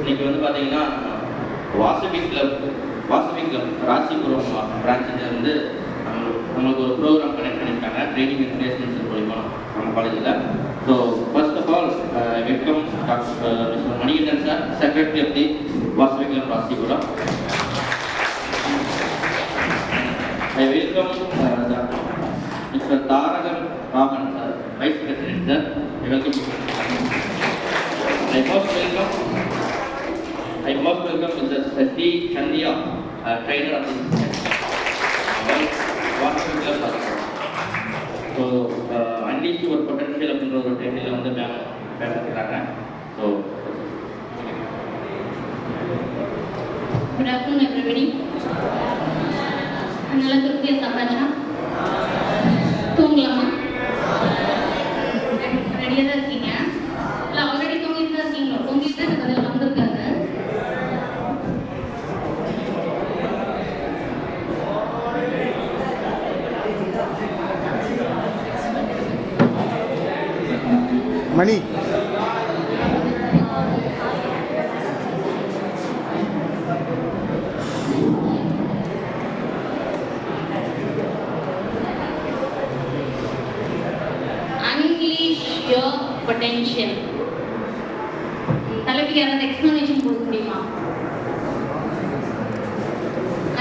இன்னைக்கு வந்து பார்த்தீங்கன்னா வாசவி கிளப் ராசிபுரம் பிரான்ச்சில் வந்து நம்மளுக்கு ஒரு ப்ரோக்ராம் கனெக்ட் பண்ணியிருக்காங்க ட்ரைனிங் அண்ட் பிளேஸ்மெண்ட்ஸ் மூலிமா நம்ம காலேஜில். So first of all welcome mister Manikandan sir, secretary of the Vasavi club Rasipuram. I welcome Mr. Taragan Raman sir, Vice President sir. I welcome you. I most welcome Mr. Sati Chandiya, trainer of the Water Club. So, unleash your potential of the training on the map. So, good afternoon everybody. நல்லா திருப்தியாக சாப்பிட்டாச்சா? தூங்கலாமா? ரெடியாக தான் இருக்கீங்க? இல்லை already தூங்கிட்டு தான் இருக்கீங்களோ? தூங்கிட்டு தான் இந்த கதையில் வந்திருக்காங்க. மணி பொட்டென்ஷியல் தலைப்புக்கு யாராவது எக்ஸ்பிளனேஷன் கொடுக்க முடியுமா?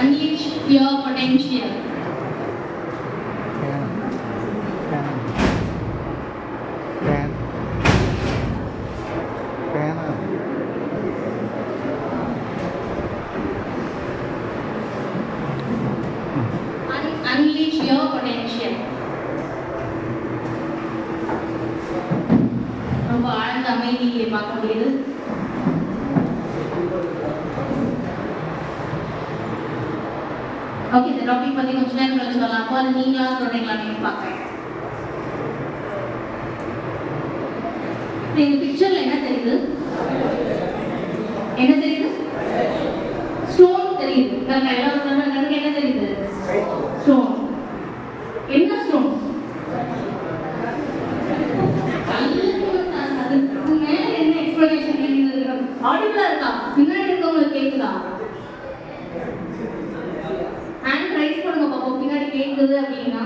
Unleash your potential. Unleash your potential. ரொம்ப ஆழ்ந்த அமைதியை பார்க்க முடியுது. ஓகே, இந்த டாபிக் பத்தி கொஞ்ச நேரம் கழிச்சு சொல்லலாம். அப்போ அது நீங்களா சொல்றீங்களா நீங்க பார்க்குறேன். இந்த பிக்சர்ல என்ன தெரியுது? என்ன தெரியுது? ஸ்டோன் தெரியுது. எல்லாரும் என்ன தெரியுது? ஸ்டோன். என்ன ஸ்டோன்? ஆடிபிளா இருக்கா? பின்னாடி இருக்கவங்களுக்கு கேக்குதா? ஹேண்ட் ரைஸ் பண்ணுங்க பாப்போம், பின்னாடி கேக்குது அப்படின்னா.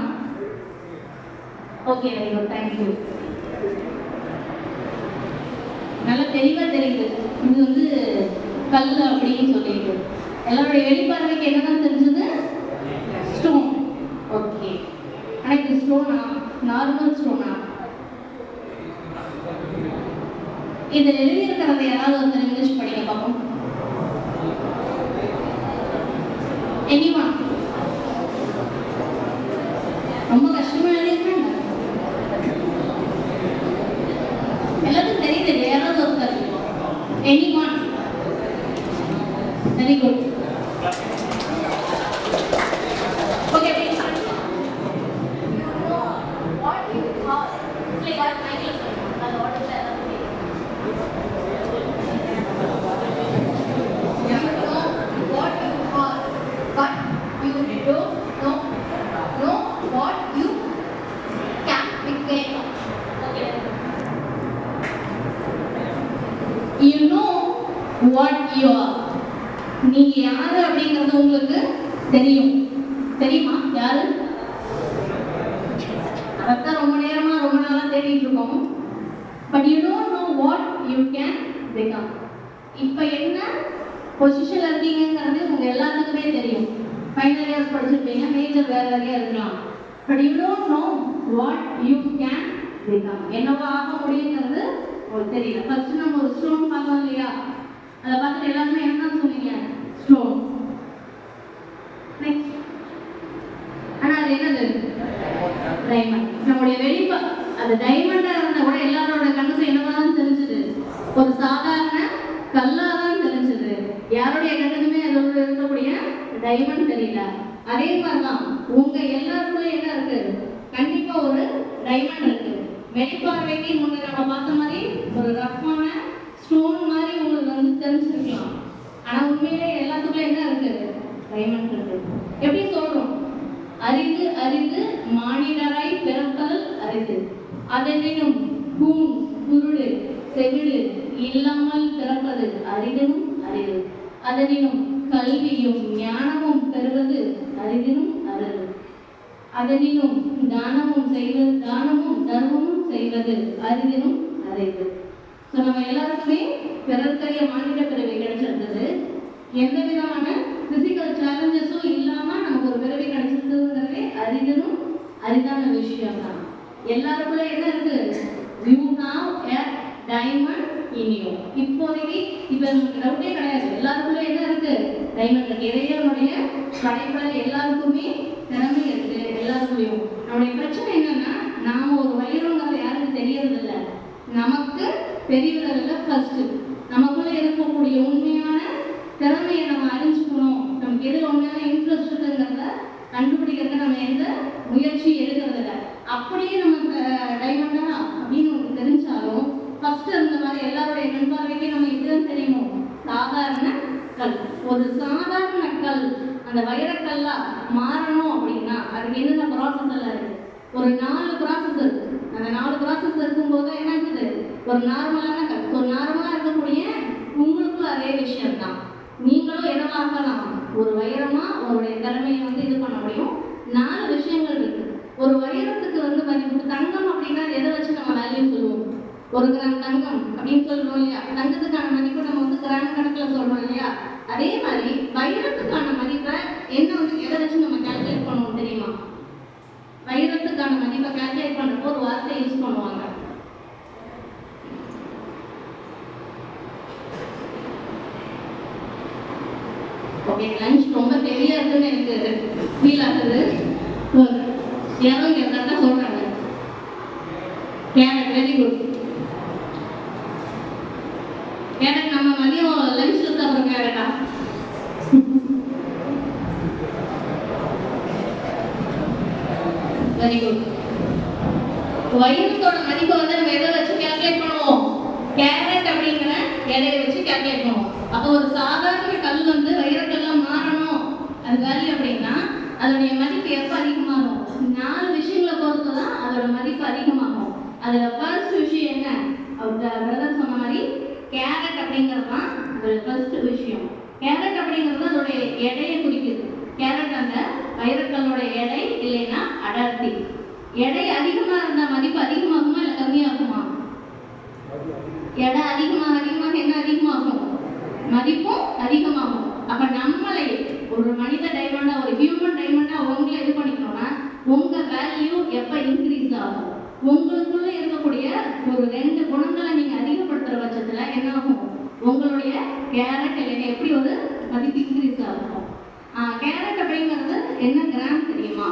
Okay, very good, thank you. நல்லா தெளிவா தெரியுது இது வந்து கல் அப்படின்னு சொல்லிட்டு. எல்லாருடைய வெளிப்பார்வைக்கு என்னதான் தெரிஞ்சது? ஸ்டோன். ஓகே, ஆனால் இது ஸ்டோனா? நார்மல் ஸ்டோனா? இதை எழுதியிருக்கிறத யாராவது வந்து இங்கிலீஷ் படிக்க பார்ப்போம். எனிவா? ரொம்ப கஷ்டமா எழுதியிருக்காங்க. எல்லாத்துக்கும் தெரியுது, யாராவது ஒருத்தர். Anyway? Very good. Okay, please. What you call like what Michael சொல்றாங்க. அது what is what you are. நீங்க யாரு அப்படிங்கிறது உங்களுக்கு தெரியும். தெரியுமா யாரு? அதான் ரொம்ப நேரமா ரொம்ப நாளா தேடிட்டு இருக்கோம். But you don't know what you can become. இப்ப என்ன பொசிஷன்ல இருக்கீங்கங்கிறது உங்க எல்லாத்துக்குமே தெரியும். ஃபைனல் இயர்ஸ் படிச்சிருப்பீங்க, மேஜர் வேற வேறையா இருக்கலாம். But you don't know what you can become. என்னவா ஆக முடியுங்கிறது உங்களுக்கு தெரியல. ஃபர்ஸ்ட் நம்ம ஒரு ஸ்டோன் பார்த்தோம் இல்லையா? அதை பார்த்துட்டு எல்லாருமே என்ன சொன்னீங்க? ஸ்டோன். நெக்ஸ்ட், ஆனால் அது என்னது? டைமண்ட். நம்முடைய வெளிப்பா அது டைமண்டாக இருந்தால் கூட எல்லாரோட கண்ணுக்கு என்னதான் தெரிஞ்சது? ஒரு சாதாரண கல்லாக தான் தெரிஞ்சது. யாருடைய கண்ணுக்குமே அதோட இருக்கக்கூடிய டைமண்ட் தெரியல. அதே மாதிரிதான் உங்க எல்லாருக்குள்ள என்ன இருக்கு? கண்டிப்பா ஒரு டைமண்ட் இருக்கு. வெளிப்பார்வைக்கு முன்ன நம்ம பார்த்த மாதிரி ஒரு ரஃப்பான ஸ்டோன் மாதிரி உங்களுக்கு வந்து தெரிஞ்சிருக்கலாம். ஆனா உண்மையிலே எல்லாத்துக்குள்ள என்ன இருக்கு? டைமண்ட் இருக்கு. எப்படி சொல்றோம்? அரிது அரிது மானிடராய் பிறத்தல் அரிது. அதனினும் கூன் குருடு செவிடு இல்லாமல் பிறப்பது அரிதினும் அரிது. அதனினும் கல்வியும் ஞானமும் பெறுவது அரிதினும் அரிது. அதனினும் தானமும் தர்மமும் செய்வது அரிதினும் அரிது. ஸோ நம்ம எல்லாருக்குமே பிறர்க்கரிய மாநில பிறவி கிடைச்சிருந்தது. எந்த விதமான பிசிக்கல் சேலஞ்சஸும் இல்லாம நமக்கு ஒரு பிறவி கிடைச்சிருந்ததுங்கிறதே அரிதினும் அரிதான விஷயம் தான். எல்லாருக்குள்ள என்ன இருக்கு? You have a diamond in you. இப்போதைக்கு இப்போ நமக்கு டவுட்டே கிடையாது, எல்லாருக்குள்ள என்ன இருக்கு? டைமண்ட் இருக்கு. இறைவனுடைய படைப்புல எல்லாருக்குமே திறமை இருக்கு எல்லாருக்குள்ளேயும். நம்முடைய பிரச்சனை என்னன்னா, நாம ஒரு வைரங்கிறது யாருக்கு தெரியறது இல்லை. நமக்கு தெரியறதில்ல. ஃபர்ஸ்ட் நமக்குள்ள இருக்கக்கூடிய உண்மையான திறமையை நம்ம அறிஞ்சுக்கணும். நமக்கு எது உண்மையான இன்ட்ரெஸ்ட் இருக்குங்கிறத கண்டுபிடிக்கிறத நம்ம எந்த முயற்சி எடுக்கிறது இல்லை. அப்படியே நம்ம டைமண்டா அப்படின்னு நமக்கு தெரிஞ்சாலும் ஃபர்ஸ்ட் அந்த மாதிரி எல்லாருடைய கண்பார்வைக்கு நம்ம இதுதான் தெரியுமோ, சாதாரண கல். ஒரு சாதாரண கல் அந்த வைரக்கல்லா மாறணும் அப்படின்னா அதுக்கு என்னென்ன ப்ராசஸ் எல்லாம் இருக்கு? ஒரு 4 ப்ராசஸ் இருக்கு. அந்த 4 ப்ராசஸ் இருக்கும்போது என்ன இருக்குது? ஒரு நார்மலான கல், ஒரு நார்மலா இருக்கக்கூடிய உங்களுக்கும் அதே விஷயம் தான். நீங்களும் என்னவாகலாம்? ஒரு வைரமா உங்களுடைய திறமையை இது பண்ண முடியும். 4 விஷயங்கள் இருக்கு. ஒரு வைரத்துக்கு மதிப்பு. தங்கம் அப்படின்னா எதை வச்சு நம்ம வேல்யூ சொல்லுவோம்? 1 கிராம் தங்கம் அப்படின்னு சொல்றோம் இல்லையா? தங்கத்துக்கான மதிப்பு நம்ம கிராம் கணக்குல சொல்றோம் இல்லையா? அதே மாதிரி வைரத்துக்கான மதிப்பை என்ன எதை வச்சு நம்ம கால்குலேட் பண்ணுவோம் தெரியுமா? வைரத்துக்கான மதிப்பை கால்குலேட் பண்றப்போ ஒரு வார்த்தை யூஸ் பண்ணுவாங்க. ஓகே, லஞ்ச் ரொம்ப பெரிய இருக்குன்னு எனக்கு ஃபீல் ஆகுது. யாரும் இங்கே கரெக்டாக சொல்றாங்க. Carrot, very good. கேரட் நம்ம மதியம் லஞ்ச் சாப்பிட்ற கேரட்டா? Very good. வைரத்தோட மதிப்பை நம்ம எதை வச்சு கால்குலேட் பண்ணுவோம்? கேரட் அப்படிங்கிற எடையை வச்சு கால்குலேட் பண்ணுவோம். அப்போ ஒரு சாதாரண கல் வைரக்கல்லாம் மாறணும் அது வேல்யூ அப்படின்னா அதோடைய மதிப்பு எப்போ அதிகமாகும்? 4 விஷயங்களை பொறுத்து தான் அதோட மதிப்பு அதிகமாகும். அதுல ஃபர்ஸ்ட் விஷயம் என்ன? பிரதர் சொன்ன மாதிரி கேரட் அப்படிங்கிறது தான் அதோட ஃபர்ஸ்ட் விஷயம். கேரட் அப்படிங்கிறது அதோடைய எடையை குறிக்குது. கேரட் அந்த வைரக்கல்லோட எடை இல்லைன்னா அடர்த்தி. எடை அதிகமா இருந்தா மதிப்பு அதிகமாகுமா இல்லை கம்மியாகுமா? எடை அதிகமாக என்ன அதிகமாகும்? மதிப்பும் அதிகமாகும். அப்ப நம்மளே ஒரு மனித டைமண்டா, ஒரு ஹியூமன் டைமண்டா உங்களை இது பண்ணிக்கணும்னா உங்க வேல்யூ எப்ப இன்க்ரீஸ் ஆகும்? உங்களுக்குள்ள இருக்கக்கூடிய ஒரு 2 குணங்களை நீங்க அதிகப்படுத்துற பட்சத்துல என்ன ஆகும்? உங்களுடைய கேரட் இல்லைன்னா எப்படி ஒரு மதிப்பு இன்க்ரீஸ் ஆகும். கேரட் அப்படிங்கிறது என்ன கிராம் தெரியுமா?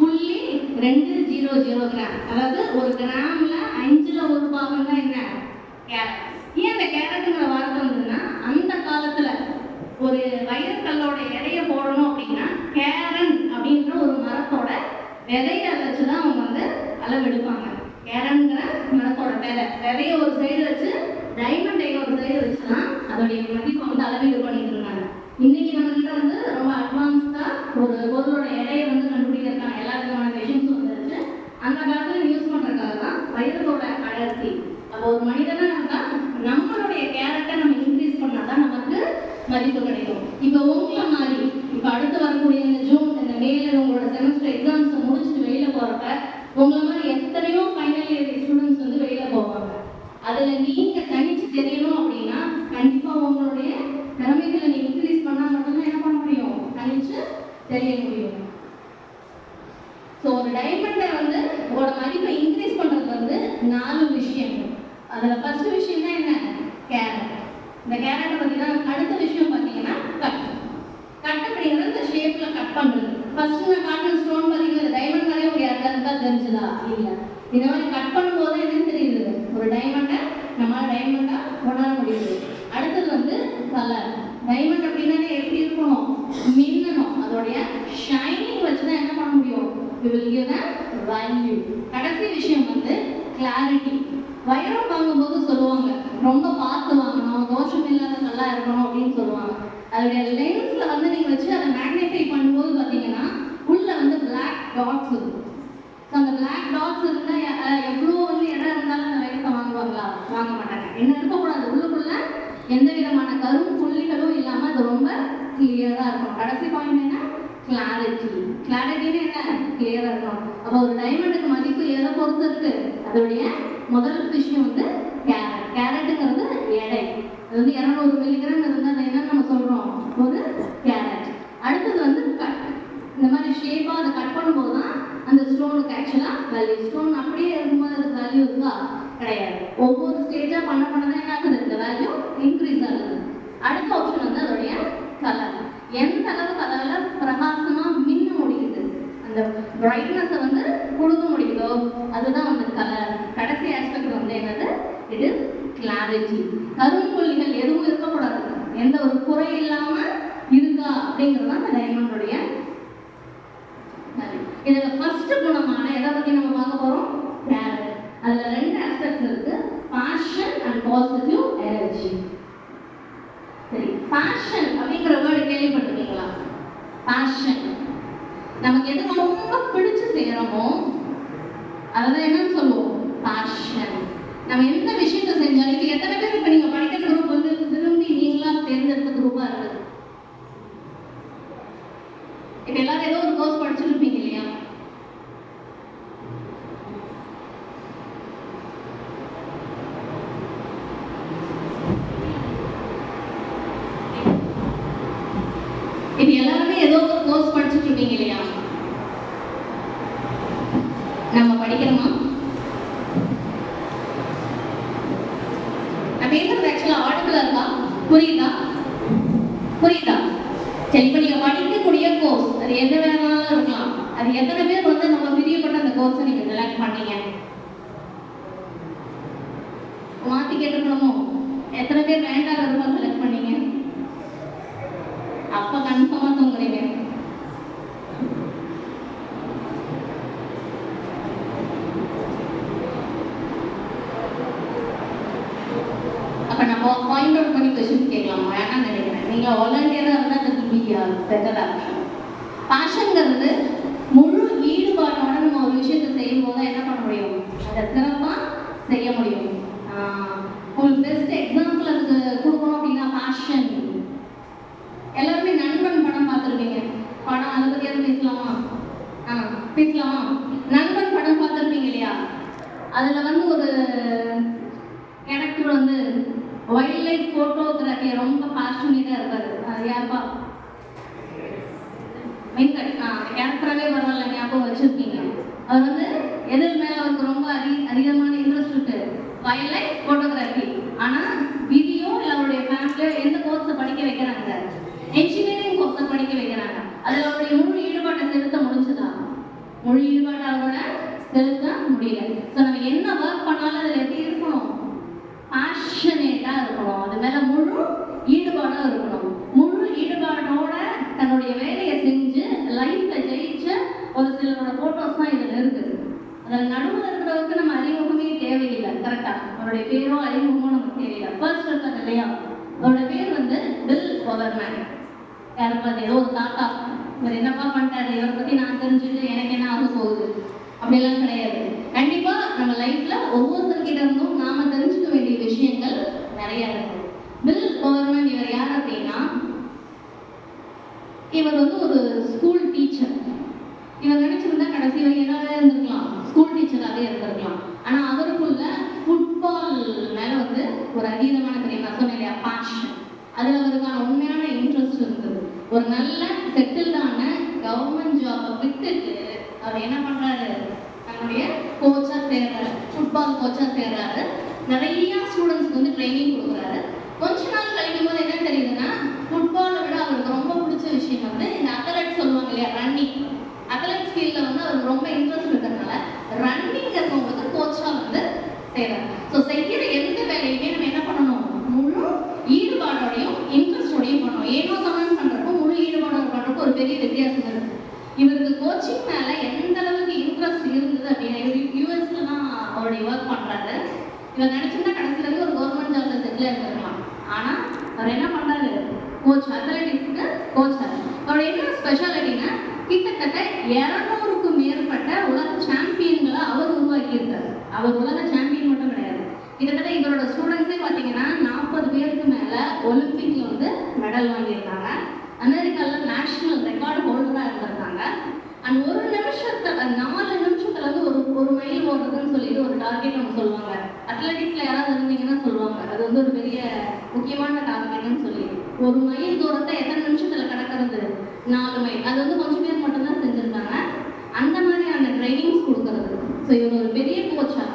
0.200 கிராம். அதாவது ஒரு கிராம்ல 5ல் 1 பாகம் தான் என்ன? கேரட். ஏன் அந்த கேரட்டுங்கிற வார்த்தை வந்ததுன்னா, அந்த காலத்துல ஒரு வைரக்கல்லோட எடையை போடணும் அப்படின்னா கேரன் அப்படின்ற ஒரு மரத்தோட விதையை வச்சுதான் அவங்க அளவெடுப்பாங்க. கேரன்கிற மரத்தோட விதையை ஒரு சைடு வச்சு டைமண்டை ஒரு சைடு வச்சுதான் அதோடைய மதிப்பை அளவீடு பண்ணிட்டு இருந்தாங்க. இன்னைக்கு நம்ம கிட்ட ரொம்ப அட்வான்ஸ்டா ஒரு பொருளோட எடையை கண்டுபிடிக்கிறதுக்கான எல்லா விதமான மிஷின்ஸும் வந்துருச்சு. அந்த காலத்துல யூஸ் பண்றதுக்காக தான் வைரத்தோட அடர்த்தி. அப்போ ஒரு மனிதனா நம்மளுடைய கேரக்டரை நம்ம இன்க்ரீஸ் பண்ணாதான் நமக்கு மதிப்பு கிடைக்கும். இப்போ உங்களை மாதிரி இப்போ அடுத்து வரக்கூடிய இந்த ஜூன் இந்த மேல உங்களோட செமஸ்டர் எக்ஸாம்ஸ் முடிச்சுட்டு வெளியில போறப்ப உங்களை மாதிரி எத்தனையோ ஃபைனல் இயர் ஸ்டூடெண்ட்ஸ் வெளியில போவாங்க. அதுல நீங்க தனிச்சு தெரியணும் அப்படின்னா கண்டிப்பா உங்களுடைய திறமைகளை நீங்க இன்க்ரீஸ் பண்ணா மட்டும்தான் என்ன பண்ண முடியும்? தனிச்சு தெரிய முடியும். ஸோ ஒரு டைமண்டை உங்களோட மதிப்பை இன்க்ரீஸ் பண்றது 4 விஷயங்கள். அதுல ஃபர்ஸ்ட் விஷயம் தான் என்ன? கேரட். இந்த கேரட்டை பத்தி தான் அடுத்த விஷயம் பார்த்தீங்கன்னா கட். கட் அப்படிங்கிறது இந்த ஷேப்ல கட் பண்றது. ஃபர்ஸ்ட் நான் காட்டன் ஸ்டோன் பார்த்தீங்கன்னா டைமண்ட் மாதிரியே ஒரு இடத்துல தெரிஞ்சுதா? இல்லை. இந்த மாதிரி கட் பண்ணும்போது என்னன்னு தெரியுது? ஒரு டைமண்டை நம்மளால டைமண்டா உணர முடியுது. அடுத்தது கலர். டைமண்ட் அப்படின்னா எப்படி இருக்கணும்? மின்னணும். அதோடைய ஷைனிங் வச்சுதான் என்ன பண்ண முடியும்? We will give the value. கடைசி விஷயம் கிளாரிட்டி. வைரம் வாங்கும்போது சொல்லுவாங்க ரொம்ப பார்த்து வாங்கணும், தோஷம் இல்லாத நல்லா இருக்கணும் அப்படின்னு சொல்லுவாங்க. அதோடைய லென்ஸ்ல நீங்க வச்சு அதை மேக்னிஃபை பண்ணும்போது பார்த்தீங்கன்னா உள்ள பிளாக் டாட்ஸ் இருக்கும். ஸோ அந்த பிளாக் டாட்ஸ் இருந்தால் எவ்வளோ இடம் இருந்தாலும் அந்த வைரத்தை வாங்குவாங்களா? வாங்க மாட்டாங்க. என்ன இருக்கக்கூடாது? உள்ளுக்குள்ள எந்த விதமான கரும் புள்ளிகளும் இல்லாம அது ரொம்ப கிளியரா இருக்கும். கடைசி பாயிண்ட் என்ன? கிளாரிட்டி. கிளாரிட்டின்னு என்ன? கிளியரா இருக்கும். அப்போ ஒரு டைமண்டுக்கு மதிப்பு எதை பொறுத்து இருக்கு? அதோடைய முதல் விஷயம் வந்து கேரட். கேரட்டுங்கிறது எடை. அது வந்து 200 மில்லிகிராம் இருந்தால் அதை என்ன நம்ம சொல்றோம்? ஒரு கேரட். அடுத்தது வந்து கட். இந்த மாதிரி ஷேப்பா அதை கட் பண்ணும்போது தான் அந்த ஸ்டோனுக்கு ஆக்சுவலா வேல்யூ. ஸ்டோன் அப்படியே இருக்கும்போது அதுக்கு வேல்யூ இருக்கா? கிடையாது. ஒவ்வொரு ஸ்டேஜா பண்ண தான் என்ன ஆகுது? இந்த வேல்யூ இன்க்ரீஸ் ஆகுது. அடுத்த ஆப்ஷன் வந்து அதோடைய கலர். எந்த அளவுக்கு அதால பிரகாசமா மின்ன முடியுது, அந்த பிரைட்னஸை வந்து கொடுக்க முடியுதோ அதுதான் வந்து கலர். கடைசி ஆஸ்பெக்ட் வந்து என்னது? It is clarity. கரும்புள்ளிகள் எதுவும் இருக்கக்கூடாது, எந்த ஒரு குறை இல்லாம இருக்கா அப்படிங்கிறது தான் அந்த டைமண்டுடைய. இதுல ஃபர்ஸ்ட் குணமான எதை பத்தி நம்ம பார்க்க போறோம்? கேரட். அதுல 2 ஆஸ்பெக்ட்ஸ் இருக்கு, பாஷன் அண்ட் பாசிட்டிவ் எனர்ஜி. சரி, பாஷன் அப்படிங்கிற வேர்டு கேள்விப்பட்டிருக்கீங்களா? பாஷன் நமக்கு எது ரொம்ப பிடிச்சு செய்யறோமோ அதான் என்னன்னு சொல்லுவோம்? பாஷன். நம்ம எந்த விஷயத்தை செஞ்சாலும், இது எத்தனை பேர் இப்ப நீங்க படிக்கிற குரூப் வந்து விரும்பி நீங்களா தேர்ந்தெடுத்த குரூப்பா இருக்கு? இப்ப எல்லாரும் ஏதோ ஒரு கோர்ஸ் படிச்சுட்டு இருப்பீங்க இல்லையா? இது எல்லாருமே ஏதோ ஒரு கோர்ஸ் படிச்சுட்டு இருப்பீங்க இல்லையா? நம்ம படிக்கிறோமா? நான் பேசுறது ஆக்சுவலா ஆடிபிளா இருக்கா? புரியுதா? புரியுதா? சரி, இப்ப நீங்க படிக்கக்கூடிய கோர்ஸ் அது எது வேணாலும் இருக்கலாம். அது எத்தனை பேர் வந்து நம்ம பிரியப்பட்ட அந்த கோர்ஸை நீங்க செலக்ட் பண்ணீங்க? மாத்தி கேட்டுக்கணுமோ? எத்தனை பேர் வேண்டாம் ரூபா செலக்ட் பண்ணீங்க? அப்ப கன்ஃபார்மா தூங்குறீங்க. அப்ப நம்ம பாயிண்ட் அவுட் பண்ணி क्वेश्चन கேட்கலாம். வேணாம்னு நினைக்கிறேன். நீங்க வாலண்டியரா இருந்தா அது பெட்டர் ஆப்ஷன். பாஷன்ங்கிறது முழு ஈடுபாட்டோட நம்ம ஒரு விஷயத்தை செய்யும் போது என்ன பண்ண முடியும்? அதை சிறப்பா செய்ய முடியும். உங்களுக்கு பெஸ்ட் எக்ஸாம்பிள் அதுக்கு கொடுக்கணும் அப்படின்னா பாஷன். எல்லாருமே நண்பன் படம் பார்த்துருப்பீங்க. படம் அதை பத்தி எதுவும் பேசலாமா? பேசலாமா? நண்பன் படம் பார்த்துருப்பீங்க இல்லையா? அதுல வந்து ஒரு கேரக்டர் வந்து வைல்ட் லைஃப் போட்டோகிராஃபி ரொம்ப பேஷனேட்டா இருப்பாரு. அது யாருப்பா? வெங்கட். கேரக்டராகவே பரவாயில்ல, ஞாபகம் வச்சிருக்கீங்க. அவர் வந்து எதில் மேல அவருக்கு ரொம்ப அதிகமான இன்ட்ரெஸ்ட் இருக்கு? Wild life photography. ஆனா விதியோ இல்லை அவருடைய ஃபேமிலியோ எந்த கோர்ஸை படிக்க வைக்கிறாங்க? என்ஜினியரிங் கோர்ஸை படிக்க வைக்கிறாங்க. அதில் அவருடைய முழு ஈடுபாட்டை செலுத்த முடிஞ்சதா? முழு ஈடுபாட்டை அவரோட செலுத்த முடியல. ஸோ நம்ம என்ன ஒர்க் பண்ணாலும் அதில் எப்படி இருக்கணும்? பேஷனேட்டா இருக்கணும். அது மேல முழு ஈடுபாடா இருக்கணும். முழு ஈடுபாடோட தன்னுடைய வேலையை செஞ்சு லைஃப்ல ஜெயிச்ச ஒரு சிலரோட போட்டோஸ் தான் இதுல இருக்கு. அதில் நடுவில் இருக்கிறவருக்கு நம்ம அறிமுகமே தேவையில்லை. கரெக்டா? அவருடைய பேரோ அறிமுகமோ நமக்கு தேவையில்லை. ஃபர்ஸ்ட் இருக்காங்க இல்லையா? அவரோட பேர் வந்து பில் பவர்மேன். யாரை பார்த்து? ஏதோ ஒரு தாத்தா. இவர் என்னப்பா பண்ணிட்டாரு, இவரை பத்தி நான் தெரிஞ்சுட்டு எனக்கு என்ன ஆக போகுது அப்படியெல்லாம் கிடையாது. கண்டிப்பா நம்ம லைஃப்ல ஒவ்வொருத்தர்கிட்ட இருந்தும் நாம தெரிஞ்சுக்க வேண்டிய விஷயங்கள் நிறைய இருக்கு. பில் பவர்மேன் இவர் யார் அப்படின்னா, இவர் வந்து ஒரு ஸ்கூல் டீச்சர். இவர் நினைச்சிருந்தா கடைசி வரை என்னவே இருந்திருக்கலாம், ஸ்கூல் டீச்சராகவே இருந்திருக்கலாம். ஆனா அவருக்குள்ள ஃபுட்பால் மேல வந்து ஒரு அதீதமான தெரியுமா சொன்னேன் இல்லையா, பேஷன். அதுல அவருக்கான உண்மையான இன்ட்ரெஸ்ட் இருந்தது. ஒரு நல்ல செட்டில்டான கவர்மெண்ட் ஜாபை விட்டுட்டு அவர் என்ன பண்றாரு? தன்னுடைய கோச்சா சேர்றாரு, ஃபுட்பால் கோச்சா சேர்றாரு. நிறைய ஸ்டூடெண்ட்ஸ்க்கு வந்து ட்ரைனிங் கொடுக்குறாரு. கொஞ்ச நாள் கழிக்கும் போது என்ன தெரியுதுன்னா, ஃபுட்பாலை விட அவருக்கு ரொம்ப பிடிச்ச விஷயம் வந்து இந்த அத்லெட் சொல்லுவாங்க இல்லையா, ரன்னிங். அத்லெட் ஃபீல்டில் வந்து அவருக்கு ரொம்ப இன்ட்ரெஸ்ட் இருக்கிறதுனால ரன்னிங் இருக்கவங்களுக்கு கோச்சா வந்து செய்யறாரு. ஸோ செய்கிற எந்த வேலையுமே நம்ம என்ன பண்ணணும்? முழு ஈடுபாடோடையும் இன்ட்ரெஸ்டோடையும் பண்ணணும். ஏனோ கமெண்ட் பண்றப்போ முழு ஈடுபாடோட பண்றப்போ ஒரு பெரிய வித்தியாசம் இருக்கு. இவருக்கு கோச்சிங் மேல எந்த அளவுக்கு இன்ட்ரெஸ்ட் இருந்தது அப்படின்னா, இவர் யூஎஸ்ல தான் அவருடைய ஒர்க் பண்றாரு. இவர் நினைச்சிருந்தா கடைசியில இருந்து ஒரு கவர்மெண்ட் ஜாப்ல செட்டில் இருந்திருக்கலாம். ஆனா அவர் என்ன பண்றாரு? கோச், அத்லெட்டிக்ஸ்க்கு கோச். அவருடைய என்ன ஸ்பெஷாலிட்டினா, கிட்டத்தட்ட 200க்கும் மேற்பட்ட உலக சாம்பியன்களை அவர் உருவாக்கி இருக்காரு. அவர் உலக சாம்பியன் மட்டும் கிடையாது, கிட்டத்தட்ட இவரோட ஸ்டூடெண்ட்ஸே பார்த்தீங்கன்னா 40 பேருக்கு மேல ஒலிம்பிக்ல வந்து மெடல் வாங்கியிருக்காங்க. அமெரிக்காவில் நேஷனல் ரெக்கார்டு ஹோல்டராக இருந்திருக்காங்க. அண்ட் 4 நிமிஷத்துல வந்து ஒரு மைல் ஓடுறதுன்னு சொல்லிட்டு ஒரு டார்கெட் நம்ம சொல்லுவாங்க. அத்லெட்டிக்ஸ்ல யாராவது இருந்தீங்கன்னா சொல்லுவாங்க, அது வந்து ஒரு பெரிய முக்கியமான டார்கெட்னு சொல்லி. 1 மைல் தூரத்தை எத்தனை நிமிஷத்துல கடக்கிறது? 4 மைல். அது வந்து கொஞ்சம் பேர் மட்டும்தான் செஞ்சிருக்காங்க. அந்த மாதிரியான ட்ரைனிங்ஸ் கொடுக்கறது. ஸோ இவர் ஒரு பெரிய கோச்சா,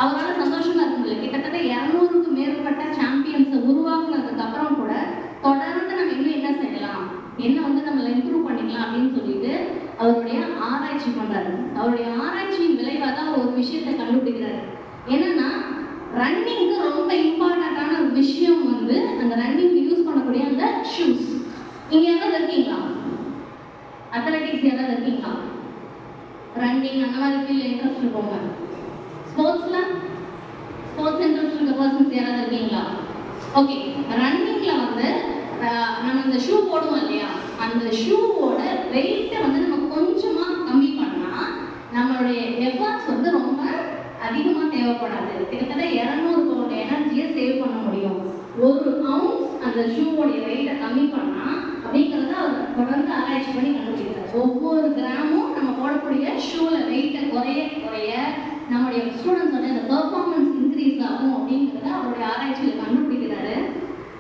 அவரால் சந்தோஷமா இருக்குல்ல. கிட்டத்தட்ட 200க்கும் மேற்பட்ட சாம்பியன்ஸை உருவாக்குனதுக்கு அப்புறம் கூட தொடர்ந்து நம்ம இன்னும் என்ன செய்யலாம், என்ன வந்து நம்ம இம்ப்ரூவ் பண்ணிக்கலாம் அப்படின்னு சொல்லிட்டு அவருடைய ஆராய்ச்சி பண்றாரு. அவருடைய ஆராய்ச்சியின் விளைவாக தான் ஒரு விஷயத்தை கண்டுபிடிக்கிறாரு. என்னன்னா, ரன்னிங்க்கு ரொம்ப இம்பார்ட்டண்டான ஒரு விஷயம் வந்து அந்த ரன்னிங் யூஸ் பண்ணக்கூடிய அந்த ஷூஸ். நீங்க யாராவது இருக்கீங்களா? அத்லெட்டிக்ஸ் யாராவது இருக்கீங்களா? ரன்னிங் அந்த மாதிரி ஃபீல்ட்ல இன்ட்ரெஸ்ட் இருக்கவங்க, ஸ்போர்ட்ஸ் இன்ட்ரெஸ்ட் இருக்க பர்சன்ஸ் யாராவது இருக்கீங்களா? ஓகே, ரன்னிங்ல வந்து நம்ம இந்த ஷூ போடுவோம் இல்லையா, அந்த ஷூவோட வெயிட்டை வந்து நம்ம கொஞ்சமா கம்மி பண்ணா நம்மளுடைய எஃபர்ட்ஸ் வந்து ரொம்ப அதிகமா தேவைப்படாது. கிட்டத்தட்ட 200 எனர்ஜியை சேவ் பண்ண முடியும். 1 ounce அந்த ஷூவோடைய வெயிட்டை கம்மி பண்ணா அப்படிங்கிறத அவர் தொடர்ந்து ஆராய்ச்சி பண்ணி கண்டுபிடிக்கிறார். ஒவ்வொரு கிராமும் நம்ம போடக்கூடிய ஷூல வெயிட்டை குறைய நம்முடைய ஸ்டூடெண்ட்ஸோட அந்த பெர்ஃபார்மன்ஸ் இன்க்ரீஸ் ஆகும் அப்படிங்கிறத அவருடைய ஆராய்ச்சியில் கண்டுபிடிக்கிறாரு.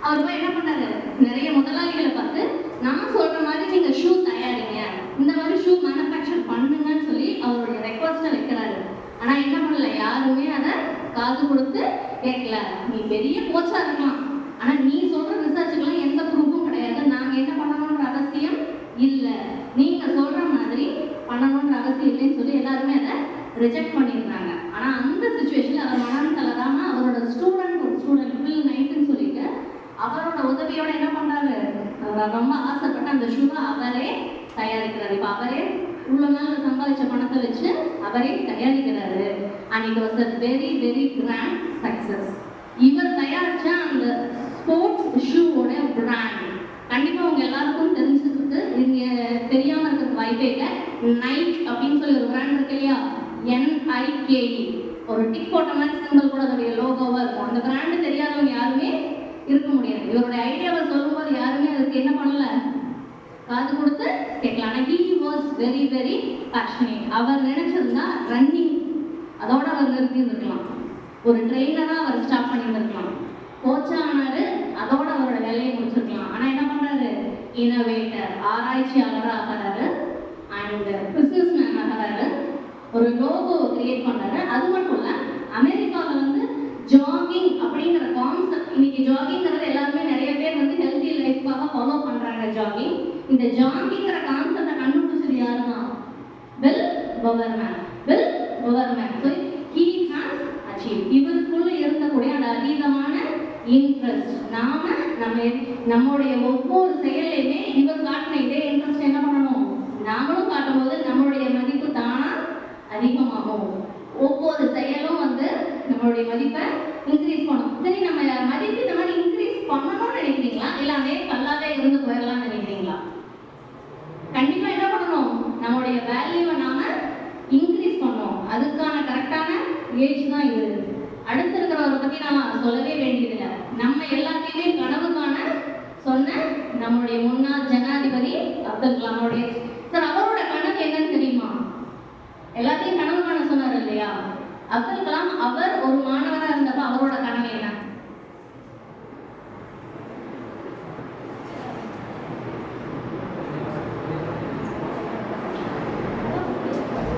அவர் போய் என்ன பண்ணாரு, நிறைய முதலாளிகளை பார்த்து நான் சொல்ற மாதிரி நீங்க ஷூ தயாரிங்க, இந்த மாதிரி ஷூ மேனுஃபேக்சர் பண்ணுங்கன்னு சொல்லி அவருடைய ரெக்வஸ்ட்டை வைக்கிறாரு. ஆனா என்ன பண்ணல, யாருமே அதை காது கொடுத்து கேட்கல. நீ பெரிய கோச்சா இருக்கலாம், ஆனா நீ சொல்ற ரிசர்ச்சுக்கெல்லாம் எந்த ப்ரூஃபும் கிடையாது, நாங்க என்ன பண்ணணும்ன்ற அவசியம் இல்லை, நீங்க சொல்ற மாதிரி பண்ணணும்ன்ற அவசியம் இல்லைன்னு சொல்லி எல்லாருமே அதை ரிஜெக்ட் பண்ணிடுறாங்க. ஆனா அந்த சுச்சுவேஷன்ல அவர் மனம் தளராம அவரோட ஸ்டூடெண்ட் ஃபில் நைட்டுன்னு சொல்லிட்டு அவரோட உதவியோட என்ன பண்றாரு, அவர் ரொம்ப ஆசைப்பட்டு அந்த ஷூவை அவரே தயாரிக்கிறாரு. இப்போ அவரே இவ்வளோ நாள் சம்பாதிச்ச பணத்தை வச்சு அவரே தயாரிக்கிறாரு. And it was a very very grand success. இவர் தயாரிச்ச அந்த ஸ்போர்ட்ஸ் ஷூவோட பிராண்ட் கண்டிப்பா உங்க எல்லாருக்கும் தெரிஞ்சிருக்கு, இங்க தெரியாம இருக்கிறது வாய்ப்பே இல்லை. நைக் அப்படின்னு சொல்லி ஒரு பிராண்ட் இருக்கு இல்லையா, NIKE, ஒரு டிக் போட்ட மாதிரி சிம்பிள் கூட அதோடைய லோகோவா இருக்கும். அந்த பிராண்டு தெரியாதவங்க யாருமே இருக்க முடியாது. இவருடைய ஐடியாவை சொல்லும்போது யாருமே அதுக்கு என்ன பண்ணல, காது கொடுத்து கேட்கலாம். ஆனால் he was very very passionate. அவர் நினைச்சிருந்தா ரன்னிங் அதோட அவர் நிறுத்தி இருந்திருக்கலாம், ஒரு ட்ரெயினராக அவர் ஸ்டார்ட் பண்ணியிருந்திருக்கலாம், கோச்சா ஆனாரு அதோட அவரோட வேலையை முடிச்சிருக்கலாம். ஆனால் என்ன பண்றாரு, இனோவேட்டர், ஆராய்ச்சியாளராக ஆகிறாரு, அண்ட் பிஸ்னஸ் மேன் ஆகிறாரு, ஒரு லோகோ கிரியேட் பண்றாரு. அது மட்டும் இல்லை, அமெரிக்காவில் வந்து ஜாகிங் அப்படிங்கிற கான்செப்ட், இன்னைக்கு ஜாகிங்கிறது எல்லாருமே நிறைய பேர் வந்து ஹெல்தி லைஃப்காக ஃபாலோ பண்றாங்க ஜாகிங். இந்த ஜாகிங்கிற கான்செப்டை கண்டுபிடிச்சது யாருன்னா Bill Bowerman. So he has achieve. இவருக்குள்ள இருக்கக்கூடிய அந்த அதீதமான இன்ட்ரெஸ்ட், நம்முடைய ஒவ்வொரு செயலையுமே இவர் காட்டின இதே இன்ட்ரெஸ்ட் என்ன பண்ணணும், நாமளும் காட்டும் போது நம்மளுடைய மதிப்பு தானா அதிகமாகும். ஒவ்வொரு செயலும் வந்து நம்மளுடைய மதிப்பை இன்க்ரீஸ் பண்ணும். சரி, நம்ம மதிப்பு இந்த மாதிரி இன்க்ரீஸ் பண்ணணும்னு நினைக்கிறீங்களா, இல்லை அதே கல்லாவே இருந்து போயிடலாம்னு நினைக்கிறீங்களா? கண்டிப்பா என்ன பண்ணணும், நம்மளுடைய வேல்யூவை நாம இன்க்ரீஸ் பண்ணணும். அதுக்கான கரெக்டான ஏஜ் தான் இது. அடுத்து இருக்கிறவரை பத்தி நான் சொல்லவே வேண்டியதில்லை. நம்ம எல்லாத்தையுமே கனவு காண சொன்ன நம்மளுடைய முன்னாள் ஜனாதிபதி அப்துல் கலாமுடைய சார், அவரோட கனவு என்னன்னு தெரியுமா? எல்லாத்தையும் கனவு காண சொன்னார் இல்லையா அப்துல் கலாம். அவர் ஒரு மாணவராக இருந்தப்ப அவரோட கனவு என்ன?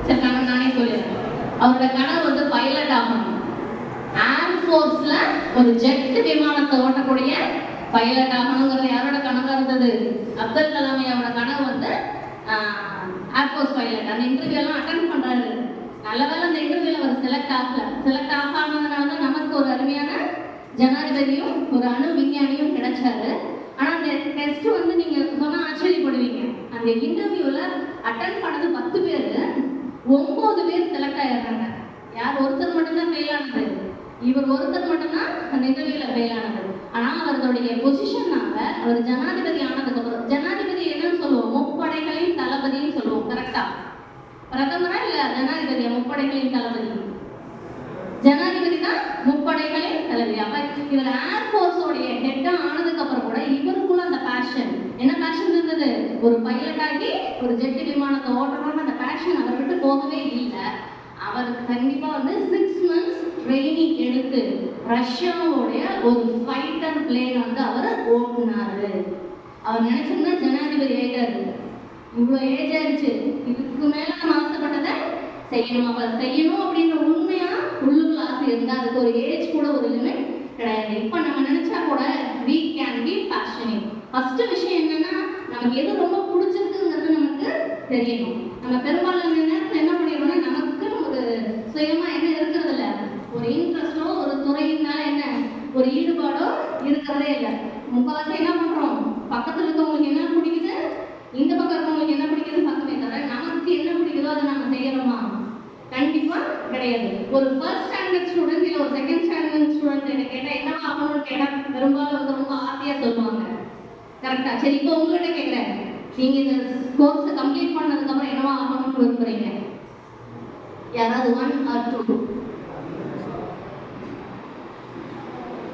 சரி, நானே சொல்லிடுறேன். அவரோட கனவு வந்து பைலட் ஆகணும். ஏர்ஃபோர்ஸ்ல ஒரு ஜெட் விமானத்தை ஓட்டக்கூடிய பைலட் ஆகணுங்கிறது யாரோட கனவா இருந்தது? அப்துல் கலாமையோட கனவு வந்து ஏர்ஃபோர்ஸ் பைலட். அந்த இன்டர்வியூ எல்லாம் அட்டென்ட் பண்றாரு. நல்ல வேலை அந்த இன்டர்வியூல அவர் செலக்ட் ஆகாததுனால தான் நமக்கு ஒரு அருமையான ஜனாதிபதியும் ஒரு அணு விஞ்ஞானியும் கிடைச்சாரு. ஆனா அந்த டெஸ்ட் வந்து நீங்க சொன்னா ஆச்சரியப்படுவீங்க. அந்த இன்டர்வியூல அட்டென்ட் பண்ணது 10 பேர், 9 பேர் செலக்ட் ஆயிடுறாங்க. யார் ஒருத்தர் மட்டும்தான் ஃபெயில் ஆனது, இவர் ஒருத்தர் மட்டும்தான் அந்த இன்டர்வியூல ஃபெயில் ஆனது. ஆனா அவருடைய பொசிஷனால அவர் ஜனாதிபதி ஆனதுக்கு அப்புறம், ஜனாதிபதி என்னன்னு சொல்லுவோம், முப்படைகளின் தளபதின்னு சொல்லுவோம். கரெக்டா? பிரதமரா இல்ல ஜனாதிபதியா? முப்படைகளின் தளபதி ஜனாதிபதி தான் முப்படைகளின் தளபதி. அப்ப இவர் ஏர்ஃபோர்ஸோடைய ஹெட்டா ஆனதுக்கு அப்புறம் ஒரு பைலட் ஆகி ஒரு ஜெட் விமானத்தை ஓட்டணும்னு அந்த பேஷன் அவரை விட்டு போகவே இல்லை. அவருக்கு கண்டிப்பா வந்து 6 months ட்ரைனிங் எடுத்து ரஷ்யாவோடைய ஒரு ஃபைட்டர் பிளேன் வந்து அவர் ஓட்டுனாரு. அவர் நினைச்சிருந்தா ஜனாதிபதி ஆயிட்டாரு. இவ்வளோ ஏஜ் ஆயிடுச்சு, இதுக்கு மேல நம்ம ஆசைப்பட்டதை செய்யணும். அப்ப செய்யணும் அப்படின்ற உண்மையா உள்ளுக்குள்ள ஆசை இருந்தா அதுக்கு ஒரு ஏஜ் கூட ஒரு லிமிட் கிடையாது. இப்ப நம்ம நினைச்சா கூட we can be passionate. First விஷயம் என்னன்னா நமக்கு எது ரொம்ப பிடிச்சிருக்குங்கிறது நமக்கு தெரியணும். நம்ம பெரும்பாலான நேரத்தில் என்ன பண்ணிடுறோம்னா நமக்கு ஒரு சுயமா என்ன இருக்கிறது இல்லை, ஒரு இன்ட்ரெஸ்டோ ஒரு துறையினால என்ன ஒரு ஈடுபாடோ இருக்கிறதே இல்லை. முக்கால்வாசி என்ன பண்றோம், பக்கத்துல இருக்கவங்களுக்கு என்ன பிடிக்குது, இந்த பக்கம் இருக்கவங்களுக்கு என்ன பிடிக்குதுன்னு பார்க்கவே தவிர நமக்கு என்ன பிடிக்குதோ அதை நம்ம செய்யறோமா? கண்டிப்பா கிடையாது. ஒரு ஃபர்ஸ்ட் ஸ்டாண்டர்ட் ஸ்டூடெண்ட் இல்லை ஒரு செகண்ட் ஸ்டாண்டர்ட் ஸ்டூடெண்ட் என்ன கேட்டா என்ன ஆகணும்னு கேட்டா பெரும்பாலும் வந்து ரொம்ப ஆசையா சொல்லுவாங்க. கரெக்டா? சரி, இப்போ உங்ககிட்ட கேட்குறேன், நீங்க இந்த கோர்ஸை கம்ப்ளீட் பண்ணதுக்கு அப்புறம் என்னவா ஆகணும்னு விரும்புறீங்க? யாராவது 1 or 2?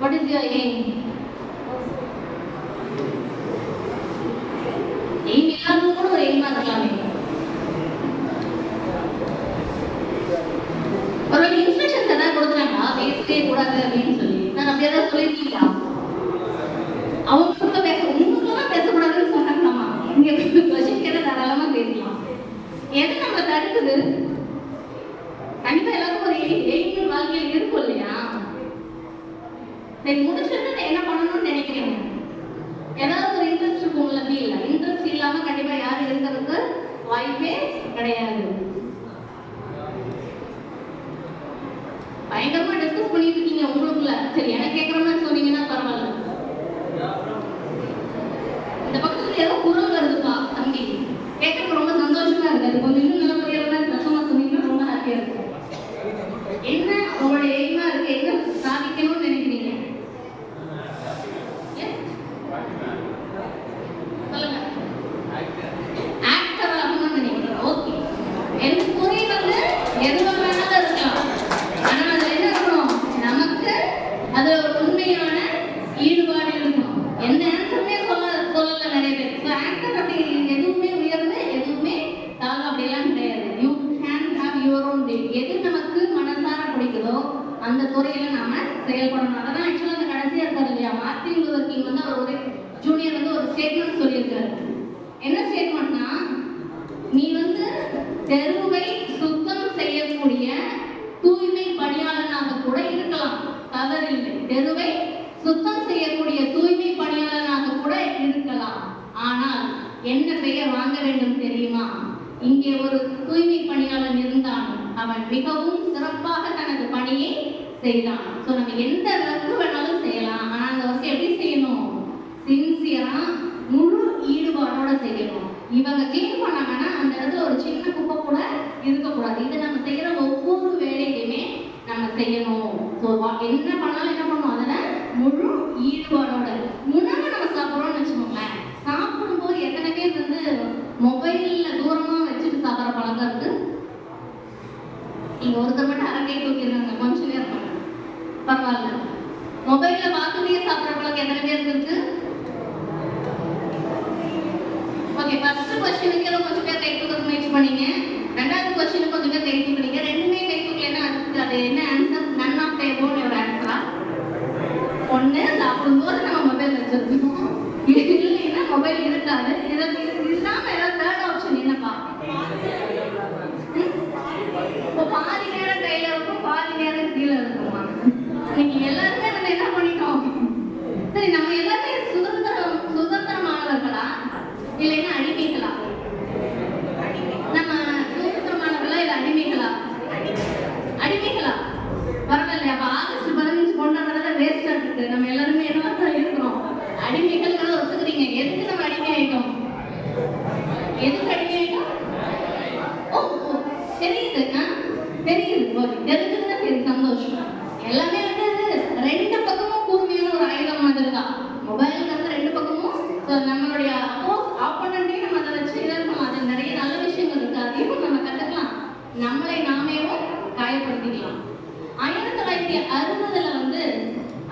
What is your aim? Aim இல்லாதது கூட ஒரு எய்மா இருக்கலாமே. ஒருவேளை இன்ஸ்ட்ரக்ஷன்ஸ் ஏதாவது கொடுக்குறாங்களா பேசவே கூடாது அப்படின்னு சொல்லி? நான் அப்படி ஏதாவது சொல்லியிருக்கீங்களா? அவங்க பேச உங்களுக்குலாம் பேசக்கூடாதுன்னு சொன்னாங்களாமா? இங்க கொஸ்டின் கேட்ட தாராளமா பேசலாம். எது நம்ம தடுக்குது? கண்டிப்பா எல்லாருக்கும் ஒரு எய்ம் வாழ்க்கையில் இருக்கும் இல்லையா? சரி, முடிச்சுட்டு என்ன பண்ணணும்னு நினைக்கிறீங்க? ஏதாவது ஒரு இன்ட்ரெஸ்ட் இருக்கும் உங்களுக்கு? இல்லை, இன்ட்ரெஸ்ட் இல்லாம கண்டிப்பா யாரும் இருக்கிறதுக்கு வாய்ப்பே கிடையாது. பயங்கரமா டிஸ்கஸ் பண்ணிட்டு இருக்கீங்க உங்களுக்குள்ள. சரி, எனக்கு கேட்கற மாதிரி சொன்னீங்கன்னா பரவாயில்ல. இந்த பக்கத்துல ஏதோ குரல் வருதுப்பா தம்பி, கேட்கறதுக்கு ரொம்ப சந்தோஷமா இருக்கு. அது கொஞ்சம் இன்னும் நல்ல புரியறதா கஷ்டமா சொன்னீங்கன்னா ரொம்ப ஹாப்பியா இருக்கு. என்ன உங்களுடைய எய்மா இருக்கு? என்ன சாதிக்கணும்னு நினைக்கிறீங்க? சொல்லுங்க. ஆக்டர் ஆகணும்னு நினைக்கிறேன். ஓகே, எனக்கு துறை வந்து எதுவாக வேணாலும் இருக்கலாம். ஆனா அதுல என்ன இருக்கணும், நமக்கு அது ஒரு உண்மையான ஈடுபாடு இருக்கணும். எந்த ஆன்சருமே சொல்லல நிறைய பேர். ஸோ ஆக்டர் அப்படி எதுவுமே உயர்வு எதுவுமே தாழ்வு அப்படியெல்லாம் கிடையாது. You can have your own day. எது நமக்கு மனசார பிடிக்குதோ அந்த துறையில நாம செயல்படணும். அதான் ஆக்சுவலாக அந்த கடைசியா இருக்காரு இல்லையா, மார்ட்டின் லூதர் கிங் வந்து அவர் ஒரு ஜூனியர் வந்து ஒரு ஸ்டேட்மெண்ட் சொல்லியிருக்காரு. என்ன ஸ்டேட்மெண்ட்னா, நீ வந்து தெருவை சுத்தம் செய்யக்கூடிய தூய்மை பணியாளனாக கூட இருக்கலாம், தவறில்லை. தெருவை சுத்தம் செய்யக்கூடிய தூய்மை பணியாளனாக கூட இருக்கலாம். ஆனால் என்ன பெயர் வாங்க வேண்டும் தெரியுமா? இங்கே ஒரு தூய்மை பணியாளன் இருந்தான், அவன் மிகவும் சிறப்பாக தனது பணியை செய்தான். ஸோ நம்ம எந்த ஒர்க்கு வேணாலும் செய்யலாம். ஆனால் அந்த ஒர்க் எப்படி செய்யணும்? சின்சியரா முழு ஈடுபாடோட செய்யணும். இவங்க கிளீன் பண்ணாங்கன்னா அந்த இடத்துல ஒரு சின்ன குப்பை கூட இருக்கக்கூடாது. இது நம்ம செய்யற ஒவ்வொரு வேலையுமே நம்ம செய்யணும். ஸோ என்ன பண்ணாலும் என்ன பண்ணுவோம், அதில் முழு ஈடுபாடோட. உணவு நம்ம சாப்பிட்றோம்னு வச்சுக்கோங்களேன், சாப்பிடும்போது எத்தனை பேர் வந்து மொபைல்ல தூரமா வச்சுட்டு சாப்பிட்ற பழக்கம் இருக்கு? நீங்க ஒருத்தர் மட்டும் அரக்கை தூக்கிடுறாங்க, கொஞ்சம் நேரம் பரவாயில்ல. மொபைல்ல பார்த்துட்டே சாப்பிட்ற பழக்கம் எத்தனை பேருக்கு இருக்கு? ஓகே, ஃபர்ஸ்ட் क्वेश्चनக்கு கொஞ்சம் பேர் கை தூக்க முயற்சி பண்ணீங்க. ரெண்டாவது क्वेश्चனுக்கு கொஞ்சம் பேர் கை தூக்குறீங்க. ரெண்டுமே கை தூக்கலன்னா அது என்ன answer? None of the above ஒரு ஆன்சரா? ஒண்ணு சாப்பிடும்போது நம்ம மொபைல் வச்சிருக்கோம், இல்லைன்னா மொபைல் இருக்காது. இல்லாம ஏதாவது தேர்ட் ஆப்ஷன் என்னப்பா? இப்போ பாதி நேரம் கையில இருக்கும், பாதி நேரம் கீழே இருக்குமா? நீங்க எல்லாருமே வந்து என்ன பண்ணிட்டோம்? சரி, நம்ம எல்லாருமே சுதந்திரமானவர்களா இல்லைன்னா அடிமைகளா? நம்ம சுதந்திரமானவர்களா இல்ல அடிமைகளா? அடிமைகளா? பரவாயில்ல. அப்ப ஆகஸ்ட் 15 கொண்டாடுறத வேஸ்டா இருக்கு. நம்ம எல்லாருமே என்னவா இருக்கிறோம்? அடிமைகள் ஒத்துக்கிறீங்க. எதுக்கு நம்ம அடிமை ஆயிட்டோம்? எதுக்கு அடிமை ஆயிட்டோம்? ஓ, தெரியுது, தெரியுது. ஓகே, தெரிஞ்சுதுன்னா சரி, சந்தோஷம். எல்லாமே வந்து ரெண்டு பக்கமும் கூர்மையான ஒரு ஆயுதம் மாதிரி தான். மொபைலுங்கிறது ரெண்டு பக்கமும் நம்மளுடைய ஆப்போனண்டே நம்ம அதை வச்சு இருக்கணும். அது நிறைய நல்ல விஷயங்கள் இருக்கு, அதையும் நம்ம கத்துக்கலாம், நம்மளை நாமேவும் காயப்படுத்திக்கலாம். 1960 வந்து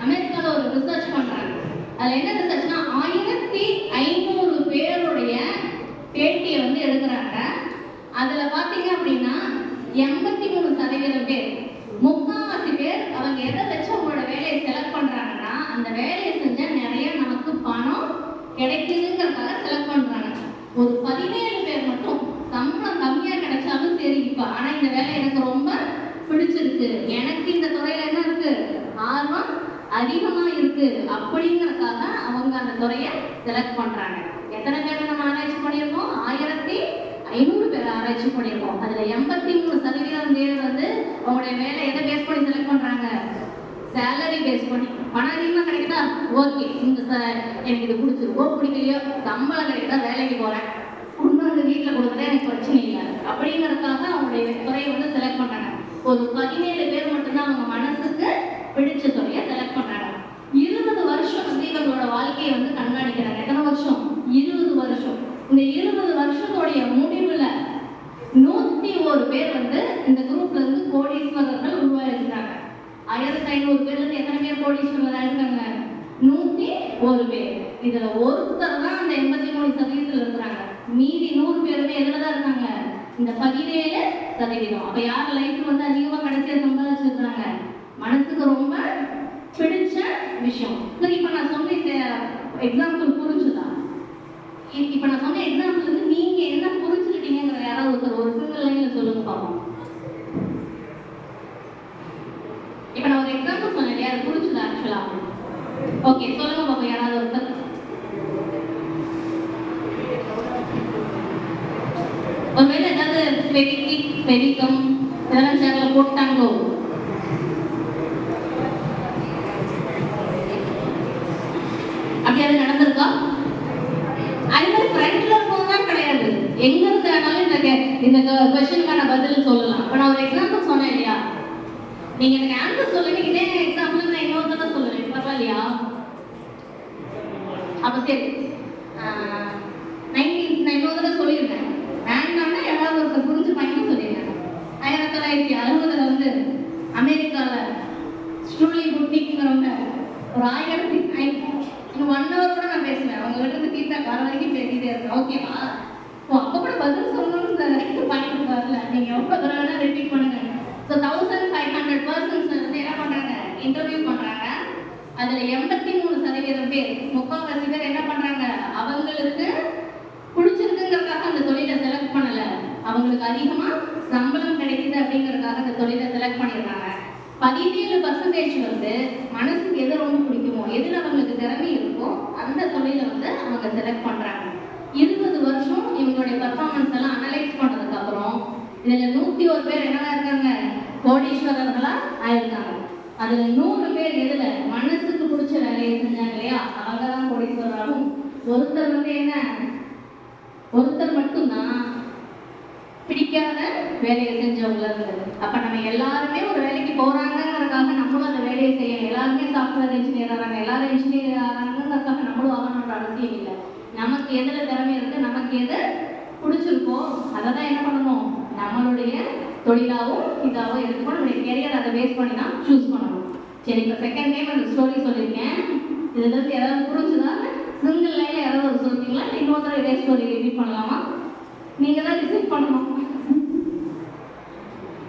அமெரிக்கால ஒரு ரிசர்ச் பண்றாங்க. அதுல என்ன ரிசர்ச்னா, 1500 பேருடைய பேட்டியை வந்து எடுக்கிறாங்க. அதுல பாத்தீங்க அப்படின்னா 83% பேர், முக்காவாசி பேர் அவங்க எதை வச்சு அவங்களோட வேலையை செலக்ட் பண்றாங்கன்னா, அந்த வேலையை செஞ்சா நிறைய நமக்கு பணம் கிடைக்குதுங்கிறதுக்காக செலக்ட் பண்றாங்க. ஒரு 17 பேர் மட்டும் சம்பளம் கம்மியா கிடைச்சாலும் சரி இப்ப, ஆனா இந்த வேலை எனக்கு ரொம்ப பிடிச்சிருக்கு, எனக்கு இந்த துறையில என்ன இருக்கு ஆர்வம் அதிகமா இருக்கு அப்படிங்கறதுக்காக அவங்க அந்த துறையை செலக்ட் பண்றாங்க. எத்தனை பேர் நம்ம ஆராய்ச்சி பண்ணியிருக்கோம்? 1500 பேர் ஆராய்ச்சி பண்ணியிருக்கோம். அதுல 83% பேர் வந்து அவங்களுடைய வேலை எதை பேஸ் பண்ணி செலக்ட் பண்றாங்க? சேலரி பேஸ் பண்ணி. பணம் அதிகமா கிடைக்குதா, ஓகே, எனக்கு இது பிடிச்சிருக்கோ பிடிக்கலையோ, சம்பளம் கிடைக்குதா வேலைக்கு போறேன், இன்னொரு வீட்டில் கொடுக்குறதே எனக்கு பிரச்சனை இல்லை அப்படிங்கறதுக்காக அவங்களுடைய துறையை வந்து செலக்ட் பண்றாங்க. ஒரு 17 பேர் மட்டும்தான் அவங்க மனசுக்கு பிடிச்ச துறையை செலக்ட் பண்றாங்க. 20 வருஷம் வந்து இவங்களோட வாழ்க்கையை வந்து கண்காணிக்கிறாங்க. எத்தனை வருஷம்? 20 வருஷம். இந்த 20 வருஷத்தோடைய முடிவுல 101 பேர் வந்து இந்த குரூப்ல இருந்து கோடீஸ்வரர்கள் உருவாயிருக்கிறாங்க. 1500 பேர்ல இருந்து எத்தனை பேர் கோடீஸ்வரர்களா இருக்காங்க? 101 பேர். இதுல ஒருத்தர் தான் அந்த 83% இருக்கிறாங்க. மீதி 100 பேருமே எதுலதான் இருக்காங்க? இந்த 17%. அப்ப யார் லைஃப் வந்து அதிகமா கடைசியா சம்பாதிச்சிருக்காங்க? மனசுக்கு ரொம்ப பிடிச்ச விஷயம். சரி, இப்ப நான் சொன்ன இந்த எக்ஸாம்பிள் புரிஞ்சுதா? இப்ப நான் சொன்ன எக்ஸாம்பிள் வந்து நீங்க என்ன புரிஞ்சுக்கிட்டீங்கிற யாராவது ஒருத்தர் ஒரு சிங்கிள் லைன்ல சொல்லுங்க பாப்போம். இப்ப நான் ஒரு எக்ஸாம்பிள் சொன்னேன் இல்லையா, அது புரிஞ்சுதா ஆக்சுவலா? ஓகே, சொல்லுங்க பாப்போம் யாராவது ஒருத்தர். ஒருவேளை ஏதாவது பெரிக்கம் இதெல்லாம் சேர்ல போட்டாங்களோ? அப்படி அது நடந்திருக்கா? அது ஃப்ரெண்ட்ல போதான் கிடையாது. எங்க இருந்தாலும் இந்த क्वेश्चनக்கான பதில் சொல்லலாம். இப்ப நான் ஒரு எக்ஸாம்பிள் சொன்னேன் இல்லையா, நீங்க எனக்கு ஆன்சர் சொல்லுங்க, இதே எக்ஸாம்பிள் நான் இன்னொரு தடவை சொல்லுவேன், பரவாயில்லையா? அப்ப சரி, நான் இன்னொரு தடவை சொல்லியிருந்தேன். வேண்டாம்னா யாராவது ஒருத்தர் புரிஞ்சு பயணம் சொல்லியிருந்தேன். 1960 வந்து அமெரிக்கால ஸ்ட்ரூலி புட்னிக்ங்கிறவங்க ஒரு 1 hour கூட நான் பேசுவேன். அவங்க கிட்ட இருந்து ஃபீட்பேக் வர வரைக்கும் பேசிட்டே இருக்கேன். ஓகேவா? அப்ப கூட பதில் சொல்லணும்னு பயணம் வரல. நீங்க எவ்வளவு தடவை ரிப்பீட் பண்ணுங்க. ஸோ 1500 பர்சன்ஸ் வந்து என்ன பண்றாங்க? இன்டர்வியூ பண்றாங்க. அதுல 83% பேர், முக்கால்வாசி பேர் என்ன பண்றாங்க? அவங்களுக்கு பிடிச்சிருக்குங்கிறதுக்காக அந்த தொழிலை செலக்ட் பண்ணல, அவங்களுக்கு அதிகமா சம்பளம் கிடைக்குது அப்படிங்கறதுக்காக அந்த தொழிலை செலக்ட் பண்ணிடுறாங்க. 17% வந்து மனசுக்கு எது ரொம்ப பிடிக்குமோ, எதுல அவங்களுக்கு திறமை இருக்கோ அந்த தொழிலை வந்து அவங்க செலக்ட் பண்றாங்க. 20 வருஷம் இவங்களுடைய பர்ஃபார்மன்ஸ் எல்லாம் அனலைஸ் பண்ணதுக்கு அப்புறம் இதுல 101 பேர் என்னவா இருக்காங்க? கோடீஸ்வரர்களா ஆயிருக்காங்க. அதுல 100 பேர் எதுல மனசுக்கு பிடிச்ச வேலையை செஞ்சாங்க இல்லையா, அவங்கதான் கோடீஸ்வரராகும். ஒருத்தர் வந்து என்ன, ஒருத்தர் மட்டும்தான் பிடிக்காத வேலையை செஞ்சவங்களா இருந்தது. அப்ப நம்ம எல்லாருமே ஒரு வேலைக்கு போறாங்கிறதுக்காக நம்மளும் அந்த வேலையை செய்யணும். எல்லாருமே சாஃப்ட்வேர் இன்ஜினியர் ஆகிறாங்க, எல்லாரும் இன்ஜினியர் ஆகிறாங்கிறதுக்காக நம்மளும் ஆகணுன்ற அவசியம் இல்லை. நமக்கு எதுல திறமை இருக்கு, நமக்கு எது பிடிச்சிருக்கோ அதை தான் என்ன பண்ணணும்? நம்மளுடைய தொழிலாவும் இதாகவும் எடுத்துக்கணும். நம்மளுடைய கெரியர் அதை பேஸ் பண்ணி தான் சூஸ் பண்ணணும். சரி, இப்போ செகண்ட் டைம் அந்த ஸ்டோரி சொல்லியிருக்கேன். இதுல இருந்து யாராவது புரிஞ்சுதா? சிங்கிள் லைன்ல யாராவது ஒரு சொல்றீங்களா? இன்னொருத்தர இதே ஸ்டோரி ரிப்பீட் பண்ணலாமா? நீங்க தான் டிசைட் பண்ணணும்.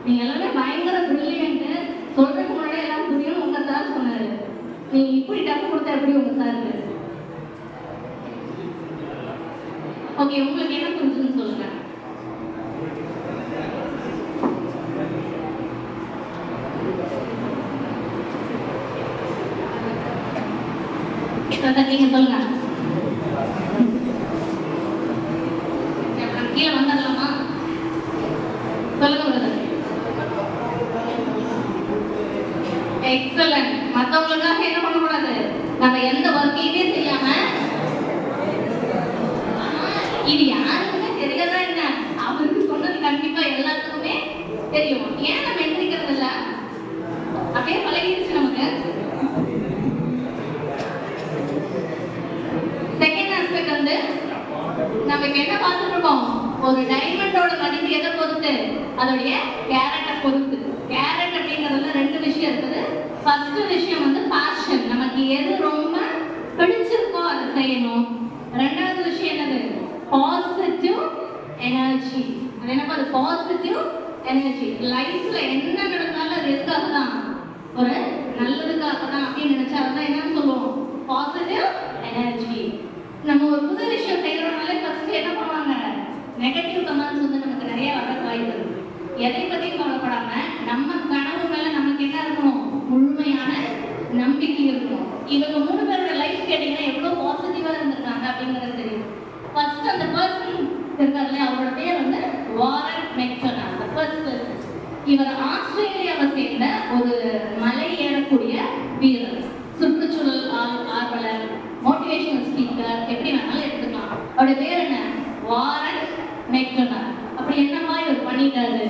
நீங்க எல்லாமே பயங்கர பிரில்லியன்ட். சொல்றதுக்கு முன்னாடி எல்லாம் புரியும். உங்க சார் சொன்னாரு, நீங்க இப்படி டப்பு கொடுத்தா எப்படி உங்க சார்? ஓகே, உங்களுக்கு என்ன புரிஞ்சுன்னு சொல்லுங்க. நீங்க சொல்லுங்க. கீழே வந்துடலாமா? சொல்லுங்க. எக்ஸலன்ட். மற்றவங்களுக்காக என்ன பண்ணக்கூடாது? நம்ம எந்த ஒர்க்கையுமே செய்யாம, இது யாருக்குமே தெரியறதா என்ன, அவருக்கு சொன்னது கண்டிப்பா எல்லாத்துக்குமே தெரியும். ஏன் நம்ம எந்திரிக்கிறது இல்ல? அப்படியே பழகிடுச்சு நமக்கு. செகண்ட் ஆஸ்பெக்ட் வந்து நம்ம என்ன பார்த்துட்டு இருக்கோம்? ஒரு டைமண்டோட மதிப்பு எதை பொறுத்து? அதோடைய கேரட்டை பொறுத்து. கேரட் அப்படிங்கிறதுல 2 விஷயம் இருக்குது. ஃபர்ஸ்ட் விஷயம் வந்து பேஷன், நமக்கு எது ரொம்ப பிடிச்சிருக்கோ அதை செய்யணும். ரெண்டாவது விஷயம் என்னது? Positive positive energy. லைஃப்ல என்ன நடந்தாலும் அது எதுக்காக தான்? ஒரு நல்லதுக்காக தான் அப்படின்னு நினைச்சா தான் என்னன்னு சொல்லுவோம்? Positive energy. நம்ம ஒரு புது விஷயம் செய்யறோம்னாலே ஃபர்ஸ்ட் என்ன பண்ணுவாங்க? நெகட்டிவ் கமெண்ட்ஸ் வந்து நமக்கு நிறைய வர வாய்ப்பு இருக்கு. எதை பத்தியும் கவலைப்படாம நம்ம கனவு மேல நமக்கு என்ன இருக்கணும்? முழுமையான நம்பிக்கை இருக்கணும். இவங்க 3 பேரோட லைஃப் கேட்டீங்கன்னா எவ்வளவு பாசிட்டிவா இருந்திருக்காங்க அப்படிங்கிறது தெரியும். ஃபர்ஸ்ட் அந்த பர்சன் இருக்காருல்ல, அவரோட பேர் வந்து வாரன் மெக்டொனால்ட். இவர் ஆஸ்திரேலியாவை சேர்ந்த ஒரு மலை ஏறக்கூடிய வீரர், சுற்றுச்சூழல் ஆர்வலர், மோட்டிவேஷனல் ஸ்பீக்கர், எப்படி வேணாலும் எடுத்துக்கலாம். அவருடைய பேர் என்ன? Warren McDonald. அப்படி என்னமா இவர் பண்ணிட்டாரு?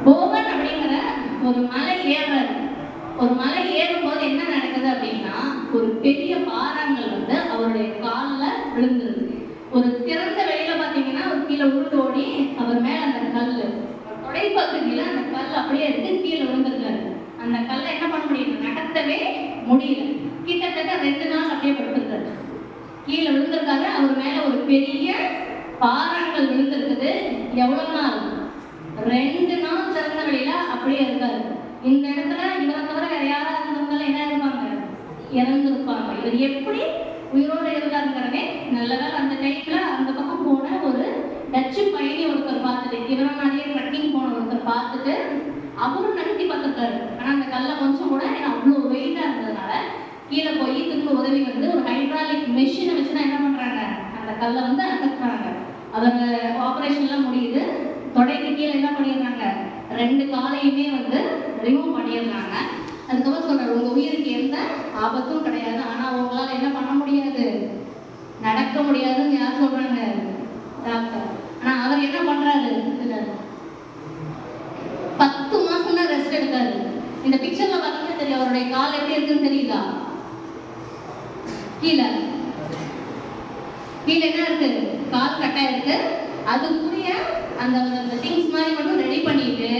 போவன் அப்படிங்கிற ஒரு மலை ஏறுறாரு. ஒரு மலை ஏறும்போது என்ன நடக்குது அப்படின்னா, ஒரு பெரிய பாறாங்கல் வந்து அவருடைய காலில் விழுந்துருது. ஒரு திறந்த வெளியில பாத்தீங்கன்னா ஒரு கீழே உருண்டு ஓடி அவர் மேல அந்த கல்லு தொடைப்பகுதியில அந்த கல் அப்படியே இருக்கு, கீழே விழுந்திருக்காரு. அந்த கல்லை என்ன பண்ண முடியல? நகர்த்தவே முடியல. கிட்டத்தட்ட 2 நாள் அப்படியே படுத்திருக்காரு. கீழே விழுந்திருக்காரு. அவர் மேல ஒரு பெரிய பாறாங்கல் விழுந்திருக்குது. எவ்வளவு நாள்? 2 நாள் திறந்த வெளியில அப்படியே இருக்காரு. இந்த இடத்துல இவரை தவிர வேற யாராவது இருந்தவங்க என்ன இருப்பாங்க? இறந்துருப்பாங்க. இவர் எப்படி உயிரோடு இருந்தாருங்கிறதே நல்லவேளை அந்த டைம்ல அந்த பக்கம் போன ஒரு டச்சு பயணி ஒருத்தர் பார்த்துட்டு, இவரை மாதிரியே ட்ரெக்கிங் போன ஒருத்தர் பார்த்துட்டு அவரும் நகர்த்தி பார்த்துருக்காரு. ஆனா அந்த கல்லை கொஞ்சம் கூட அவ்வளோ வெயிட்டா இருந்ததுனால கீழே போய் திரும்ப உதவி வந்து ஒரு ஹைட்ராலிக் மெஷினை வச்சுதான் என்ன பண்றாங்க? அந்த கல்லை வந்து அகற்றுறாங்க. அவர் ஆபரேஷன்லாம் முடியுது. தொடைக்கு கீழே என்ன பண்ணிடுறாங்க? 2 காலையுமே வந்து ரிமூவ் பண்ணிடுறாங்க. அதுக்கப்புறம் சொல்றாரு, உங்க உயிருக்கு எந்த ஆபத்தும் கிடையாது, ஆனா உங்களால என்ன பண்ண முடியாது? நடக்க முடியாதுன்னு யார் சொல்றாங்க? டாக்டர். ஆனா அவர் என்ன பண்றாரு? 10 மாசம் தான் ரெஸ்ட் எடுத்தாரு. இந்த பிக்சர்ல பார்த்தீங்கன்னா தெரியும் அவருடைய கால் எப்படி இருக்குன்னு தெரியுதா? கீழே என்ன இருக்கு? கால் கட்டா இருக்கு. அதுக்குரிய அந்த திங்ஸ் மாதிரி மட்டும் ரெடி பண்ணிட்டு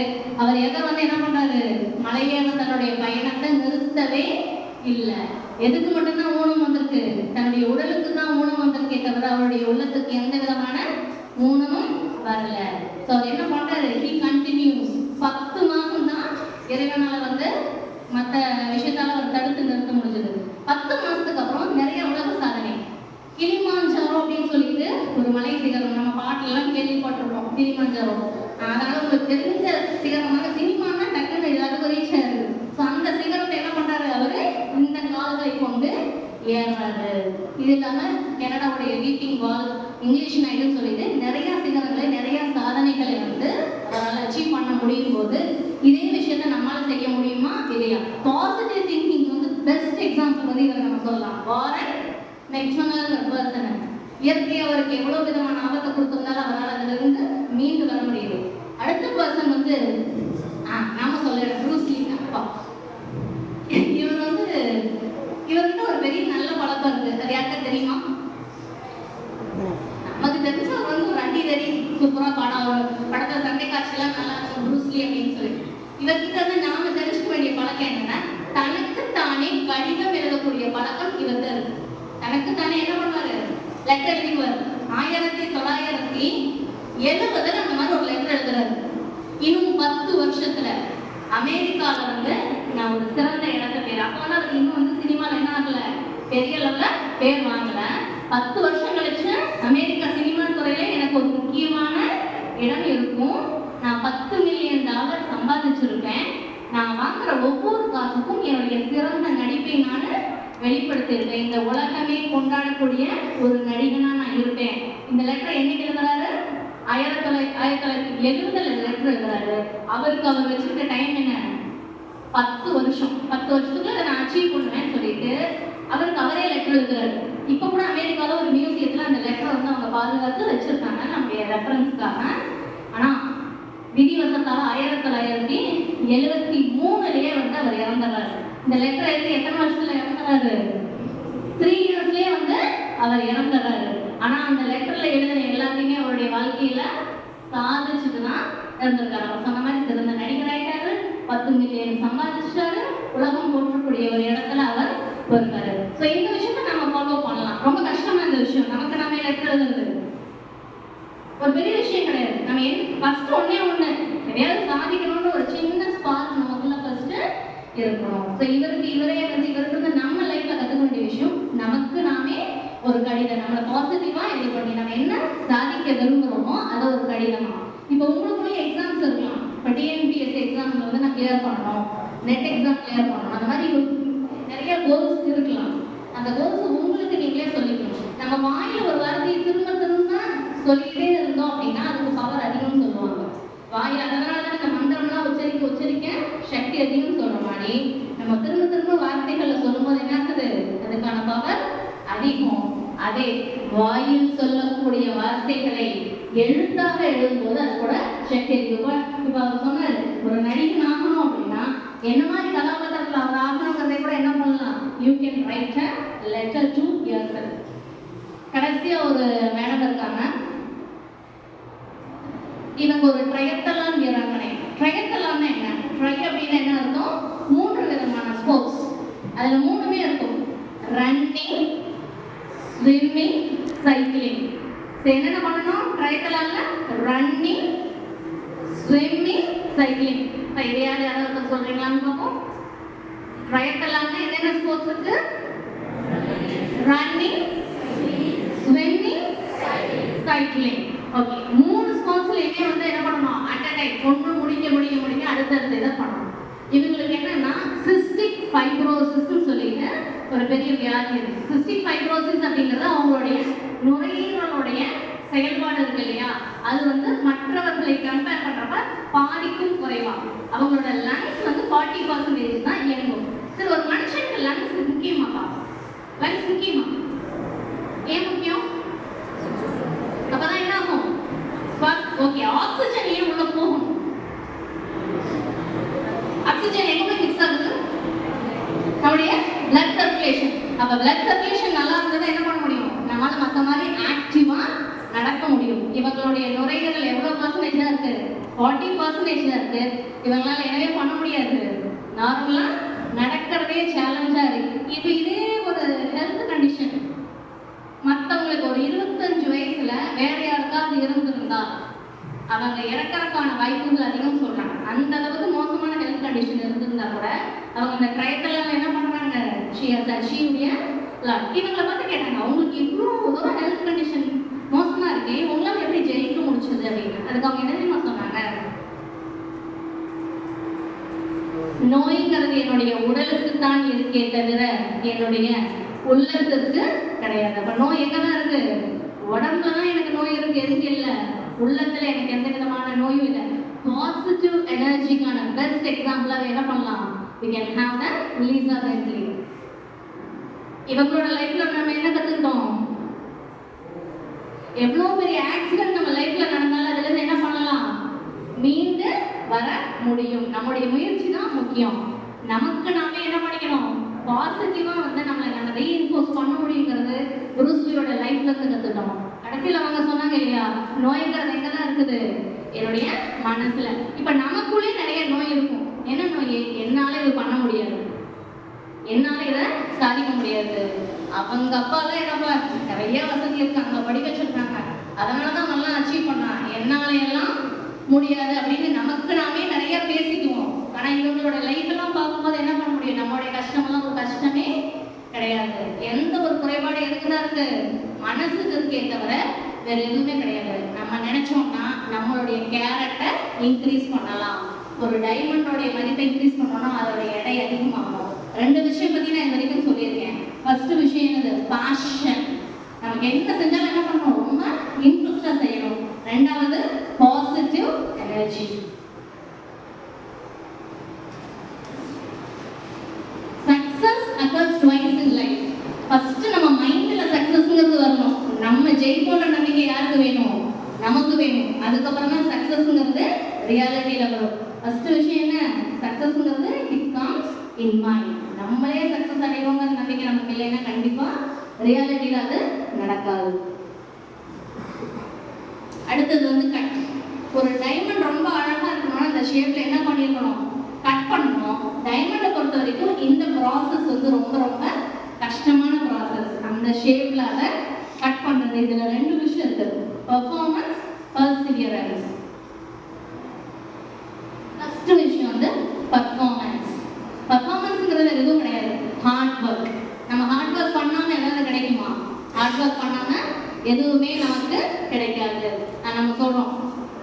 அவர் எதை வந்து என்ன பண்றாரு? மலையேற தன்னுடைய பயணத்தை நிறுத்தவே இல்லை. எதுக்கு மட்டும்தான் ஊனம் வந்திருக்கு? தன்னுடைய உடலுக்கு தான் ஊனம் வந்திருக்கே தவிர அவருடைய உள்ளத்துக்கு எந்த விதமான ஊனமும் வரல. ஸோ அவர் என்ன பண்றாரு? He continuous. 10 மாசம் தான் இறைவனால வந்து மற்ற விஷயத்தால அவர் தடுத்து நிறுத்த முடிஞ்சது. 10 மாசத்துக்கு அப்புறம் நிறைய உலக சாதனை. கிளிமாஞ்சாரோ அப்படின்னு சொல்லிட்டு ஒரு மலை சிகரம், நம்ம பாட்டுலாம் கேள்விப்பட்டிருப்போம் கிளிமாஞ்சாரோ. அதனால உங்களுக்கு தெரிஞ்ச சிகரமான சினிமானா டக்குன்னு எல்லாத்துக்கும் ரீச் ஆகுது. ஸோ அந்த சிகரத்தை என்ன பண்றாரு? அவரு இந்த கால்களை கொண்டு ஏறாரு. இது இல்லாம கனடாவுடைய வீப்பிங் வால், இங்கிலீஷ் நைட்னு சொல்லிட்டு நிறைய சிகரங்களை, நிறைய சாதனைகளை வந்து அவரால் அச்சீவ் பண்ண முடியும் போது இதே விஷயத்த நம்மளால செய்ய முடியுமா இல்லையா? பாசிட்டிவ் திங்கிங் வந்து பெஸ்ட் எக்ஸாம்பிள் வந்து இவரை நம்ம சொல்லலாம். Warren McDonald person. இயற்கை அவருக்கு எவ்வளவு விதமான ஆபத்தை கொடுத்திருந்தாலும் அவரால் அதுல இருந்து மீண்டு வர முடியுது. அடுத்த பர்சன் வந்து நாம சொல்லிடுறோம், ப்ரூஸ் லீ. அப்பா இவர்கிட்ட ஒரு பெரிய நல்ல பழக்கம் இருக்கு. அது யாருக்கா தெரியுமா? நமக்கு தெரிஞ்ச அவர் வந்து ஒரு அடிதடி சூப்பரா படத்துல சண்டை காட்சியெல்லாம் நல்லா இருக்கும் ப்ரூஸ் லீ அப்படின்னு சொல்லி. இவர்கிட்ட வந்து நாம தெரிஞ்சுக்க வேண்டிய பழக்கம் என்னன்னா, தனக்கு தானே கடிதம் எழுதக்கூடிய பழக்கம் இவர்கிட்ட இருக்கு. தனக்கு தானே என்ன பண்ணுவாரு? லெட்டர் எழுதிக்குவார். 1970 அந்த மாதிரி ஒரு லெட்டர் எழுதுறாரு. இன்னும் 10 வருஷத்துல அமெரிக்கால வந்து நான் ஒரு சிறந்த இடத்தை பேர், அப்போ வந்து அதுக்கு இன்னும் வந்து சினிமால என்ன ஆகல, பெரிய லெவல்ல பேர் வாங்கல. 10 வருஷம் கழிச்சு அமெரிக்கா சினிமா துறையில எனக்கு ஒரு முக்கியமான இடம் இருக்கும். நான் $10 மில்லியன் சம்பாதிச்சிருக்கேன். நான் வாங்குற ஒவ்வொரு காசுக்கும் என்னுடைய சிறந்த நடிப்பை நான் வெளிப்படுத்தியிருக்கேன். இந்த உலகமே கொண்டாடக்கூடிய ஒரு நடிகனா நான் இருப்பேன். இந்த லெட்டர் என்னைக்கு எழுதுறாரு? 1970 லெட்டர் எழுதுறாரு. அவருக்கு அவர் வச்சிருக்க டைம் என்ன? 10 வருஷம். 10 வருஷத்துக்குள்ள அதை நான் அச்சீவ் பண்ணுவேன்னு சொல்லிட்டு அவருக்கு அவரே லெட்டர் எழுதுறாரு. இப்ப கூட அமெரிக்கால ஒரு மியூசியத்துல அந்த லெட்டரை வந்து அவங்க பாதுகாத்து வச்சிருக்காங்க நம்முடைய ரெஃபரன்ஸ்க்காக. ஆனா விதிவசத்தால 1973 வந்து அவர் இறந்துறாரு. இந்த லெட்டர் எழுதி எத்தனை வருஷத்துல இறந்துறாரு? 3 இயர்ஸ்லயே வந்து அவர் இறந்துறாரு. ஆனா அந்த லெட்டர்ல எழுதின எல்லாத்தையுமே அவருடைய வாழ்க்கையில சாதிச்சுட்டுதான் இறந்துருக்காரு. அவர் சொன்ன மாதிரி சிறந்த நடிகர் ஆயிட்டாரு, 10 மில்லியன் சம்பாதிச்சிட்டாரு, உலகம் போற்றக்கூடிய ஒரு இடத்துல அவர் இருக்காரு. ஸோ இந்த விஷயத்த நம்ம ஃபாலோ பண்ணலாம். ரொம்ப கஷ்டமா இந்த விஷயம், நமக்கு நம்ம லெட்டர் எழுதுறது ஒரு பெரிய விஷயம் கிடையாது. நம்ம ஃபர்ஸ்ட் ஒண்ணு எதையாவது சாதிக்கணும்னு ஒரு சின்ன ஸ்பார்க் நமக்குள்ள ஃபர்ஸ்ட் இருக்கணும். ஸோ இவருக்கு வந்து நம்ம லைஃப்ல கத்துக்க வேண்டிய விஷயம், நமக்கு நாமே ஒரு கடிதம், நம்மளை பாசிட்டிவா இது பண்ணி நம்ம என்ன சாதிக்க விரும்புகிறோமோ அதை ஒரு கடிதமா. இப்போ உங்களுக்குள்ளே எக்ஸாம்ஸ் இருக்கலாம். இப்போ டிஎன்பிஎஸ்சி எக்ஸாம்ல வந்து நான் கிளியர் பண்ணணும், நெட் எக்ஸாம் கிளியர் பண்ணணும், அந்த மாதிரி நிறைய கோல்ஸ் இருக்கலாம். அந்த கோல்ஸ் உங்களுக்கு நீங்களே சொல்லிக்கணும். நம்ம வாயில ஒரு வார்த்தையை திரும்ப சொல்லிக்கிட்டே இருந்தோம் அப்படின்னா அதுக்கு பவர் அதிகம்னு சொல்லுவாங்க. வாயில் அதனால தான் இந்த மந்திரம்லாம் உச்சரிக்க சக்தி அதிகம்னு சொல்ற மாதிரி நம்ம திரும்ப வார்த்தைகளை சொல்லும் போது என்ன ஆகுது, அதுக்கான பவர் அதிகம். அதே வாயில் சொல்லக்கூடிய வார்த்தைகளை எழுத்தாக எழுதும்போது அது கூட சக்தி அதிகம். இப்போ அவர் சொன்னார், ஒரு நடிகன் ஆகணும் அப்படின்னா என்ன மாதிரி கதாபாத்திரத்தில் அவர் ஆகணுங்கிறதை கூட என்ன பண்ணலாம், you can write a letter to yourself. கடைசியா ஒரு மேடம் இருக்காங்க, இவங்க ஒரு ட்ரையத்தலான் வீராங்கனை. ட்ரையத்தலான்னா என்ன, ட்ரை அப்படின்னா என்ன அர்த்தம், 3 விதமான ஸ்போர்ட்ஸ், அதுல 3மே இருக்கும், ரன்னிங், ஸ்விம்மிங், சைக்கிளிங். என்னென்ன பண்ணணும் ட்ரையத்தலான்ல, ரன்னிங், ஸ்விம்மிங், சைக்கிளிங். இப்போ இதையாவது யாராவது சொல்றீங்களான்னு பார்ப்போம். ட்ரையத்தலான்ல என்னென்ன ஸ்போர்ட்ஸ் இருக்கு, ரன்னிங், ஸ்விம்மிங், சைக்கிளிங். ஓகே, 3 ஸ்போர்ட்ஸ்லயுமே வந்து என்ன பண்ணணும், அட் அ டைம் ஒன்று முடிக்க அடுத்தடுத்து இதை பண்ணணும். இவங்களுக்கு என்னன்னா சிஸ்டிக் ஃபைப்ரோசிஸ்ன்னு சொல்லிட்டு ஒரு பெரிய வியாதி இருக்கு. சிஸ்டிக் ஃபைப்ரோசிஸ் அப்படிங்கிறது அவங்களுடைய நுரையீரலுடைய செயல்பாடு இருக்கு இல்லையா, அது வந்து மற்றவர்களை கம்பேர் பண்றப்ப பாதிக்கும் குறைவா. அவங்களோட லங்ஸ் வந்து 40% தான் இயங்கும். சரி, ஒரு மனுஷனுக்கு லங்ஸ் முக்கியமாப்பா, லங்ஸ் முக்கியமா, ஏன் முக்கியம், அப்பதான் என்ன ஆகும், ஓகே ஆக்சிஜன் ஏன் உள்ள போகும், ஆக்சிஜன் எங்க போய் மிக்ஸ் ஆகுது, நம்முடைய பிளட் சர்க்குலேஷன். அப்ப பிளட் சர்க்குலேஷன் நல்லா இருந்ததுன்னா என்ன பண்ண முடியும், நம்மளால மற்ற மாதிரி ஆக்டிவா நடக்க முடியும். இவங்களுடைய நுரையீரல் எவ்வளவு பர்சன்டேஜா இருக்கு, 40% இருக்கு. இவங்களால என்னவே பண்ண முடியாது, நார்மலா நடக்கிறதே சேலஞ்சா இருக்கு. இப்போ இதே ஒரு ஹெல்த் கண்டிஷன் மற்றவங்களுக்கு ஒரு 25 வயசுல வேற யாருக்காவது இருந்திருந்தா அவங்க இறக்கறதுக்கான வாய்ப்புகள் அதிகம் சொல்றாங்க. அந்த அளவுக்கு மோசமான ஹெல்த் கண்டிஷன் இருந்திருந்தா கூட அவங்க இந்த ட்ரையத்தெல்லாம் என்ன பண்றாங்க, இவங்களை பார்த்து கேட்டாங்க, அவங்களுக்கு இவ்வளோ தூரம் ஹெல்த் கண்டிஷன் மோசமா இருக்கு, உங்களால் எப்படி ஜெயிக்க முடிச்சது அப்படின்னு. அதுக்கு அவங்க என்ன தெரியுமா சொன்னாங்க, நோய்ங்கிறது என்னுடைய உடலுக்கு தான் இருக்கே தவிர என்னுடைய உள்ளத்திற்கு கிடையாது. அப்ப நோய் எங்கதான் இருக்கு, உடம்புல தான் எனக்கு நோய் இருக்கு, எதுக்கு இல்லை, உள்ளத்துல எனக்கு எந்த விதமான நோயும் இல்லை. பாசிட்டிவ் எனர்ஜிக்கான பெஸ்ட் எக்ஸாம்பிளாக என்ன பண்ணலாம், we can have the Lisa Bentley. இவங்களோட லைஃப்ல நம்ம என்ன கத்துக்கிட்டோம், எவ்வளவு பெரிய ஆக்சிடென்ட் நம்ம லைஃப்ல நடந்தாலும் அதுல இருந்து என்ன பண்ணலாம், மீண்டு வர முடியும். நம்முடைய முயற்சி தான் முக்கியம். நமக்கு நாமே என்ன பண்ணிக்கணும், பாசிட்டிவா வந்து நம்ம ரீஇன்ஃபோர்ஸ் பண்ண முடியுங்கிறது புரூஸ்லியோட லைஃப்ல இருந்து கத்துட்டோம். கடைசியில் அவங்க சொன்னாங்க இல்லையா, நோய்ங்கிறது எங்கதான் இருக்குது, என்னுடைய மனசுல. இப்ப நமக்குள்ளே நிறைய நோய் இருக்கும். என்ன நோய், என்னால இது பண்ண முடியாது, என்னால இதை சாதிக்க முடியாது, அவங்க அப்பாலாம் என்னப்பா நிறைய வசதி இருக்காங்க, படிக்க வச்சிருக்காங்க, அதனாலதான் நல்லா அச்சீவ் பண்ணா, என்னால எல்லாம் முடியாது அப்படின்னு நமக்கு நாமே நிறைய பேசிக்குவோம். ஆனா இவங்களோட லைஃப் எல்லாம் பார்க்கும்போது என்ன பண்ண முடியும், நம்மளுடைய கஷ்டமெல்லாம் ஒரு கஷ்டமே கிடையாது. எந்த ஒரு குறைபாடு எதுக்குதான் இருக்கு, மனசுக்கு இருக்கே தவிர வேற எதுவுமே கிடையாது. நம்ம நினைச்சோம்னா நம்மளுடைய கேரட்டை இன்க்ரீஸ் பண்ணலாம். ஒரு டைமண்டோடைய மதிப்பை இன்க்ரீஸ் பண்ணோம்னா அதோட எடை அதிகமாகும். 2 விஷயம் பத்தி நான் இது வரைக்கும் சொல்லியிருக்கேன். ஃபர்ஸ்ட் விஷயம் என்னது, பேஷன். நமக்கு என்ன செஞ்சாலும் என்ன பண்ணணும், ரொம்ப இன்ட்ரெஸ்டா செய்யணும். 2வது positive energy. Success occurs twice in life. First நம்ம மைண்ட்ல சக்சஸ்ங்கிறது வரணும். நம்ம ஜெயிப்போன்ற நம்பிக்கை யாருக்கு வேணும், நமக்கு வேணும். அதுக்கப்புறம் தான் சக்சஸ்ங்கிறது ரியாலிட்டியில வரும். ஃபர்ஸ்ட் விஷயம் என்ன, சக்சஸ்ங்கிறது இட் கம்ஸ் இன் மைண்ட். நம்மளே சக்சஸ் அடைவோங்கிற நம்பிக்கை நமக்கு இல்லைன்னா கண்டிப்பா ரியாலிட்டியில அது நடக்காது. அடுத்தது வந்து கட். ஒரு டைமண்ட் ரொம்ப அழகா இருக்கணும்னா அந்த ஷேப்ல என்ன பண்ணிருக்கணும், கட் பண்ணணும். டைமண்டை பொறுத்த வரைக்கும் இந்த ப்ராசஸ் வந்து ரொம்ப ரொம்ப கஷ்டமான ப்ராசஸ். அந்த ஷேப்ல அதை கட் பண்றது. இதுல 2 விஷயம் இருக்கு, பெர்ஃபார்மன்ஸ், பர்சிவியரன்ஸ். ஹார்ட் ஒர்க் பண்ணாம எதுவுமே நமக்கு கிடைக்காது. நம்ம சொல்றோம்,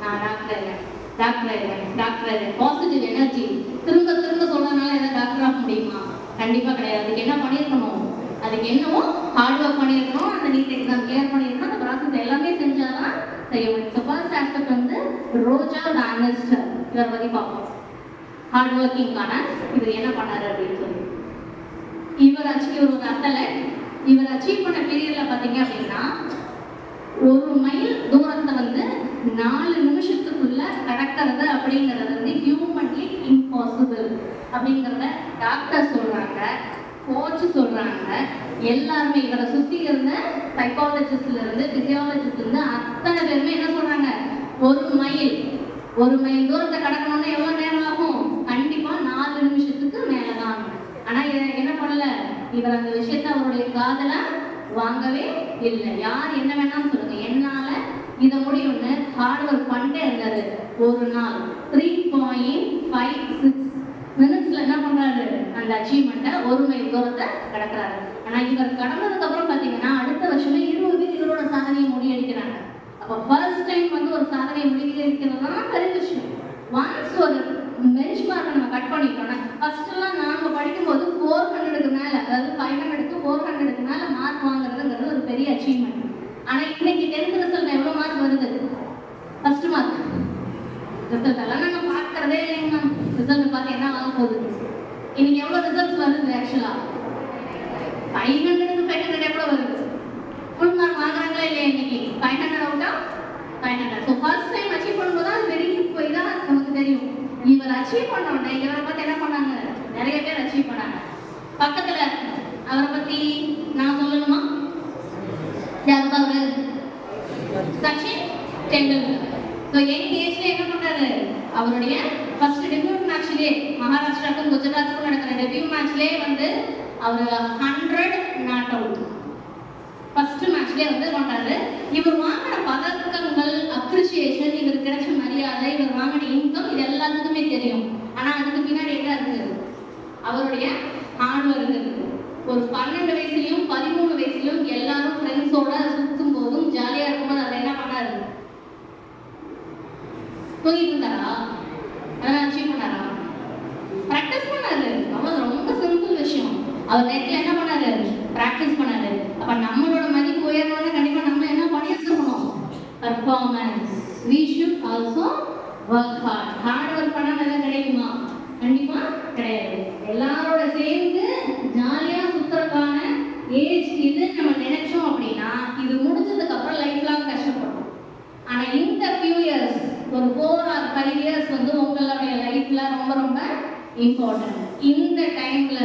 நான் டாக்டர் ஆயிடுவேன், பாசிட்டிவ் எனர்ஜி திரும்ப திரும்ப சொல்றதுனால ஏதாவது டாக்டர் ஆக முடியுமா? கண்டிப்பா கிடையாது. அதுக்கு என்ன பண்ணியிருக்கணும்? அதுக்கு என்னவோ ஹார்ட் ஒர்க் பண்ணியிருக்கணும், அந்த நீட் எக்ஸாம் கிளியர் பண்ணியிருக்கணும், அந்த ப்ராசஸ் எல்லாமே செஞ்சாதான் செய்ய முடியும். ஸோ ஃபர்ஸ்ட் ஆஸ்பெக்ட் வந்து ரோஜா பேனிஸ்டர், இவரை பற்றி பார்ப்போம். ஹார்ட் ஒர்க்கிங்கான இவர் என்ன பண்ணாரு அப்படின்னு சொல்லி, இவர் ஒரு அத்லட். இவர் அச்சீவ் பண்ண பீரியட்ல பார்த்தீங்க அப்படின்னா 1 மைல் தூரத்தை வந்து 4 நிமிஷத்துக்குள்ள கடக்கிறது அப்படிங்கிறது வந்து ஹியூமன்லி இம்பாசிபிள் அப்படிங்கிறத டாக்டர் சொல்றாங்க, கோச் சொல்றாங்க, எல்லாருமே இவரை சுத்தி இருந்த சைக்காலஜிஸ்ட்ல இருந்து பிசியாலஜிஸ்ட்ல இருந்து அத்தனை பேருமே என்ன சொல்றாங்க, 1 மைல் தூரத்தை கடக்கணும்னா எவ்வளவு நேரம் ஆகும்? கண்டிப்பா 4 நிமிஷத்துக்கு மேலதான். ஆனா என்ன பண்ணல, இவர் அந்த விஷயத்த அவருடைய காதல வாங்கவே இல்லை. யார் என்ன வேணாலும் சொல்லுங்க, என்னால இதை முடியும்னு ஹார்ட் ஒர்க் பண்ணிட்டே இருந்தாரு. ஒரு நாள் 3.56 மினிட்ஸ்ல என்ன பண்றாரு, அந்த அச்சீவ்மெண்ட்டை 1 மைல் தூரத்தை கடக்கிறாரு. ஆனா இவர் கடந்ததுக்கு அப்புறம் பாத்தீங்கன்னா அடுத்த வருஷமே 20 பேர் இவரோட சாதனையை முறியடிக்கிறாங்க. அப்ப ஃபர்ஸ்ட் டைம் வந்து ஒரு சாதனையை முறியடிக்கிறதுனா பெரிய விஷயம். ஒன்ஸ் ஒரு பெஞ்ச் மார்க்கை நம்ம கட் பண்ணிட்டோம்னா, ஃபர்ஸ்ட் எல்லாம் நாங்க படிக்கும்போது 400க்கு மேல, அதாவது 500க்கு 400க்கு மேல மார்க் வாங்குறதுங்கிறது ஒரு பெரிய அச்சீவ்மெண்ட். ஆனா இன்னைக்கு 10th ரிசல்ட் எவ்வளவு மார்க் வருது? ஃபர்ஸ்ட் மார்க் ரிசல்ட் எல்லாம் நாங்க பார்க்கறதே இல்லைங்க. ரிசல்ட் பார்த்து என்ன ஆக போகுது? இன்னைக்கு எவ்வளவு ரிசல்ட்ஸ் வருது? ஆக்சுவலா 500க்கு 500 எவ்வளவு வருது? ஃபுல் மார்க் வாங்குறாங்களா இல்லையா? இன்னைக்கு 500 அவுட்டா 500. ஸோ ஃபர்ஸ்ட் டைம் அச்சீவ் பண்ணும்போது அது வெரி இதான் நமக்கு தெரியும். இவர் அச்சீவ் பண்ணோன்னே இவரை பார்த்து என்ன பண்ணாங்க, நிறைய பேர் அச்சீவ் பண்ணாங்க. பக்கத்துல அவரை பத்தி நான் சொல்லணுமா? யாருப்பா அவரு? சச்சின் டெண்டுல்கர். ஸோ யங் ஏஜ்ல என்ன பண்றாரு, அவருடைய ஃபர்ஸ்ட் டெபியூட் மேட்ச்லயே மகாராஷ்டிராவுக்கும் குஜராத்துக்கும் நடக்கிற டெபியூட் மேட்ச்லயே வந்து அவர் 100 நாட் அவுட் ஃபர்ஸ்ட் மேட்ச்லயே வந்து கொண்டாரு. இவர் வாங்கின பதக்கங்கள், அப்ரிசியேஷன், இவர் கிடைச்ச மரியாதை, இவர் வாங்கின இன்கம், இது எல்லாத்துக்குமே தெரியும். ஆனா அதுக்கு பின்னாடி என்ன இருக்கு? அவருடைய ஹார்ட் ஒர்க் இருக்கு. ஒரு 12 வயசுலயும் 13 வயசுலயும் எல்லாரும் ஃப்ரெண்ட்ஸோட சுத்தும் போதும் ஜாலியா இருக்கும்போது அதை என்ன பண்ணாரு, தூங்கிட்டு இருந்தாரா? அதெல்லாம் அச்சீவ் பண்ணாரா? பிராக்டிஸ் பண்ணாரு. அவ்வளவு ரொம்ப சிம்பிள் விஷயம். அவர் நெட்ல என்ன பண்ணாரு, பிராக்டிஸ் பண்ணாரு. அப்ப நம்மளோட மதிப்பு உயரணும்னா கண்டிப்பா நம்ம என்ன பண்ணிருக்கணும், performance. we should also work hard. Hard work பண்ணா நல்லா கிடைக்குமா? கண்டிப்பா கிடையாது. எல்லாரோட சேர்ந்து ஜாலியா சுத்துறதுக்கான ஏஜ் இது நம்ம நினைச்சோம் அப்படின்னா இது முடிஞ்சதுக்கு அப்புறம் லைஃப் லாங் கஷ்டப்படும். ஆனா இந்த few years, ஒரு 4 or 5 years வந்து உங்களுடைய லைஃப்ல ரொம்ப ரொம்ப இம்பார்ட்டன்ட். இந்த டைம்ல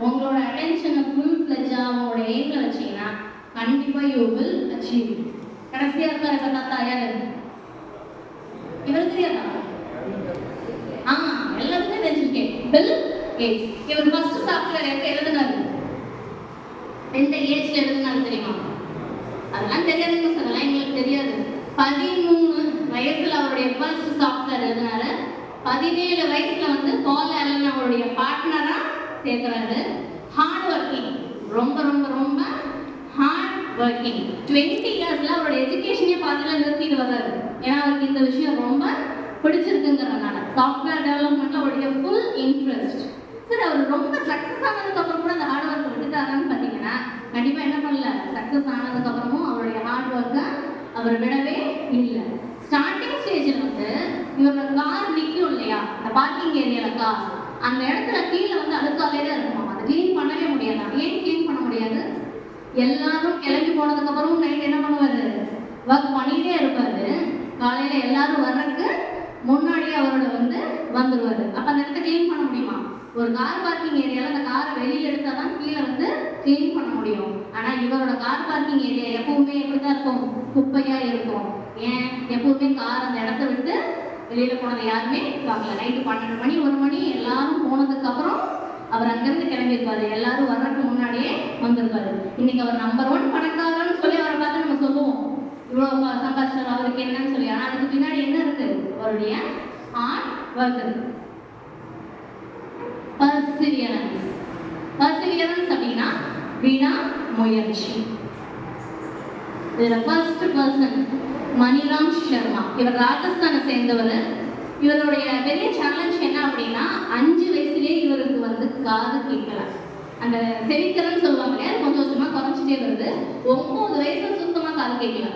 உங்களோட அட்டென்ஷனை ஃபுல் ஃப்ளெஜ்ஜா உங்களோட எய்ம்ல வச்சீங்கன்னா கண்டிப்பா யூ வில் அச்சீவ். கடைசியா இருக்க தாத்தா யாரு? இவர் தெரியாதா? எல்லாத்துக்குமே தெரிஞ்சிருக்கேன். Bill Gates. இவர் ஃபர்ஸ்ட் சாஃப்ட்வேர் எப்ப எழுதினாரு? எந்த ஏஜ்ல எழுதினாரு தெரியுமா? அதெல்லாம் தெரியாதுங்க சார், அதெல்லாம் எங்களுக்கு தெரியாது. 13 வயசுல அவருடைய ஃபர்ஸ்ட் சாஃப்ட்வேர் எழுதினாரு. 17 வயசுல வந்து பால் ஆலன் அவருடைய பார்ட்னரா சேர்க்கிறாரு. ஹார்ட் ஒர்க்கிங், ரொம்ப ரொம்ப ரொம்ப ஹார்ட் ஒர்க்கிங். 20 இயர்ஸ்ல அவரோட எஜுகேஷனே பாதியில நிறுத்திட்டு வர்றாரு. ஏன்னா அவருக்கு இந்த விஷயம் ரொம்ப பிடிச்சிருக்குங்கிறதுனால சாஃப்ட்வேர் டெவலப்மெண்ட்ல அவருடைய ஃபுல் இன்ட்ரெஸ்ட். சரி, அவர் ரொம்ப சக்சஸ் ஆனதுக்கு அப்புறம் கூட அந்த ஹார்ட் ஒர்க் விட்டுட்டாரான்னு பார்த்தீங்கன்னா கண்டிப்பா என்ன பண்ணல. சக்சஸ் ஆனதுக்கு அப்புறமும் அவருடைய ஹார்ட் ஒர்க்கை அவர் விடவே இல்லை. ஸ்டார்டிங் ஸ்டேஜில் வந்து இவரோட கார் நிற்கும் இல்லையா, அந்த பார்க்கிங் ஏரியால கார், அந்த இடத்துல கீழே வந்து அழுக்காலே தான் இருக்குமா, அதை க்ளீன் பண்ணவே முடியாது. ஏன் க்ளீன் பண்ண முடியாது? எல்லாரும் கிளம்பி போனதுக்கு அப்புறம் நைட் என்ன பண்ணுவாரு, ஒர்க் பண்ணிட்டே இருப்பாரு. காலையில எல்லாரும் வர்றதுக்கு முன்னாடியே அவரோட வந்து வந்துருவாரு. அப்ப அந்த இடத்த க்ளீன் பண்ண முடியுமா? ஒரு கார் பார்க்கிங் ஏரியால அந்த காரை வெளியே எடுத்தாதான் கீழே வந்து க்ளீன் பண்ண முடியும். ஆனா இவரோட கார் பார்க்கிங் ஏரியா எப்பவுமே எப்படிதான் இருக்கும், குப்பையா இருக்கும். ஏன்? எப்பவுமே கார் அந்த இடத்த விட்டு வெளியில போனதை யாருமே பார்க்கல. நைட்டு 12 மணி 1 மணி எல்லாரும் போனதுக்கு அப்புறம் அவர் அங்கிருந்து கிளம்பியிருப்பாரு. எல்லாரும் வர்றதுக்கு முன்னாடியே வந்திருப்பாரு. இன்னைக்கு அவர் நம்பர் 1 பணக்காரன்னு சொல்லி அவரை பார்த்து நம்ம சொல்லுவோம், இவ்வளவு சம்பாதிச்சார், அவருக்கு என்னன்னு சொல்லி. ஆனா அதுக்கு பின்னாடி என்ன இருக்கு? அவருடைய ஹார்ட் ஒர்க் இருக்கு. பர்சிவியரன்ஸ் அப்படின்னா விடா முயற்சி. இதில் ஃபர்ஸ்ட் பர்சன் மணிராம் சர்மா. இவர் ராஜஸ்தானை சேர்ந்தவர். இவருடைய பெரிய சேலஞ்ச் என்ன அப்படின்னா 5 வயசுலேயே இவருக்கு வந்து காது கேட்கல. அந்த செவித்திறன் சொல்லுவாங்க இல்லையா, கொஞ்சம் கொஞ்சமாக குறைஞ்சிட்டே வருது. 9 வயசுல சுத்தமாக காது கேட்கல.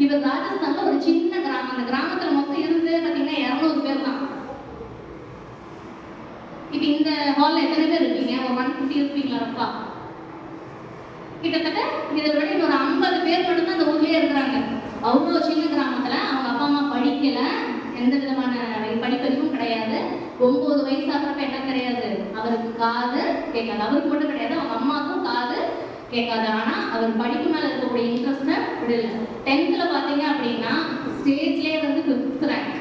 இவர் ராஜஸ்தான்ல ஒரு சின்ன கிராமம். அந்த கிராமத்தில் மொத்தம் இருந்து பார்த்தீங்கன்னா 200 பேர் தான். இப்போ இந்த ஹாலில் எத்தனை பேர் இருப்பீங்க? ஒரு 150 இருப்பீங்களாப்பா? கிட்டத்தட்ட இதை விட ஒரு 50 பேர் மட்டும்தான் அந்த ஊர்லேயே இருக்கிறாங்க. அவ்வளோ சின்ன கிராமத்தில் அவங்க அப்பா அம்மா படிக்கல, எந்த விதமான படிப்பறிவும் கிடையாது. 9 வயசு ஆகிறப்ப என்ன கிடையாது, அவருக்கு காது கேட்காது. அவருக்கு மட்டும் கிடையாது, அவங்க அம்மாவுக்கும் காது கேட்காது. ஆனால் அவர் படிப்பு மேலே இருக்கக்கூடிய இன்ட்ரெஸ்ட்டை விடல. 10th பார்த்தீங்க அப்படின்னா ஸ்டேட்லேயே வந்து 5th ரேங்க்,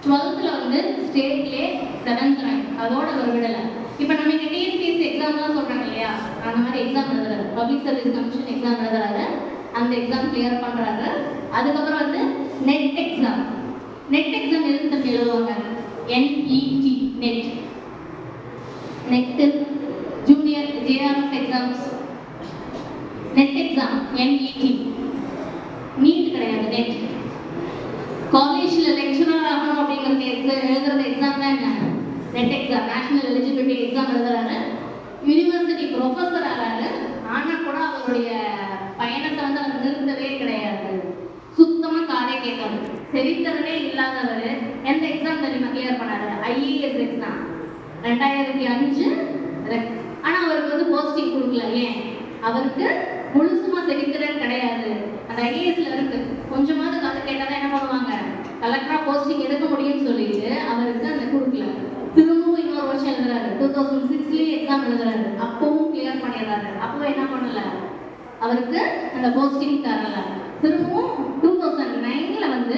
12th வந்து ஸ்டேட்லேயே 7th ரேங்க். அதோட அவர் விடலை. இப்போ நம்ம இங்கே டிஎன்பிஎஸ்சி எக்ஸாம்லாம் சொல்கிறாங்க இல்லையா, அந்த மாதிரி எக்ஸாம் எழுதுறாரு. பப்ளிக் சர்வீஸ் கமிஷன் எக்ஸாம் எழுதுறாரு. அந்த எக்ஸாம் கிளியர் பண்ணுறாரு. அதுக்கப்புறம் வந்து நெட் எக்ஸாம். நெட் எக்ஸாம் எதுக்கு தம்பி எழுதுவாங்க? NET, NET. NET junior JRF exams. NET exam NET. NEET கிடையாது, நெட். காலேஜில் லெக்சரர் ஆகணும் அப்படிங்கிறது எழுதுறது எக்ஸாம் தான் என்ன? NET exam. National eligibility exam எழுதுறாரு. யூனிவர்சிட்டி ப்ரொஃபஸர் ஆகிறாரு. ஆனால் கூட அவருடைய பயணத்தை வந்து அவர் நிறுத்தவே கிடையாது. சுத்தமாக காதே கேட்காது. செவித்திறனே இல்லாதவர் எந்த எக்ஸாம் தெரியுமா கிளியர் பண்ணாரு? IAS exam 2005. ஆனால் அவருக்கு வந்து போஸ்டிங் கொடுக்கல. ஏன்? அவருக்கு முழுசுமா செவித்திறன் கிடையாது. அந்த IASல இருக்கு, கொஞ்சமாவது காது கேட்டாதான் என்ன பண்ணுவாங்க, கலெக்டரா போஸ்டிங் எடுக்க முடியும்னு சொல்லிட்டு அவருக்கு அந்த கொடுக்கல. திரும்பவும் இன்னொரு வருஷம் எழுதுறாரு. 2006 எக்ஸாம் எழுதுறாரு. அப்பவும் கிளியர் பண்ணிடுறாரு. அப்பவும் என்ன பண்ணல, அவருக்கு அந்த போஸ்டிங் தரல. திரும்பவும் 2009 வந்து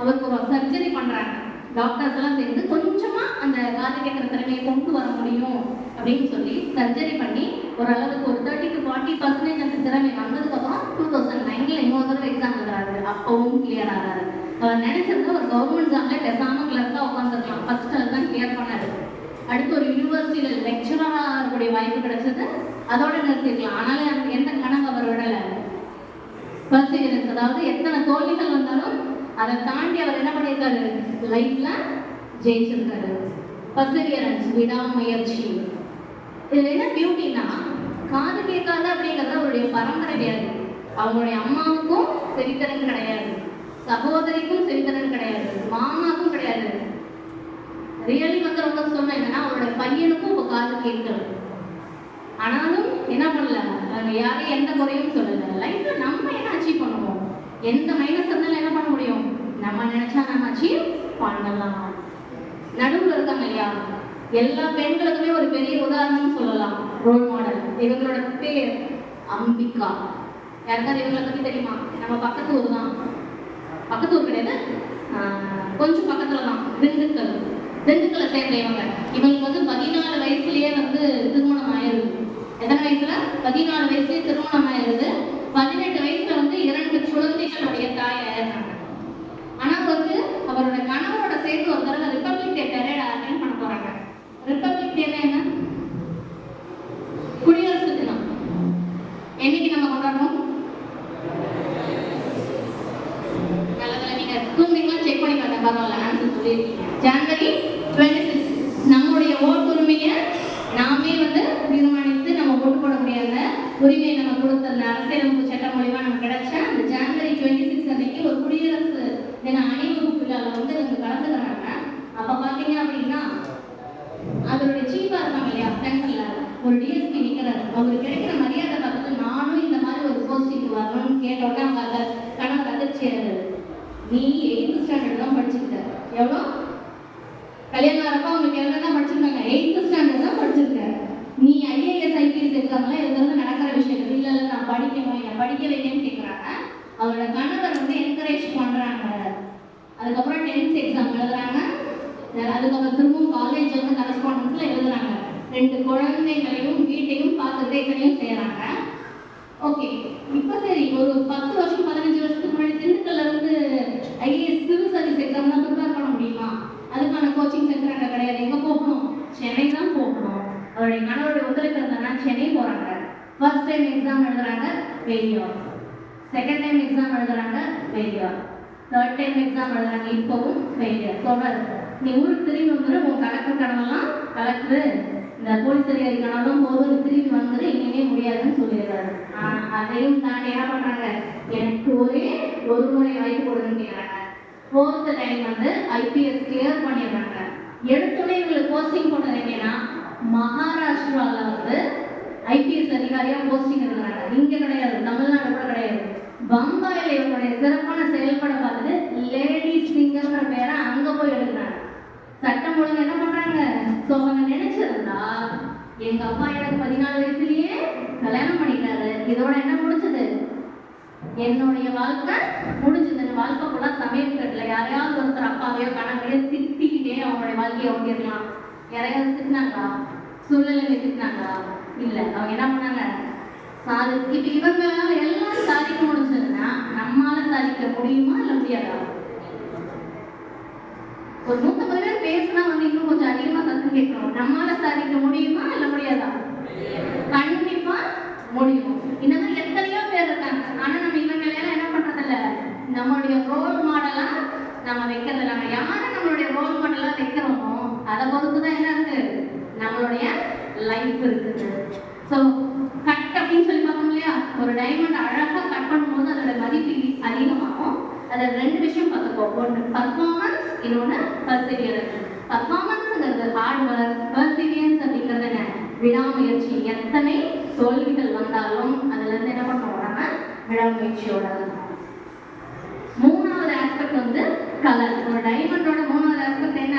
அவருக்கு ஒரு சர்ஜரி பண்றாங்க. டாக்டர்ஸ் எல்லாம் சேர்ந்து கொஞ்சமா அந்த காது கேட்கிற திறமையை கொண்டு வர முடியும் அப்படின்னு சொல்லி சர்ஜரி பண்ணி ஓரளவுக்கு ஒரு 30 to 40% அந்த திறமை வந்ததுக்கப்புறம் 2009 இன்னொரு தடவை எக்ஸாம் எழுதுறாரு. அப்பவும் கிளியர் ஆகிறாரு. அவர் நினைச்சிருந்தா ஒரு கவர்மெண்ட் ஜாப்ல பேசாம கிளர்க்கா உட்காந்துருக்கலாம். ஃபர்ஸ்ட் அதுதான் கிளியர் பண்ணாரு. அடுத்து ஒரு யூனிவர்சிட்டியில் லெக்சரராக இருக்கக்கூடிய வாய்ப்பு கிடைச்சது. அதோட நிறுத்திருக்கலாம். ஆனாலும் எந்த கணக்கு அவர் விடலை. பர்சீவரன்ஸ், அதாவது எத்தனை தோல்விகள் வந்தாலும் அதை தாண்டி அவர் என்ன பண்ணியிருக்காரு, லைஃப்ல ஜெயிச்சிருக்காரு. பர்சீவரன்ஸ், விடாமுயற்சி. இதுல என்ன பியூட்டினா, காது கேட்காது அப்படிங்கிறது அவருடைய பரம்பரை வியாதி. அவங்களுடைய அம்மாவுக்கும் செவித்திறன் கிடையாது, சகோதரிக்கும் செவித்திறன் கிடையாது, மாமாவுக்கும் கிடையாது. ரியலி வந்து ரொம்ப சொன்ன என்னன்னா, அவருடைய பையனுக்கும் இப்போ காது கேட்கல. ஆனாலும் என்ன பண்ணல, யாரையும் எந்த குறையும் சொல்லல. லைஃப்ல நம்ம என்ன அச்சீவ் பண்ணுவோம், எந்த மைனஸ் இருந்தாலும் என்ன பண்ண முடியும், நம்ம நினைச்சா நம்ம அச்சீவ் பண்ணலாம். நடுவில் இருக்காங்க இல்லையா, எல்லா பெண்களுக்குமே ஒரு பெரிய உதாரணம் சொல்லலாம், ரோல் மாடல். இவங்களோட பேர் அம்பிகா. யாருக்காவது இவங்களை பத்தி தெரியுமா? நம்ம பக்கத்து ஊர் தான், பக்கத்து ஊர் கிடையாது, கொஞ்சம் பக்கத்துல தான், திண்டுக்கல்லை சேர்ந்த இவங்க. இவங்களுக்கு வந்து 14 வயசுலயே வந்து திருமணம் ஆயிருது. எத்தனை வயசுல? 14 வயசுலயே திருமணம் ஆயிருது. 18 வயசுல வந்து 2 குழந்தைகளுடைய தாய் ஆயிருந்தாங்க. ஆனா வந்து அவரோட கணவரோட சேர்த்து ஒரு தடவை ரிப்பப்ளிக் டே பரேட் அட்டெண்ட் பண்ண போறாங்க. ரிப்பப்ளிக் டேனா என்ன? குடியரசு தினம். என்னைக்கு நம்ம கொண்டாடுறோம்? நல்லதில்ல, நீங்க தூங்குறீங்களா செக் பண்ணி பார்த்தேன், பரவாயில்ல ஆன்சர் சொல்லியிருக்கீங்க. ஜனவரி 26. நம்முடைய ஓட்டுரிமையை நாமே வந்து தீர்மானித்து நம்ம ஓட்டு போட முடியாத உரிமையை நம்ம கொடுத்த அந்த அரசியலமைப்பு சட்டம் மூலியமா நமக்கு கிடைச்ச அந்த ஜனவரி 26 அன்னைக்கு ஒரு குடியரசு தின அணிவகுப்பு விழாவில் வந்து இவங்க கலந்துக்கிறாங்க. அப்ப பாத்தீங்க அப்படின்னா அதோடைய சீஃபா இருக்காங்க இல்லையா, சென்ட்ரல்ல ஒரு டிஎஸ்பி நிக்கிறாரு. அவருக்கு கிடைக்கிற மரியாதை பார்த்துட்டு நானும் இந்த மாதிரி ஒரு போஸ்டிங் வரணும்னு கேட்ட உடனே அவங்க அதை கணவர் அதிர்ச்சியாரு. நீ 8th ஸ்டாண்டர்ட் தான் படிச்சுக்கிட்ட, எவ்வளோ கல்யாணம் ஆகிறப்ப அவங்களுக்கு எவ்வளோ தான் படிச்சிருக்காங்க, 8th ஸ்டாண்டர்ட் தான் படிச்சிருக்காரு. நீ IAS IPS எக்ஸாம்லாம் எழுதுறது நடக்கிற விஷயம் இல்லை. இல்லை நான் படிக்கணும், என்னை படிக்க வைக்கன்னு கேட்குறாங்க. அவரோட கணவர் வந்து என்கரேஜ் பண்ணுறாங்க. அதுக்கப்புறம் 10th எக்ஸாம் எழுதுறாங்க. அதுக்கப்புறம் திரும்பவும் காலேஜ் வந்து கரஸ்பாண்டன்ஸில் எழுதுறாங்க. 2 குழந்தைகளையும் வீட்டையும் பார்த்துட்டு இத்தனையும் செய்கிறாங்க. ஓகே, இப்போ சரி, ஒரு 10 வருஷம் 15 வருஷத்துக்கு முன்னாடி திண்டுக்கல்ல இருந்து IAS சிவில் சர்வீஸ் எக்ஸாம்லாம் ப்ரிப்பேர் பண்ண முடியுமா? அதுக்கான கோச்சிங் சென்டர் அங்கே கிடையாது. எங்கே போகணும்? சென்னை தான் போகணும். அவருடைய கணவருடைய ஒத்துழைப்பு இருந்தாங்கன்னா சென்னை போகிறாங்க. ஃபர்ஸ்ட் டைம் எக்ஸாம் எழுதுறாங்க, ஃபெயிலியர். செகண்ட் டைம் எக்ஸாம் எழுதுறாங்க, ஃபெயிலியர். தேர்ட் டைம் எக்ஸாம் எழுதுறாங்க, இப்போவும் ஃபெயிலியர். சொல்றாரு, நீ ஊருக்கு திரும்பி வந்துடு, உன் கலெக்டர் கனவெல்லாம் கலெக்டர் இந்த போலீஸ் அதிகாரி கனவெல்லாம் போதும், நீ திரும்பி வந்துடு, இனிமே முடியாதுன்னு சொல்லிடுறாரு. அதையும் தாண்டி என்ன பண்றாங்க, எனக்கு ஒரு முறை வாய்ப்பு கொடுங்கன்னு கேட்குறாங்க. ஃபோர்த் டைம் வந்து ஐபிஎஸ் கிளியர் பண்ணிடுறாங்க. எடுத்துடனே இவங்களுக்கு போஸ்டிங் போட்டது என்னன்னா மகாராஷ்டிராவில் வந்து ஐபிஎஸ் அதிகாரியா போஸ்டிங் இருக்கிறாங்க. இங்க கிடையாது, தமிழ்நாடு கூட கிடையாது. பம்பாயில இவங்களுடைய சிறப்பான செயல்பட பார்த்துட்டு லேடிஸ் சிங்கர்ன்ற பேரை அங்க போய் எடுக்கிறாங்க. சட்டம் ஒழுங்கு என்ன பண்றாங்க, ஸோ அவங்க நினைச்சிருந்தா எங்க அப்பா எனக்கு 14 வயசுலயே கல்யாணம் பண்ணிட்டாரு, இதோட என்ன முடிச்சது, என்னுடைய வாழ்க்கை முடிஞ்சது. வாழ்க்கை கூட சமையல் கட்டில யாரையாவது ஒருத்தர் அப்பாவையோ கணவரையோ திட்டிக்கிட்டே அவங்களுடைய வாழ்க்கையை ஓட்டிடலாம். யாரையாவது திட்டினாங்களா, சூழ்நிலை திட்டினாங்களா, இல்லை. அவங்க என்ன பண்ணாங்க, இப்ப இவங்களால எல்லாம் சாதிக்க முடிஞ்சதுன்னா நம்மால சாதிக்க முடியுமா இல்ல முடியாதா? ஒரு 150 பேர் பேசினா வந்து இன்னும் கொஞ்சம் அதிகமா சத்தம் கேட்கணும். நம்மால சாதிக்க முடியுமா இல்ல முடியாதா? கண்டிப்பா முடியும். இந்த மாதிரி எத்தனையோ பேர் இருக்காங்க. ஆனா நம்ம இவங்க எல்லாம் என்ன பண்றதில்ல, நம்மளுடைய ரோல் மாடலா நம்ம வைக்கிறது. நம்ம யாரை நம்மளுடைய ரோல் மாடலா வைக்கிறோமோ அதை பொறுத்துதான் என்ன இருக்கு, நம்மளுடைய லைஃப் இருக்குது. ஸோ கட் அப்படின்னு சொல்லி பார்த்தோம் இல்லையா, ஒரு டைமண்ட் அழகா கட் பண்ணும்போது அதோட மதிப்பு அதிகமாகும். அதில் 2 விஷயம் பார்த்துப்போம். ஒன்று பர்ஃபார்மன்ஸ், இன்னொன்று பர்சிவியரன்ஸ். பர்ஃபார்மன்ஸ்ங்கிறது ஹார்ட் ஒர்க், பர்சிவியரன்ஸ் அப்படிங்கிறது என்ன, விடாமுயற்சி. எத்தனை தோல்விகள் வந்தாலும் அதுல இருந்து என்ன பண்ணுவோம், நம்ம விடாமுயற்சியோட. மூணாவது ஆஸ்பெக்ட் வந்து கலர். ஒரு டைமண்டோட மூணாவது ஆஸ்பெக்ட் என்ன,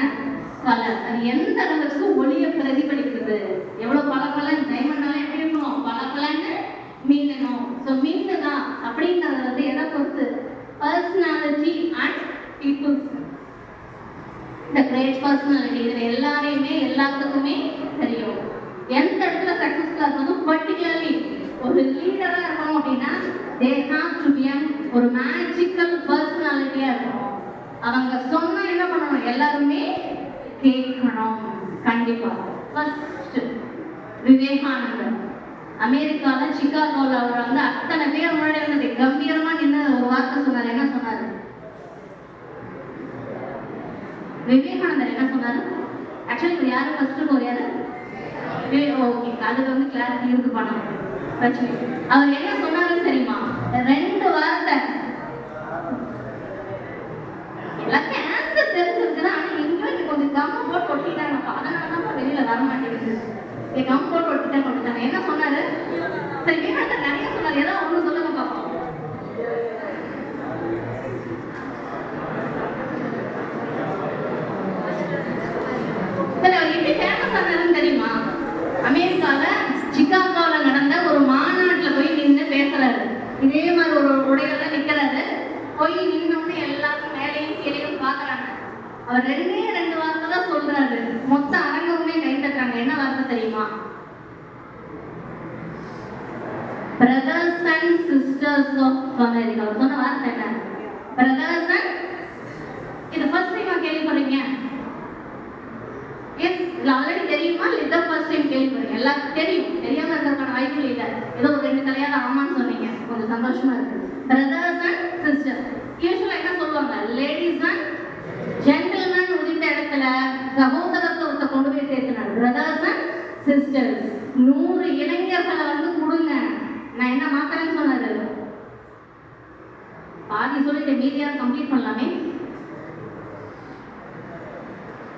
கலர். அது எந்த அளவுக்கு ஒளியை பிரதிபலிக்குது, எவ்வளவு பளபளன்னு. டைமண்டால எப்படி இருக்கணும், பளபளன்னு மின்னணும். ஸோ மின்னுதான் அப்படிங்கிறது வந்து எதை பொறுத்து, பர்சனாலிட்டி அண்ட் பீப்புள்ஸ். இந்த கிரேட் பர்சனாலிட்டி இதுல எல்லாரையுமே எல்லாத்துக்குமே தெரியும். எந்த இடத்துல சக்சஸ்ஃபுல்லா இருக்கணும், பர்டிகுலர்லி ஒரு லீடரா இருக்கணும் அப்படின்னா they have to be ஒரு மேஜிக்கல் பர்சனாலிட்டியா இருக்கணும். அவங்க சொன்னா என்ன பண்ணணும், எல்லாருமே கேட்கணும். கண்டிப்பா. ஃபர்ஸ்ட் விவேகானந்தர் அமெரிக்கால சிகாகோல அவர் வந்து அத்தனை பேர் முன்னாடி வந்து கம்பீரமா நின்று ஒரு வார்த்தை சொன்னார். என்ன சொன்னாரு விவேகானந்தர்? என்ன சொன்னாரு? ஆக்சுவலி இது யாரு ஃபர்ஸ்ட் ஒரு யாரு, ஓகே, அதுக்கு வந்து கிளாரிட்டி இருக்கு பண்ணணும் பிரச்சனை. அவர் என்ன சொன்னாருன்னு தெரியுமா, 2 வார்த்தை. எல்லாத்தையும் ஆன்சர் தெரிஞ்சிருக்குது, ஆனா எங்களுக்கு கொஞ்சம் கம்ம போட்டு ஒட்டிட்டாங்கப்பா, அதனாலதான் வெளியில வர மாட்டேங்குது. கம் போட்டு ஒட்டிட்டாங்க. என்ன சொன்னாரு? சரி, விவேகானந்தர் நிறைய சொன்னார், ஏதாவது ஒண்ணு சொல்லுங்க பாப்போம். சரி, அவர் எப்படி ஃபேமஸ் ஆனாருன்னு தெரியுமா? அமெரிக்கால சிகாகோல நடந்த ஒரு மாநாட்டுல போய் நின்று பேசுறாரு. இதே மாதிரி ஒரு உடையில நிக்கிறாரு. போய் நின்னோன்னு எல்லாரும் மேலையும் கீழையும் பாக்குறாங்க. அவர் 2 வார்த்தை தான் சொல்றாரு. மொத்த அரங்கமே கை தட்டுறாங்க. என்ன வார்த்தை தெரியுமா? Brothers and sisters of America. அவர் சொன்ன வார்த்தை என்ன? Brothers and. இது ஃபர்ஸ்ட் டைம் கேள்விப்படுறீங்க? எஸ், இது ஆல்ரெடி தெரியுமா? இல்லை ஃபர்ஸ்ட் டைம் கேள்விப்படுறீங்க? எல்லாருக்கும் தெரியும், தெரியாம இருக்கிறதுக்கான வாய்ப்பு இல்லை. ஏதோ ஒரு 2 கல்யாணம் ஆமான்னு சொன்னீங்க, கொஞ்சம் சந்தோஷமா இருக்கு. Brothers and sister. யூஸ்வலா என்ன சொல்லுவாங்க, லேடிஸ் அண்ட் ஜென்டில்மேன் உதித்த இடத்துல சகோதரத்துவத்தை கொண்டு போய் சேர்த்துனாங்க. Brothers and sisters. 100 இளைஞர்களை வந்து கொடுங்க, நான் என்ன மாத்திரன்னு சொன்னாரு. பாதி சொல்லிட்டு மீதியா கம்ப்ளீட் பண்ணலாமே.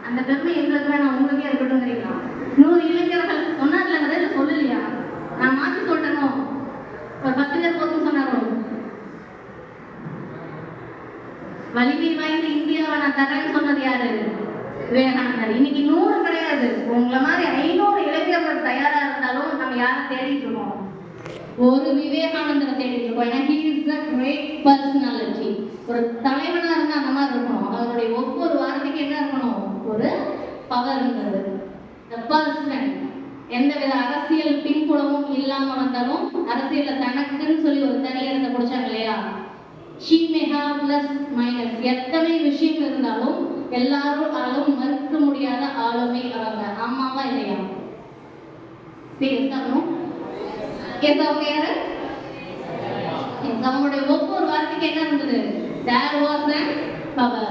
அந்த பெருமை எங்களுக்கு வேணாம், உங்களுக்கே இருக்கட்டும்ங்கிறீங்களா? 100 இளைஞர்கள் சொன்னார்லங்கிறத இல்லை சொல்லலையா? நான் மாற்றி சொல்லிட்டேனோ? ஒரு 10 பேர் போதும் சொன்னாரோ? வலிமை வாய்ந்த இந்தியாவை நான் தரேன்னு சொன்னது யாரு? விவேகானந்தர். இன்னைக்கு 100 கிடையாது, உங்களை மாதிரி 500 இளைஞர்கள் தயாரா இருந்தாலும் நம்ம யாரை தேடிட்டு இருக்கோம்? ஒரு விவேகானந்தரை தேடிட்டு இருக்கோம். ஏன்னா he is a great personality. ஒரு தலைவனா இருந்தா அந்த மாதிரி இருக்கணும். அவருடைய ஒவ்வொரு வார்த்தைக்கும் என்ன இருக்கணும், ஒரு பவர் இருந்தது. the person. எந்தவித அரசியல் பின்புலமும் இல்லாம வந்தாலும் அரசியல்ல தனக்குன்னு சொல்லி ஒரு தனி இடத்தை பிடிச்சாங்க இல்லையா? she may have plus minus. எத்தனை விஷயம் இருந்தாலும் எல்லாரும் மறுக்க முடியாத ஆளுமை அவங்க. ஆமாவா இல்லையா? சரி, அவங்க யாரு? அவங்களுடைய ஒவ்வொரு வார்த்தைக்கு என்ன இருந்தது? There was a power.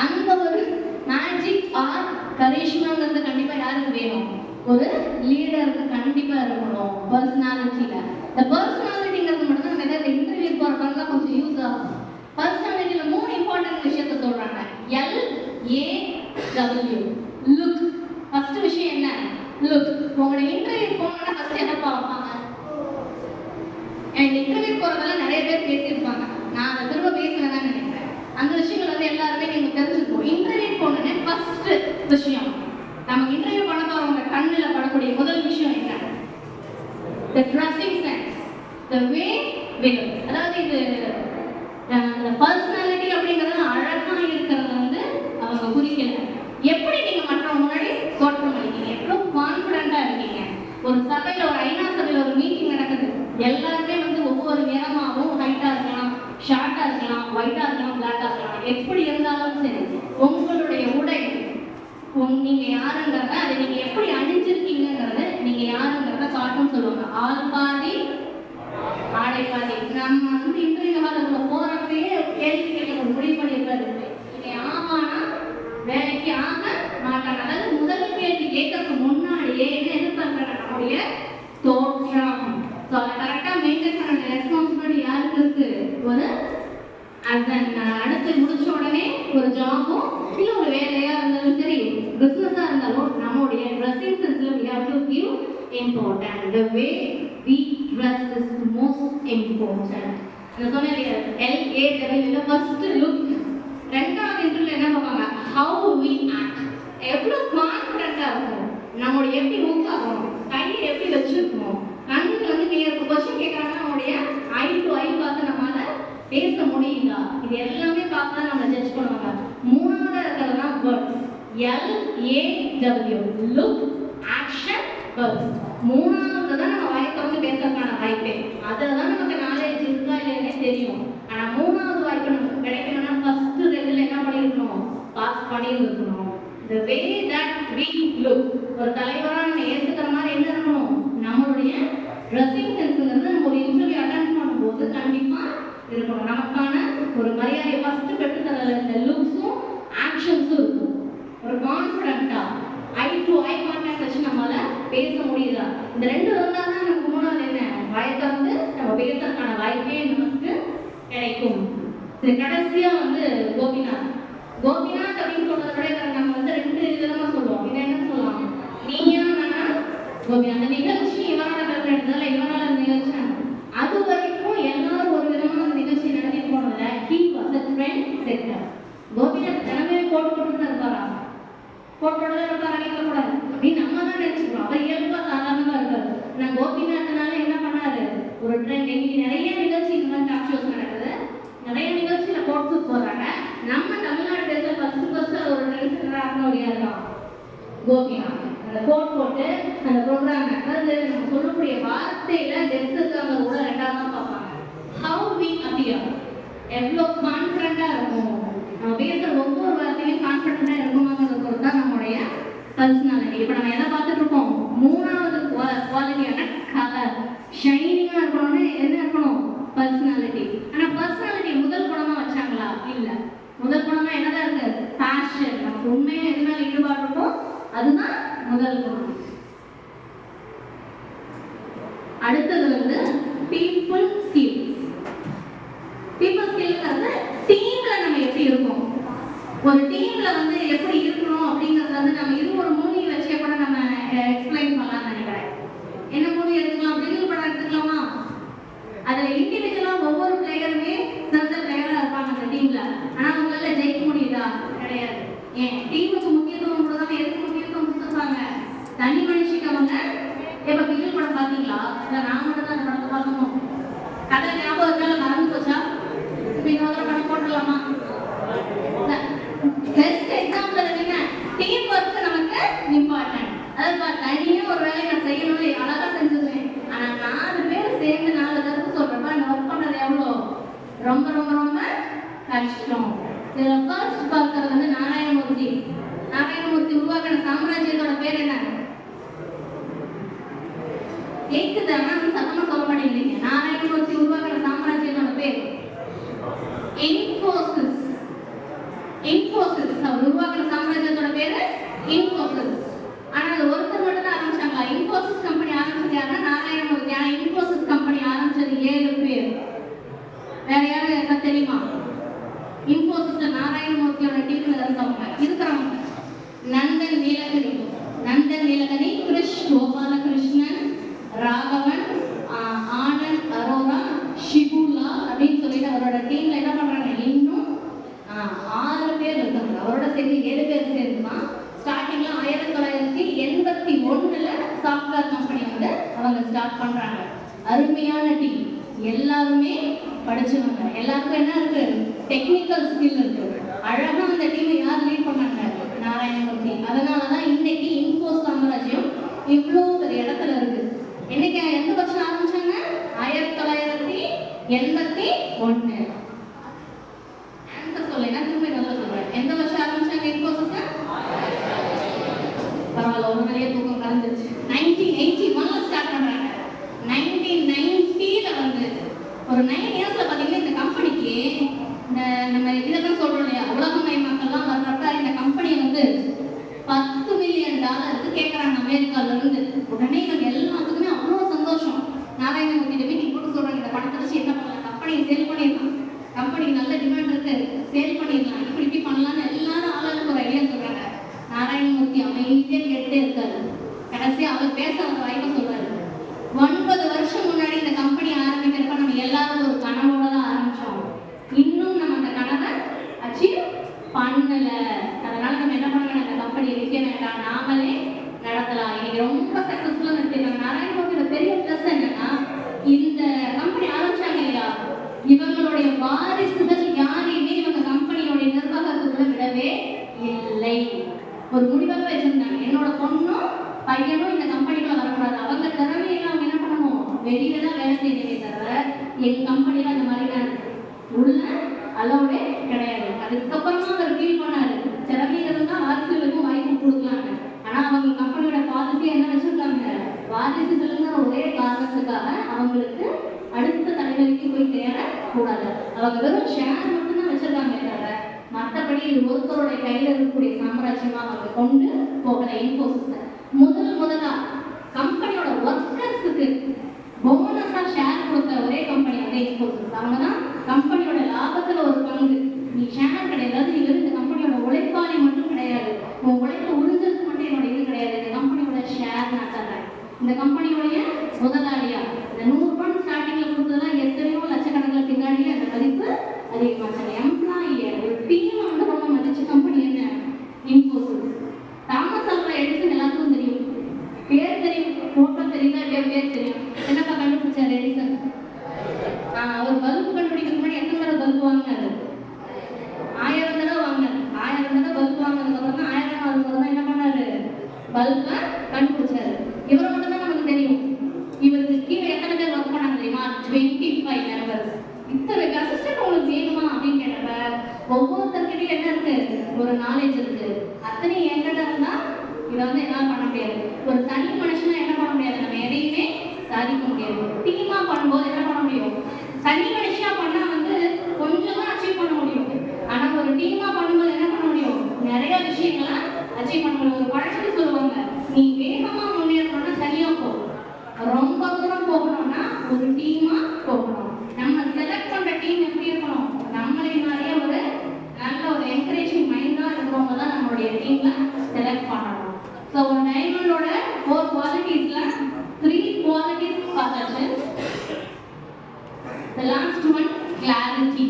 அந்த ஒரு மேஜிக் ஆர் கரிஷ்மாங்கிறது கண்டிப்பா யாருக்கு வேணும்? ஒரு லீடருக்கு கண்டிப்பா இருக்கணும். பர்சனாலிட்டியில இந்த பர்சனாலிட்டிங்கிறது மட்டும் நம்ம ஏதாவது இன்டர்வியூ போறப்ப கொஞ்சம் யூஸ் ஆகும். பர்சனாலிட்டியில 3 இம்பார்ட்டன்ட் விஷயத்த சொல்றாங்க. LAW look. ஃபர்ஸ்ட் விஷயம் என்ன? லுக். உங்களோட இன்டர்வியூ போனோம்னா ஃபர்ஸ்ட் என்ன பார்ப்பாங்க? எனக்கு இன்டர்வியூ போறதெல்லாம் நிறைய பேர் பேசியிருப்பாங்க. நான் அதை திரும்ப பேசுவேன் நினைக்கிறேன். அந்த விஷயங்கள் வந்து எல்லாருமே நீங்க தெரிஞ்சுக்கணும். இன்டர்வியூ போனோன்னே ஃபர்ஸ்ட் விஷயம் நம்ம இன்டர்வியூ பண்ண போறவங்க கண்ணில் படக்கூடிய முதல் விஷயம் என்ன? The dressing sense, the way we look. அதாவது இது அந்த பர்சனாலிட்டி அப்படிங்கிறது அழகா இருக்கிறது வந்து அவங்க குறிக்கல. எப்படி நீங்க மற்றவங்க முன்னாடி தோற்றம் அளிக்கீங்க, எவ்வளவு கான்ஃபிடண்டா இருக்கீங்க. ஒரு சபையில, ஒரு ஐநா சபையில ஒரு மீட்டிங் நடக்குது. எல்லாருமே வந்து ஒவ்வொரு நிறமாவும், ஹைட்டா இருக்கலாம், ஷார்ட்டா இருக்கலாம், ஒயிட்டா இருக்கலாம், பிளாக்கா இருக்கலாம், எப்படி இருந்தாலும் சரி உங்களுடைய உடை நீங்க யாருங்கிறத, அதை நீங்க எப்படி அணிஞ்சிருக்கீங்கிறத, நீங்க யாருங்கிறத காட்டும் சொல்லுவாங்க. ஆள் பாதி ஆடை பாதி. நம்ம வந்து இன்றைய காலத்துல போறப்பயே கேள்வி கேட்க முடிவு பண்ணிருக்காரு. நீங்க ஆமானா வேலைக்கு ஆக மாட்டாங்க. அதாவது முதல் கேள்வி கேட்கறதுக்கு முன்னாடியே என்ன எதிர்பார்க்கறாங்க? நம்முடைய தோற்றம். ஸோ அதை கரெக்டா மெயின்டைன் பண்ண ரெஸ்பான்சிபிலிட்டி யாருக்கு இருக்கு? ஒரு அடுத்து முடிச்ச உடனே ஒரு ஜாபும் இல்லை ஒரு வேலையா இருந்தாலும் சரி, பிசினஸா இருந்தாலும் நம்மளுடைய dressing சென்ஸ்ல we have to give important. The way we dress is most important. நான் சொன்னேன் LAW ஃபர்ஸ்ட் லுக். ரெண்டாவது இன்டர்வியூல என்ன பார்ப்பாங்க? How we act. எவ்வளவு கான்ஃபிடென்ட்டா இருக்கும், நம்மளுடைய எப்படி மூவ் ஆகும், கையை எப்படி வச்சிருக்கோம், கண்ணுக்கு வந்து நீங்க கொஸ்டின் கேட்கறாங்கன்னா நம்மளுடைய ஐ டு ஐ பார்த்து நம்மளால பேச முடியுதா, இது எல்லாமே பார்த்து தான் நம்ம ஜட்ஜ் பண்ணுவாங்க. மூணாவது இருக்கிறது தான் words. LAW look, action, words. மூணாவது தான் நம்ம வாய்ப்பை வந்து பேசுறதுக்கான வாய்ப்பே. அதில் தான் நமக்கு நாலேஜ் இருக்கா இல்லைன்னே தெரியும். ஆனால் மூணாவது வாய்ப்பு நமக்கு கிடைக்கணும்னா ஃபர்ஸ்ட் ரெண்டுல என்ன பண்ணியிருக்கணும்? பாஸ் பண்ணியிருக்கணும். The way that we look. ஒரு தலைவராக நம்ம ஏற்றுக்கிற மாதிரி என்ன இருக்கணும்? நம்மளுடைய ட்ரெஸ்ஸிங் சென்ஸுங்கிறது நம்ம ஒரு இன்டர்வியூ அட்டென்ட் பண்ணும்போது கண்டிப்பாக இருக்கணும். நமக்கான ஒரு மரியாதையை ஃபர்ஸ்ட் பெற்றுத்தரல இந்த லுக்ஸும் ஆக்ஷன்ஸும் இருக்கும். ஒரு கான்ஃபிடென்ட்டா ஐ டு ஐ கான்டாக்ட் வச்சு நம்மளால பேச முடியுதா? இந்த ரெண்டு இருந்தால் தான் நமக்கு மூணாவது என்ன? வாய்ப்பை வந்து நம்ம பேசுறதுக்கான வாய்ப்பே நமக்கு கிடைக்கும். சரி, கடைசியா வந்து கோபிநாத் அப்படின்னு சொல்றத விட நம்ம வந்து ரெண்டு விதமா சொல்லுவோம். இதை என்ன சொல்லலாம்? நீயா நானா கோபிநாத். அந்த நிகழ்ச்சி இவனோட கருத்து எடுத்ததில்ல, இவனோட நிகழ்ச்சி அது வரைக்கும் எல்லாரும் ஒரு விதமான அந்த நிகழ்ச்சி நடத்திட்டு போனதில்ல. He was a trend setter. Gopinath தினமே போட்டு இருப்பாரா? போட்டோட இருப்பாரா? இருக்கக்கூடாது அப்படின்னு நம்ம தான் நினைச்சுக்கிறோம். அவர் இயல்பா சாதாரணமா இருக்காரு. நான் கோபிநாத்னால என்ன பண்ணாரு? ஒரு ட்ரெண்ட். இன்னைக்கு நிறைய நிகழ்ச்சி இந்த மாதிரி டாக் ஷோஸ் நடக்குது. நிறைய நிகழ்ச்சியில போட்டு போறாங்க. நம்ம தமிழ்நாடு பேச ஃபர்ஸ்ட் ஒரு ட்ரெண்ட் செட்டரா இருக்கான் கோபிநாத். அந்த கோட் போட்டு அந்த ப்ரோக்ராம், அதாவது நம்ம சொல்லக்கூடிய வார்த்தையில டெப்த் இருக்காங்க கூட ரெண்டாவது தான் பார்ப்பாங்க. ஹவு வி அப்பியர், எவ்வளோ கான்ஃபிடண்டா இருக்கும், நம்ம பேசுற ஒவ்வொரு வார்த்தையும் கான்ஃபிடண்டா இருக்குமாங்கிறத பொறுத்து தான் நம்மளுடைய பர்சனாலிட்டி. இப்போ நம்ம எதை பார்த்துட்டு இருக்கோம்? மூணாவது குவாலிட்டியான கலர். ஷைனிங்கா இருக்கணும்னு என்ன இருக்கணும்? பர்சனாலிட்டி. ஆனால் பர்சனாலிட்டி முதல் குணமா வச்சாங்களா? இல்லை. முதல் குணமா என்னதான் இருக்கு? பேஷன். நமக்கு உண்மையா எது மேல ஈடுபாடு இருக்கும் அதுதான் முதல் குணம். அடுத்தது வந்து பீப்புள் ஸ்கில். பீப்புள் ஸ்கில்ங்கிறது டீம்ல நம்ம எப்படி இருக்கோம், ஒரு டீம்ல வந்து எப்படி இருக்கணும் அப்படிங்கறது வந்து நம்ம இது ஒரு மூவி வச்சே கூட நம்ம எக்ஸ்பிளைன் பண்ணலாம்னு நினைக்கிறேன். என்ன மூவி எடுத்துக்கலாம்? பிகில் படம் எடுத்துக்கலாமா? அதுல இண்டிவிஜுவலா ஒவ்வொரு பிளேயருமே சிறந்த பிளேயரா இருப்பாங்க அந்த டீம்ல. ஆனா அவங்களால ஜெயிக்க முடியுதா? கிடையாது. ஏன்? டீமுக்கு முக்கியத்துவம் கொடுக்காம எதுக்கு முக்கியத்துவம் கொடுத்துருப்பாங்க? தனி மனுஷிக்கு அவங்க இப்ப பிகில் படம் பாத்தீங்களா? இல்ல நான் மட்டும் தான் அந்த படத்தை பார்க்கணும், கதை ஞாபகம் இருக்கால மறந்து போச்சா? இன்னொரு படம் போட்டுடலாமா? பெஸ்ட் எக்ஸாம்பிள் என்னங்க? டீம் ஒர்க் நமக்கு இம்பார்ட்டன்ட். அதாவது தனியே ஒரு வேலையை நான் செய்யணும்னு அழகா செஞ்சுருவேன். ஆனா 4 பேர் சேர்ந்து 4 கருத்து சொல்றப்ப அந்த ஒர்க் பண்றது எவ்வளோ ரொம்ப ரொம்ப ரொம்ப கஷ்டம். இதுல ஃபர்ஸ்ட் பார்க்கறது வந்து நாராயணமூர்த்தி உருவாக்கின சாம்ராஜ்யத்தோட பேர் என்ன? கேக்குது, ஆனா சத்தமா சொல்ல மாட்டேங்கிறீங்க. நாராயணமூர்த்தி உருவாக்கின சாம்ராஜ்யத்தோட பேர் வேற யாரும் என்ன தெரியுமா? இன்ஃபோசிஸ்ல நாராயணமூர்த்தியோட டீம்ல இருக்கிறவங்க நந்தன் நீலகனி, கிருஷ் கோபாலகிருஷ்ணன், ராகவன், ஆனந்த் அரோரா, ஷிபுலா அப்படின்னு சொல்லிட்டு அவரோட டீம்ல என்ன பண்றாங்க? இன்னும் 6 பேர் இருக்காங்க. அவரோட சேர்ந்து 7 பேர் சேர்ந்துதான் ஸ்டார்டிங்ல 1981ல சாஃப்ட்வேர் கம்பெனி வந்து அவங்க ஸ்டார்ட் பண்றாங்க. அருமையான டீம், எல்லாருமே படிச்சவங்க, எல்லாருக்கும் என்ன இருக்கு? டெக்னிக்கல் ஸ்கில் இருக்கு. அழகா அந்த டீமை யார் லீட் பண்ணாங்க? நாராயணமூர்த்தி. அதனாலதான் இன்னைக்கு இன்ஃபோ சாம்ராஜ்யம் இவ்வளோ ஒரு இடத்துல இருக்கு. இன்னைக்கு எந்த வருஷம் ஆரம்பிச்சாங்க? 1981. ஆன்சர் சொல்லுங்க, திரும்ப நல்லா சொல்றேன். எந்த வருஷம் ஆரம்பிச்சாங்க இன்ஃபோசிஸ்? பரவாயில்ல, ஒரு நிறைய தூக்கம் கலந்துருச்சு. 1981ல ஸ்டார்ட் பண்றாங்க. 1990ல வந்து ஒரு 9 இயர்ஸ்ல பாத்தீங்கன்னா இந்த கம்பெனிக்கு இந்த நம்ம இதெல்லாம் சொல்றோம் இல்லையா, உலகமயமாக்கெல்லாம் வர்றப்ப இந்த கம்பெனி வந்து $10 மில்லியன் கேட்கறாங்க அமெரிக்கால இருந்து. உடனே இவங்க எல்லாத்துக்குமே அவ்வளோ சந்தோஷம். நாராயணமூர்த்தி மீட்டிங் போட்டு சொல்றாங்க, இந்த பணத்தை வச்சு என்ன பண்ணலாம், கம்பெனியை சேல் பண்ணிடலாம், கம்பெனிக்கு நல்ல டிமாண்ட் இருக்கு, சேல் பண்ணிடலாம், இப்படி பண்ணலாம்னு எல்லாரும் ஆளுக்கு ஒரு ஐடியா சொல்றாங்க. நாராயணமூர்த்தி அமைதியா கேட்டுட்டே இருக்காரு. கடைசி அவர் பேச அவர் வாய்ப்பு சொல்றாரு, 9 வருஷம் முன்னாடி இந்த கம்பெனி ஆரம்பிக்கிறப்ப நம்ம எல்லாரும் ஒரு கனவோட தான் ஆரம்பிச்சோம். இன்னும் நம்ம அந்த கனவை அச்சீவ் பண்ணல. அதனால நம்ம என்ன பண்ணலாம்? அந்த கம்பெனியை விற்க வேண்டாம், நாமளே நடத்தலாம். இன்னைக்கு ரொம்ப சக்சஸ்ஃபுல்லா நடத்திருக்காங்க. நாராயணமூர்த்தியோட பெரிய பிளஸ் என்னன்னா, இந்த கம்பெனி ஆரம்பிச்சாங்க இல்லையா, இவங்களுடைய வாரிசுகள் யாரையுமே இவங்க கம்பெனியோடைய நிர்வாகத்துக்குள்ள விடவே இல்லை. ஒரு முடிவாக வச்சிருந்தாங்க, என்னோட பொண்ணும் பையனும் இந்த கம்பெனிக்குள்ள வரக்கூடாது. அவங்க திறமையில அவங்க என்ன பண்ணணும்? வெளியில தான் வேலை செய்யவே தவிர எங்க கம்பெனில அந்த மாதிரி உள்ள அளவுடே கிடையாது. அதுக்கப்புறமா அவர் ஃபீல் பண்ணாரு, திறமையில இருந்தா வாரிசுகளுக்கும் வாய்ப்பு கொடுக்கலாங்க. ஆனா அவங்க கம்பெனியோட பாலிசி என்ன வச்சிருக்காங்க? வாரிசுகளுங்கிற ஒரே காரணத்துக்காக அவங்களுக்கு அடுத்த தலைவருக்கு போய் சேரக்கூடாது. அவங்க வெறும் ஷேர் மட்டும்தான் வச்சிருக்காங்க தவிர மற்றபடி இது ஒருத்தரோட கையில இருக்கக்கூடிய சாம்ராஜ்யமா அவங்க கொண்டு போகல. இன்ஃபோசிஸ் முதலா கம்பெனியோட ஒர்க்கர்ஸுக்கு போனஸா ஷேர் கொடுத்த ஒரே கம்பெனி வந்து இன்ஃபோசிஸ். அவங்க தான் கம்பெனியோட லாபத்துல ஒரு பங்கு. நீ ஷேர் கிடையாது, நீ இந்த கம்பெனியோட உழைப்பாளி மட்டும் கிடையாது, உன் உழைப்பு உறிஞ்சது மட்டும் என்னோட இது கிடையாது, இந்த கம்பெனியோட ஷேர் நான் தர்றேன், இந்த கம்பெனியோடைய முதலாளியா. இந்த 100 பவுண்ட் ஸ்டார்டிங்ல கொடுத்ததெல்லாம் எத்தனையோ லட்சக்கணக்கில் பின்னாடியே அந்த மதிப்பு அதிகமாச்சு. எம்ப்ளாயிய ஒரு டீம் வந்து ரொம்ப மதிச்ச கம்பெனி என்ன? இன்ஃபோசிஸ். தாமஸ் ஆல்வா எடிசன் எல்லாத்துக்கும் தெரியும், பேர் தெரியும், போட்டோ தெரியுதா இல்லையா? பேர் தெரியும். என்னப்பா கண்டுபிடிச்சாரு எடிசன்? அவர் பல்பு கண்டுபிடிக்கிறதுக்கு முன்னாடி எத்தனை தடவை பல்பு வாங்கினாரு? 1000 தடவை வாங்கினாரு. 1000 தடவை பல்பு வாங்கினதுக்கு அப்புறம் தான் 1000வது முறை தான் என்ன பண்ணாரு? பல்பை கண்டுபிடிச்சாரு. இவரை மட்டும் தான் நமக்கு தெரியும். இவருக்கு கீழே எத்தனை பேர் ஒர்க் பண்ணாங்க தெரியுமா? 25 மெம்பர்ஸ். இத்தனை அசிஸ்டன்ட் உங்களுக்கு வேணுமா அப்படின்னு கேட்டப்ப ஒவ்வொருத்தர்கிட்டையும் என்ன இருக்கு? ஒரு நாலேஜ் இருக்கு. அத்தனை என்கிட்ட இருந்தா இதை வந்து என்னால் பண்ண முடியாது. ஒரு தனி மனுஷனா என்ன பண்ண முடியாது? நம்ம எதையுமே சாதிக்க முடியாது. டீமா பண்ணும்போது என்ன பண்ண முடியும்? தனி மனுஷனா பண்ணா வந்து கொஞ்சம் தான் அச்சீவ் பண்ண முடியும். ஆனா ஒரு டீமா பண்ணும்போது என்ன பண்ண முடியும்? நிறைய விஷயங்களை அச்சீவ் பண்ண முடியும். ஒரு பழமொழி சொல்லுவாங்க, நீ வேகமா முன்னேறணும்னா தனியா போ, ரொம்ப தூரம் போகணும்னா ஒரு டீமா போகணும். நம்ம செலக்ட் பண்ற டீம் எப்படி இருக்கணும்? நம்மளே மாதிரியே ஒரு நல்ல ஒரு என்கரேஜிங் மைண்டா இருக்கிறவங்க தான் நம்மளுடைய டீம்ல செலக்ட் பண்ணணும். ஸோ ஒரு டைமண்டோட 4 குவாலிட்டிஸ்ல 3 குவாலிட்டிஸ் பார்த்தாச்சு. The last one, clarity.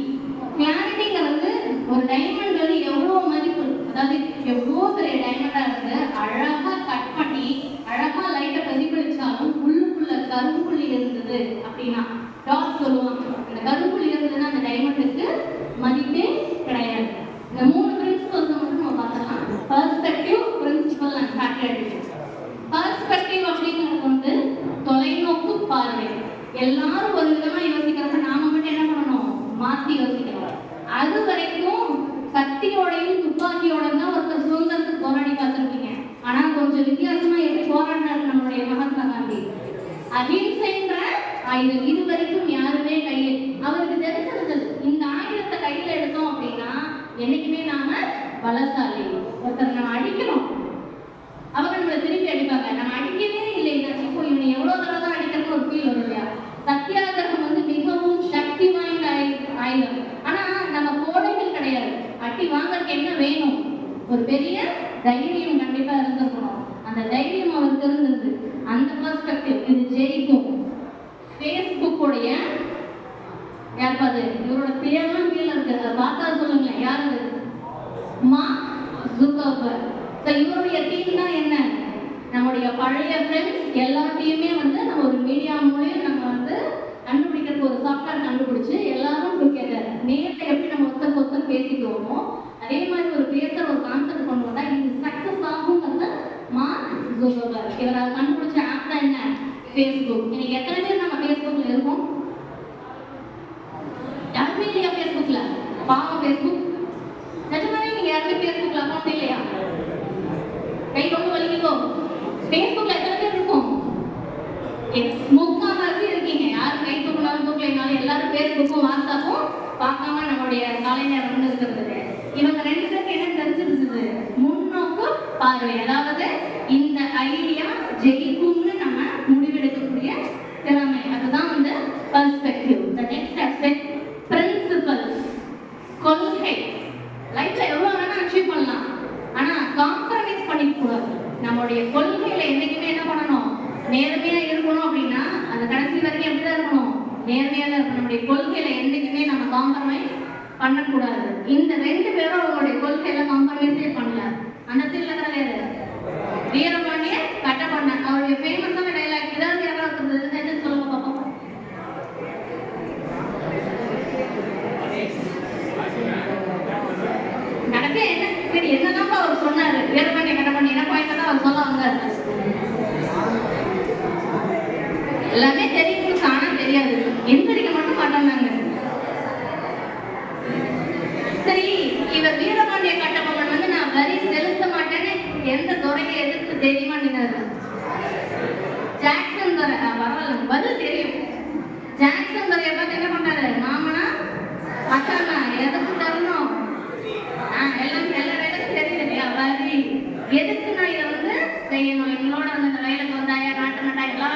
கிளாரிட்டிங்கிறது ஒரு டைமண்ட் வந்து எவ்வளோ மதிப்பு, அதாவது எவ்வளோ பெரிய டைமண்டா இருந்து அழகா கட் பண்ணி அழகா லைட்டை பிரதிபலிச்சாலும் உள்ளுக்குள்ள கரும்புள்ளி இருந்தது அப்படின்னா டாட் சொல்லுவாங்க. அந்த கரும்புள்ளி இருந்ததுன்னா அந்த டைமண்டுக்கு மதிப்பே கிடையாது. இந்த 3 பிரின்சிபல்ஸ் மட்டும் நம்ம பார்க்கலாம். Perspective, principle and factor. Perspective அப்படிங்கிறது வந்து தொலைநோக்கு பார்வை. எல்லாரும் ஒரு விதமா யோசிக்கிறப்ப நாம மட்டும் என்ன பண்ணணும்? மாத்தி யோசிக்கணும். அது வரைக்கும் கத்தியோடையும் துப்பாக்கியோட தான் ஒருத்தர் சுதந்திரத்துக்கு போராடி பார்த்துருக்கீங்க. ஆனா கொஞ்சம் வித்தியாசமா எப்படி போராடினாரு நம்மளுடைய மகாத்மா காந்தி? அகிம்சைன்ற ஆயுதம் இது வரைக்கும் யாருமே கையில் அவருக்கு தெரிஞ்சிருந்தது. இந்த ஆயுதத்தை கையில எடுத்தோம் அப்படின்னா என்னைக்குமே நாம பலசாலி. ஒருத்தர் நம்ம அடிக்கணும், அவங்க நம்மளை திருப்பி அடிப்பாங்க. நம்ம அடிக்கவே இல்லை, இப்போ இவனை எவ்வளவு தடவை தான் அடிக்கிறதுன்னு ஒரு ஃபீல் வரும் இல்லையா? சத்தியாகிரகம் வந்து மிகவும் சக்தி வாய்ந்த ஆயுதம். ஆனா நம்ம கோடைகள் கிடையாது. அடி வாங்கறதுக்கு என்ன வேணும்? ஒரு பெரிய தைரியம் கண்டிப்பா இருந்திருக்கணும். அந்த தைரியம் அவருக்கு இருந்தது. அந்த பெர்ஸ்பெக்டிவ் இது ஜெயிக்கும். ஃபேஸ்புக் உடைய யார் பாது இவரோட பேர்லாம் கீழே இருக்கு, அதை பார்த்தா சொல்லுங்க யார் அது? Mark Zuckerberg. இவருடைய டீம் தான் என்ன? நம்முடைய பழைய ஃப்ரெண்ட்ஸ் எல்லாத்தையுமே வந்து நம்ம ஒரு மீடியா மூலியம் நம்ம வந்து கண்டுபிடிக்கிறதுக்கு ஒரு சாஃப்ட்வேர் கண்டுபிடிச்சு எல்லாரும் டுகெதர் நேரில் எப்படி நம்ம ஒருத்தர் பேசிக்குவோமோ அதே மாதிரி ஒரு பேசுற ஒரு கான்செப்ட் கொண்டு வந்தா இது சக்சஸ் ஆகுங்கிறது மார்க் ஜுக்கர்பர்க். இவர் அதை கண்டுபிடிச்ச ஆப் தான் என்ன? ஃபேஸ்புக். இன்னைக்கு எத்தனை பேர் நம்ம ஃபேஸ்புக்ல இருக்கோம்? யாருமே இல்லையா ஃபேஸ்புக்ல? பாவம் ஃபேஸ்புக். நிஜமாவே நீங்க யாருமே ஃபேஸ்புக்ல அக்கௌண்ட் இல்லையா? கை கொண்டு வலிக்கோ. ஃபேஸ்புக்ல எத்தனை பேர் இருக்கும்? முக்கால்வாசி இருக்கீங்க. யார் கை தூக்கினாலும் தூக்கலைனாலும் எல்லாரும் ஃபேஸ்புக்கும் வாட்ஸ்அப்பும் பார்க்காம நம்மளுடைய காலை நேரம் வந்து இருக்கிறது. இவங்க ரெண்டு பேருக்கு என்ன தெரிஞ்சிருந்தது? முன்னோக்கு பார்வை. அதாவது இந்த ஐடியா ஜெயிக்கும்னு நம்ம முடிவெடுக்கக்கூடிய திறமை. அதுதான் வந்து perspective. The next aspect principles. கொள்கை. லைஃப்ல எவ்வளவு வேணா அச்சீவ் பண்ணலாம், ஆனா காம்ப்ரமைஸ் பண்ணிக்க கூடாது. நம்மளுடைய கொள்கையில என்னைக்குமே என்ன பண்ணணும்? நேர்மையா இருக்கணும். அப்படின்னா அந்த கடைசி வரைக்கும் எப்படிதான் இருக்கணும்? நேர்மையா தான் இருக்கணும். நம்முடைய கொள்கையில என்னைக்குமே நம்ம காம்ப்ரமைஸ் பண்ணக்கூடாது. இந்த ரெண்டு பேரும் அவங்களுடைய கொள்கையில காம்ப்ரமைஸே பண்ணல. அந்த சீன்ல கிடையாது. வீரபாண்டிய கட்டபொம்மன் அவருடைய ஃபேமஸான டைலாக் ஏதாவது யாராவது என்ன சொல்லுங்க பாப்போம். நடக்க என்ன சரி என்னதான் அவர் சொன்னாரு? வீரபாண்டிய கட்டபொம்மன் என்ன பாயிண்ட் தான் அவர் சொல்ல வந்தாரு? எல்லாமே தெரியும், ஆனா தெரியாது. எந்திரிக்க மட்டும் மாட்டாங்க. சரி, இவர் வீரபாண்டிய கட்டபொம்மன் வந்து நான் வரி செலுத்த மாட்டேன்னு எந்த துறையை எதிர்த்து தைரியமா நின்னாரு? ஜாக்சன் துறை. பரவாயில்ல, பதில் தெரியும். ஜாக்சன் துறையை பார்த்து என்ன பண்றாரு? மாமனா அத்தானா எதுக்கு தரணும்? எல்லா வேலைக்கும் தெரியுது இல்லையா? வரி எதுக்கு நான் இதை வந்து செய்யணும்? எங்களோட அந்த வயலுக்கு வந்தாயா நாட்டு நட்டா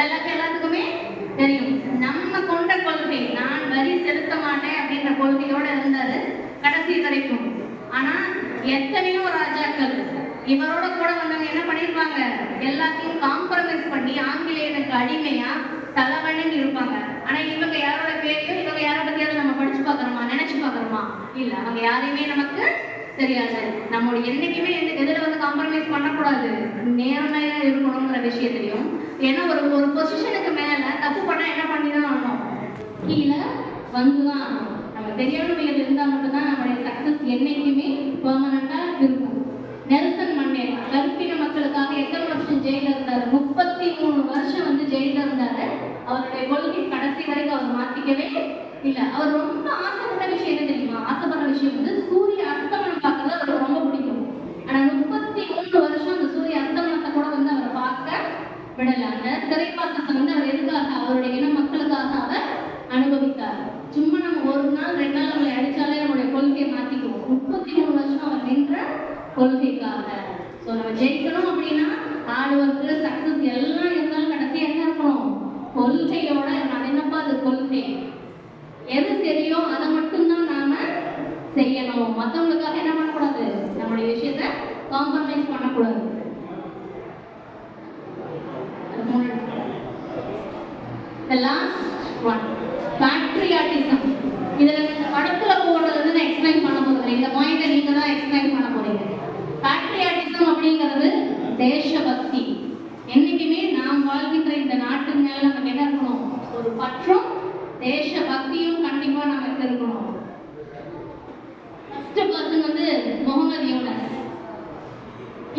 எல்லாத்துக்குமே தெரியும். நம்ம கொண்ட கொள்கை நான் வரி செலுத்த மாட்டேன் அப்படின்ற கொள்கையோட இருந்தாரு கடைசி வரைக்கும். ஆனா எத்தனையோ ராஜாக்கள் இவரோட கூட வந்தவங்க என்ன பண்ணிருப்பாங்க? எல்லாத்தையும் காம்ப்ரமைஸ் பண்ணி ஆங்கிலேயனுக்கு அடிமையா தலைவணங்கி இருப்பாங்க. ஆனா இவங்க யாரோட பேரையும் இவங்க யாரோட பத்தியாவது நம்ம படிச்சு பாக்குறோமா, நினைச்சு பாக்குறோமா? இல்ல, அவங்க யாரையுமே நமக்கு தெரியாது. நம்மளுடைய என்னைக்குமே எதுல வந்து காம்ப்ரமைஸ் பண்ணக்கூடாது, நேர்மையா இருக்கணுங்கிற விஷயத்திலையும். ஏன்னா ஒரு பொசிஷனுக்கு மேல தப்பு பண்ணா என்ன பண்ணிதான் ஆகணும்? கீழே வந்துதான் ஆகணும். நம்ம தெரியாத வகையில் இருந்தா மட்டும்தான் நம்மளுடைய சக்சஸ் என்னைக்குமே பெர்மனண்டா இருக்கும். நெல்சன் மண்டேலா கருப்பின மக்களுக்காக எத்தனை வருஷம் ஜெயில இருந்தாரு? 33 வருஷம் வந்து ஜெயில இருந்தாரு. அவருடைய கொள்கை கடைசி வரைக்கும் அவர் மாத்திக்கவே இல்ல. அவர் ரொம்ப ஆசைப்பட்ட விஷயம் என்ன தெரியுமா? ஆசைப்படுற விஷயம் வந்து சூரிய அஸ்தமனம் பார்க்கறது அவருக்கு ரொம்ப பிடிக்கும். ஆனா 33 வருஷம் அந்த சூரிய அஸ்தமனத்தை கூட வந்து அவரை பார்க்க விடல. அந்த சிறைப்பாசத்தை வந்து அவர் எதுக்காக? அவருடைய இன மக்களுக்காக அவர் அனுபவித்தார். சும்மா நம்ம ஒரு நாள் 2 நாள் நம்மளை அடிச்சாலே நம்மளுடைய கொள்கையை மாத்திக்குவோம். 33 வருஷம் அவர் நின்ற கொள்கைக்காக. ஸோ நம்ம ஜெயிக்கணும் அப்படின்னா ஹார்ட் ஒர்க்கு, சக்சஸ் எல்லாம் இருந்தாலும் கடைசி என்ன இருக்கணும்? கொள்கையோட. நான் என்னப்பா அது கொள்கை, எது சரியோ அதை மட்டும்தான் நாம செய்யணும். மற்றவங்களுக்காக என்ன பண்ணக்கூடாது? நம்மளுடைய விஷயத்த காம்ப்ரமைஸ் பண்ணக்கூடாது. The last one, patriotism. இதுல படத்துல போடுறது வந்து நான் எக்ஸ்பிளைன் பண்ண போறேன். இந்த பாயிண்ட நீங்க தான் எக்ஸ்பிளைன் பண்ண போறீங்க. patriotism அப்படிங்கிறது தேசபக்தி. என்னைக்குமே நாம் வாழ்கின்ற இந்த நாட்டு மேல நமக்கு என்ன இருக்கணும்? ஒரு பற்றும் தேசபக்தியும் கண்டிப்பா நமக்கு இருக்கணும். ஃபர்ஸ்ட் பர்சன் வந்து முகமது யூனஸ்.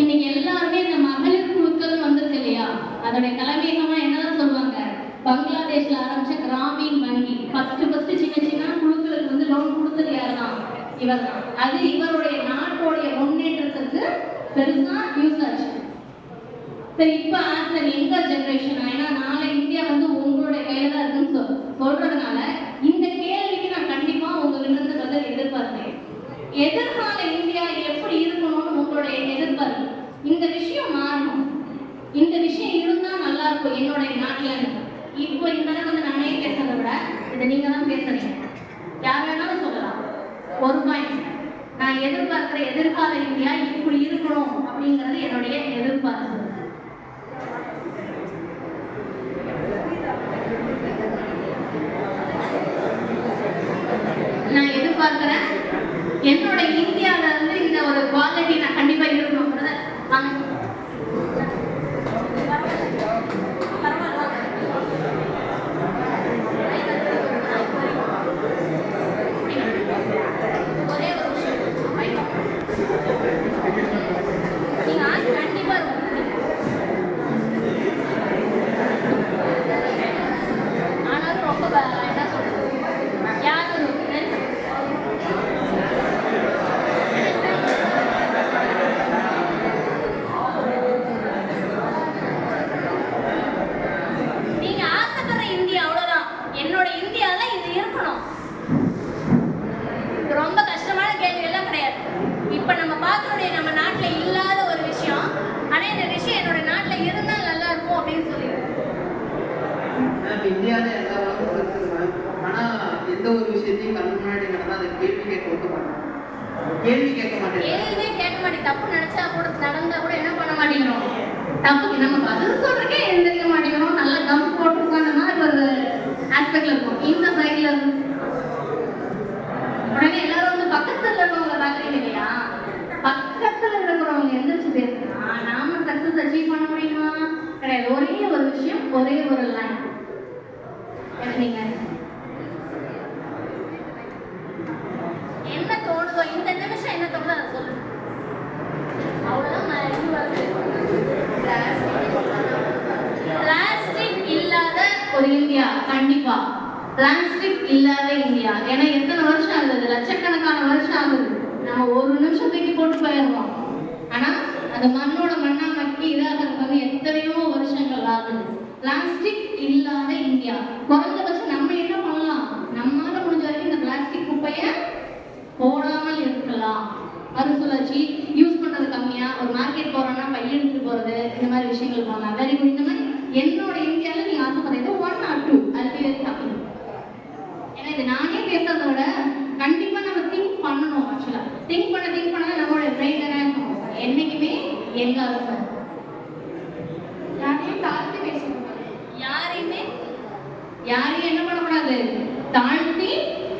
இன்னைக்கு எல்லாருமே இந்த மகளிர் குழுக்கள் வந்திருக்கு இல்லையா? அதோடைய தலைமையகமா என்னதான் சொல்லுவாங்க? பங்களாதேஷ்ல ஆரம்பிச்ச கிராமீன் வங்கி. ஃபர்ஸ்ட் சின்ன குழுக்களுக்கு வந்து லோன் கொடுத்தது யாருதான்? இவர் தான். அது இவருடைய நாட்டோடைய முன்னேற்றத்துக்கு பெருசா யூஸ் ஆச்சு. சரி, இப்ப ஆன்சர் எங்க ஜெனரேஷன்? ஏன்னா நாளை இந்தியா வந்து உங்களுடைய கையில தான் இருக்குன்னு சொல்றதுனால இந்த கேள்விக்கு நான் கண்டிப்பா உங்ககிட்ட இருந்து பதில் எதிர்பார்த்தேன். எதிர்கால இந்தியா எப்படி இருக்கணும்னு உங்களுடைய எதிர்பார்ப்பு. இந்த விஷயம் மாறணும், இந்த விஷயம் இருந்தா நல்லா இருக்கும் என்னுடைய நாட்டுல. இப்போ இந்த வந்து நானே பேசுறதை விட இதை நீங்க தான் பேசுறீங்க. ஒரு பாயிண்ட். நான் எதிர்பார்க்கிற எதிர்கால இந்தியா இப்படி இருக்கணும் அப்படிங்கிறது என்னுடைய எதிர்பார்ப்பு. நான் எதிர்பார்க்கிறேன் என்னோட இந்தியாவில இருந்து இந்த ஒரு குவாலிட்டி நான் கண்டிப்பா இருக்கணும்ன்றத இந்தியாவில் எல்லா வளமும் இருக்குதுங்க. ஆனால் எந்த ஒரு விஷயத்தையும் கண் முன்னாடி நடந்தால் அதை கேள்வி கேட்க மாட்டேன். கேள்வியே கேட்க மாட்டேன். தப்பு நினைச்சா கூட நடந்தா கூட என்ன பண்ண மாட்டேங்கிறோம், தப்புக்கு நம்ம பதில் சொல்றதுக்கே எழுந்திருக்க மாட்டேங்கிறோம். நல்ல கம் போட்டு உட்காந்த மாதிரி ஒரு ஆஸ்பெக்ட்ல இருக்கும். இந்த சைட்ல இருந்து உடனே எல்லாரும் வந்து பக்கத்துல இருக்கவங்க பாக்குறீங்க இல்லையா, பக்கத்துல இருக்கிறவங்க எந்திரிச்சு பேசுனா நாம சக்சஸ் அச்சீவ் பண்ண முடியுமா? கிடையாது. ஒரே ஒரு விஷயம், ஒரே ஒரு லைன். நீங்க என்ன தோணுதோ இந்த நிமிஷம் என்ன தோணுதோ அதை சொல்லுங்க. அவ்வளவுதான். பிளாஸ்டிக் இல்லாத ஒரு இந்தியா, கண்டிப்பா பிளாஸ்டிக் இல்லாத இந்தியா. ஏன்னா எத்தனை வருஷம் ஆகுது, லட்சக்கணக்கான வருஷம் ஆகுது. நம்ம ஒரு நிமிஷம் தூக்கி போட்டு போயிடுவோம். ஆனா அந்த மண்ணோட மண்ணா மக்கி இதாகிறதுக்கு வந்து எத்தனையோ வருஷங்கள் ஆகுது. பிளாஸ்டிக் இல்லாத இந்தியா. குறைஞ்சபட்சம் நம்ம என்ன பண்ணலாம், நம்மளால முடிஞ்ச வரைக்கும் இந்த பிளாஸ்டிக் குப்பைய போடாமல் இருக்கலாம். மறுசுழற்சி யூஸ் பண்றது கம்மியா, ஒரு மார்க்கெட் போறோம்னா பைய எடுத்துட்டு போறது, இந்த மாதிரி விஷயங்கள் பண்ணலாம். Very good. இந்த மாதிரி என்னோட இந்தியாவில் நீங்க ஆசைப்படுறது 1 or 2 அது. ஏன்னா இது நானே பேசுறதை விட கண்டிப்பா நம்ம திங்க் பண்ணணும். ஆக்சுவலா திங்க் பண்ண நம்மளோட பிரெயின் தானே இருக்கும். என்னைக்குமே எங்க அரசு யாரையும் தாழ்த்தி பேசக்கூடாது. யாரையும் என்ன பண்ணக்கூடாது, தாழ்த்தி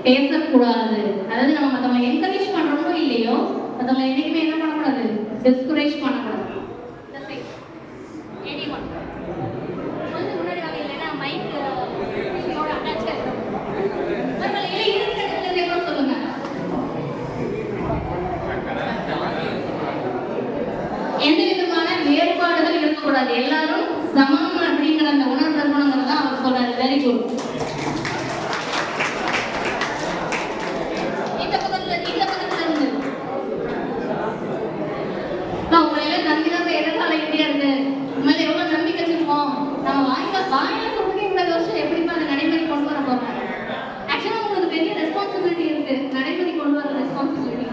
பேசக்கூடாது. அதாவது நம்ம மற்றவங்க என்கரேஜ் பண்றோமோ இல்லையோ, மற்றவங்க என்னைக்குமே என்ன பண்ணக்கூடாது, டிஸ்கரேஜ் பண்ணக்கூடாது. கொஞ்சம் முன்னாடி வாங்க, இல்லைன்னா மைக் அட்டாச் சொல்லுங்க. எந்த விதமான வேறுபாடுகள் இருக்கக்கூடாது, எல்லாரும் சமம் அப்படிங்கிற அந்த உணர்வு இருக்கணுங்கிறது தான் அவர் சொல்றாரு. Very good. இந்த பக்கத்துல இருந்து உங்களையில நம்பிதான் எதிர்கால இந்தியா இருக்கு. உண்மையில எவ்வளவு நம்பிக்கை வச்சிருக்கோம். நம்ம வாயில சொல்றதுக்கு இந்த வருஷம் எப்படிப்பா அதை நடைமுறை கொண்டு வர போறோம். ஆக்சுவலா உங்களுக்கு பெரிய ரெஸ்பான்சிபிலிட்டி இருக்கு, நடைமுறை கொண்டு வர ரெஸ்பான்சிபிலிட்டி.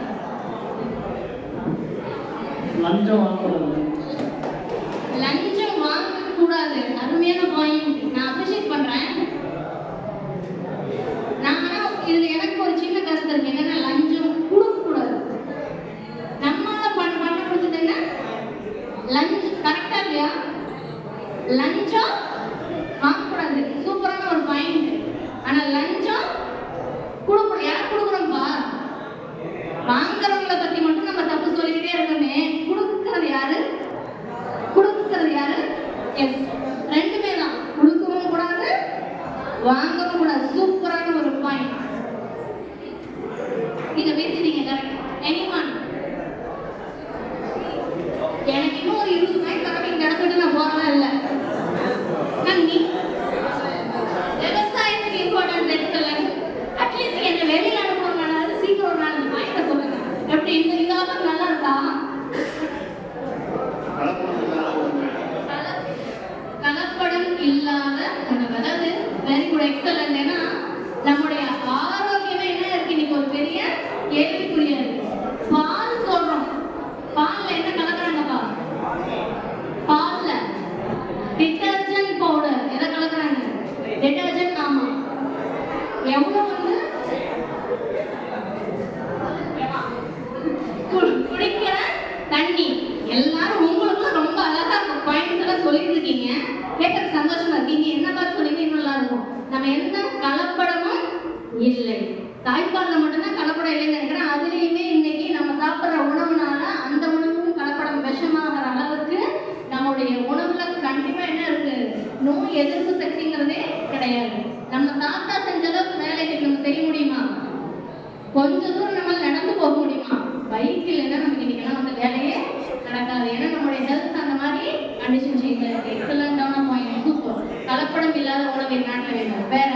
லஞ்சம் வாங்க கூடாது. அருமையான பாயிண்ட், நான் அப்ரிஷியேட் பண்றேன். நான் இதுல எனக்கு ஒரு சின்ன கருத்து இருக்கு. என்னன்னா லஞ்சம் கொடுக்க கூடாது. நம்மளால பண்ண முடிஞ்சது என்ன, லஞ்சம் கரெக்டா இல்லையா, லஞ்சம் வாங்கக்கூடாது. சூப்பரான ஒரு பாயிண்ட். ஆனா லஞ்சம் கொடுக்கணும். யார் கொடுக்குறோம்பா, வாங்குறவங்களை பத்தி மட்டும் நம்ம தப்பு சொல்லிக்கிட்டே இருக்கோமே. கொடுக்கறது யாரு? எஸ், ரெண்டுமே தான். கொடுக்கவும் கூடாது, வாங்கவும் கூடாது. சூப்பரான ஒரு பாயிண்ட். நீங்க பேசிட்டீங்க, கரெக்ட். எனிவன், எனக்கு இன்னும் ஒரு 20 பாயிண்ட் கரெக்ட் கிடைச்சிட்டு நான் போறதா இல்லை. விவசாயத்துக்கு இம்பார்ட்டன்ஸ் எடுக்கல. அட்லீஸ்ட் என்ன வெளியில அனுப்புவாங்க, சீக்கிரம் ஒரு நாள் பாயிண்ட சொல்லுங்க. எப்படி இந்த இதாக நல்லா இருக்கா? கலப்படம் இல்லாத உணவு, அதாவது வெரி குட், எக்ஸலன்ட். ஏன்னா நம்முடைய ஆரோக்கியமே என்ன இருக்கு இன்னைக்கு ஒரு பெரிய கேள்விக்குறியா இருக்கு. பால் சொல்றோம், பால்ல என்ன கலக்குறாங்கப்பா? பால்ல டிட்டர்ஜென்ட் பவுடர். எதை கலக்குறாங்க? டிட்டர்ஜென்ட். ஆமா, எவ்வளவு வந்து இல்லைன்னு நினைக்கிறேன். அதுலேயுமே இன்னைக்கு நம்ம சாப்பிட்ற உணவுனால அந்த உணவும் கலப்படம் விஷமாகிற அளவுக்கு நம்முடைய உணவுல கண்டிப்பா என்ன இருக்கு, நோய் எதிர்ப்பு சக்திங்கிறதே கிடையாது. நம்ம தாத்தா செஞ்ச அளவுக்கு வேலைக்கு நம்ம செய்ய முடியுமா? கொஞ்ச தூரம் நம்மளால நடந்து போக முடியுமா? பைக் இல்லைன்னா நமக்கு இன்னைக்கெல்லாம் அந்த வேலையே நடக்காது. ஏன்னா நம்மளுடைய ஹெல்த் அந்த மாதிரி கண்டிஷன் சேஞ்ச் ஆயிருக்கு. எக்ஸலண்டான பாயிண்ட், சூப்பர். கலப்படம் இல்லாத உணவு நாட்டில் வேணும். வேற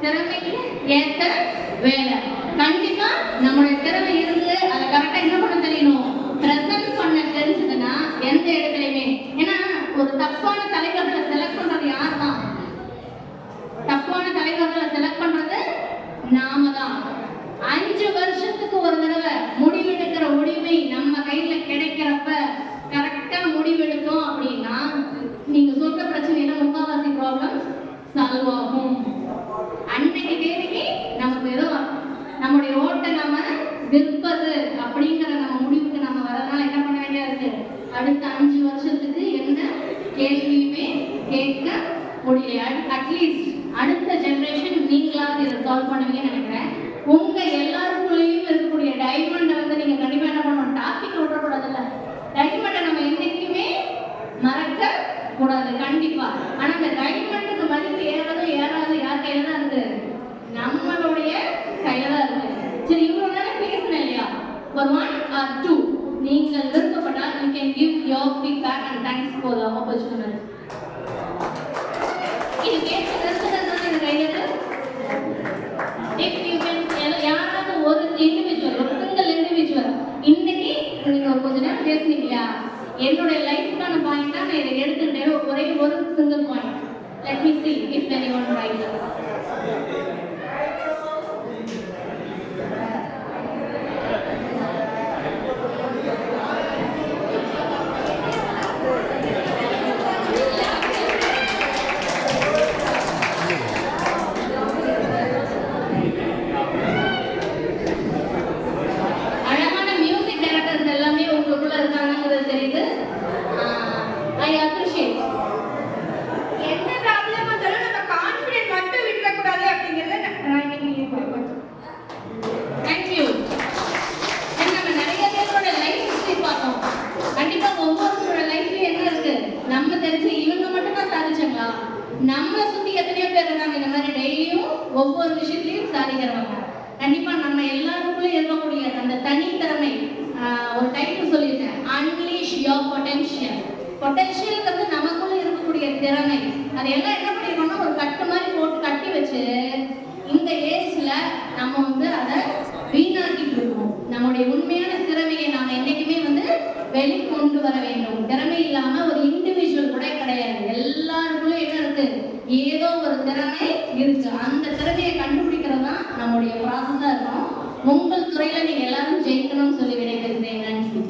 திறமைக்கு ஏற்ற வேலை. கண்டிப்பா நம்மளுடைய திறமை இருந்து அதை கரெக்டா என்ன பண்ண தெரியணும், பிரசன்ட் பண்ண தெரிஞ்சதுன்னா எந்த இடத்துலையுமே. ஏன்னா ஒரு தப்பான தலைவர்களை செலக்ட் பண்றது யார் தான்? தப்பான தலைவர்களை செலக்ட் பண்றது நாம தான். 5 வருஷத்துக்கு ஒரு தடவை முடிவெடுக்கிற உரிமை நம்ம கையில கிடைக்கிறப்ப கரெக்டா முடிவெடுத்தோம் அப்படின்னா நீங்க சொல்ற பிரச்சனையில முக்காவாசி ப்ராப்ளம் சால்வ் ஆகும். அன்னைக்கு தேதிக்கு நமக்கு ஏதோ நம்முடைய ஓட்டை நம்ம விற்பது அப்படிங்கிற நம்ம முடிவுக்கு நம்ம வரதுனால என்ன பண்ண வேண்டியதா இருக்கு, அடுத்த 5 வருஷத்துக்கு என்ன கேள்வியுமே கேட்க முடியல. அட்லீஸ்ட் அடுத்த ஜெனரேஷன் நீங்களாவது இதை சால்வ் பண்ணுவீங்கன்னு நினைக்கிறேன். உங்க எல்லாருக்குள்ளேயும் இருக்கக்கூடிய டைமண்டை வந்து நீங்க கண்டிப்பா என்ன பண்ணணும், டாபிக் விட்டுறக்கூடாதுல்ல. டைமண்டை நம்ம என்னைக்குமே மறக்க கூடாது கண்டிப்பா. ஆனா அந்த டைமண்டுக்கு மதிப்பு ஏறதும் ஏறாது யார் கையில தான் இருக்கு, நம்மளுடைய கையில தான் இருக்கு. சரி, இவ்வளவு நேரம் பேசணும் இல்லையா, for 1 or 2 நீங்கள் விருப்பப்பட்டால் you can give your feedback and thanks for the opportunity. இது கேட்டு நிறுத்துறதுனால இந்த கையில if you can யாராவது ஒரு இண்டிவிஜுவல், ஒரு சிங்கிள் இண்டிவிஜுவல் இன்னைக்கு நீங்க கொஞ்ச நேரம் பேசுனீங்களா, என்னோட லைஃப்க்கான பாயிண்டா நான் இதை எடுத்துக்கிட்டேன், ஒரே ஒரு single point. Let me see if anyone writes. அழகான மியூசிக் டைரக்டர்ஸ் எல்லாமே உங்களுக்குள்ள இருக்காங்கிறது தெரியுது. I appreciate. என்ன ப்ராப்ளம் வந்தாலும் நம்ம கான்ஃபிடென்ட் மட்டும் விட்டுறக்கூடாது அப்படிங்கிறத நான் இன்னைக்கு புரிஞ்சுக்கிட்டேன். Thank you. நம்ம நிறைய பேரோட லைஃப் ஹிஸ்டரி பார்த்தோம். கண்டிப்பா ஒவ்வொருத்தரோட லைஃப்ல என்ன இருக்கு, நம்ம தெரிஞ்சு இவங்க மட்டும் தான் சாதிச்சாங்களா, நம்மளை சுத்தி எத்தனையோ பேர் இருக்காங்க இந்த மாதிரி டெய்லியும் ஒவ்வொரு விஷயத்திலையும் சாதிக்கிறவங்க. கண்டிப்பா நம்ம எல்லாருக்குள்ளே இருக்கக்கூடிய அந்த தனித்திறமை, ஒரு டைட்டில் சொல்லியிருக்கேன், அன்லீஷ் யோர் பொட்டென்ஷியல். பொட்டென்ஷியல்ங்கிறது நமக்குள்ள இருக்கக்கூடிய திறமை. அதையெல்லாம் என்ன பண்ணிருக்கோம்னா ஒரு கட்டு மாதிரி போட்டு கட்டி வச்சு இந்த ஏஜ்ல நம்ம வந்து அதை வீணாக்கிட்டு இருக்கோம். நம்முடைய உண்மையான திறமையை நாம என்னைக்குமே வந்து வெளிக்கொண்டு வர வேண்டும். திறமை இல்லாம ஒரு இண்டிவிஜுவல் கூட கிடையாது. எல்லாருக்குள்ள என்ன இருக்கு, ஏதோ ஒரு திறமை இருக்கு. அந்த திறமையை கண்டுபிடிக்கிறது தான் நம்முடைய ப்ராசஸா இருக்கும். உங்கள் துறையில நீங்க எல்லாரும் ஜெயிக்கணும்னு சொல்லி விடைபெறுகிறேன். நன்றி.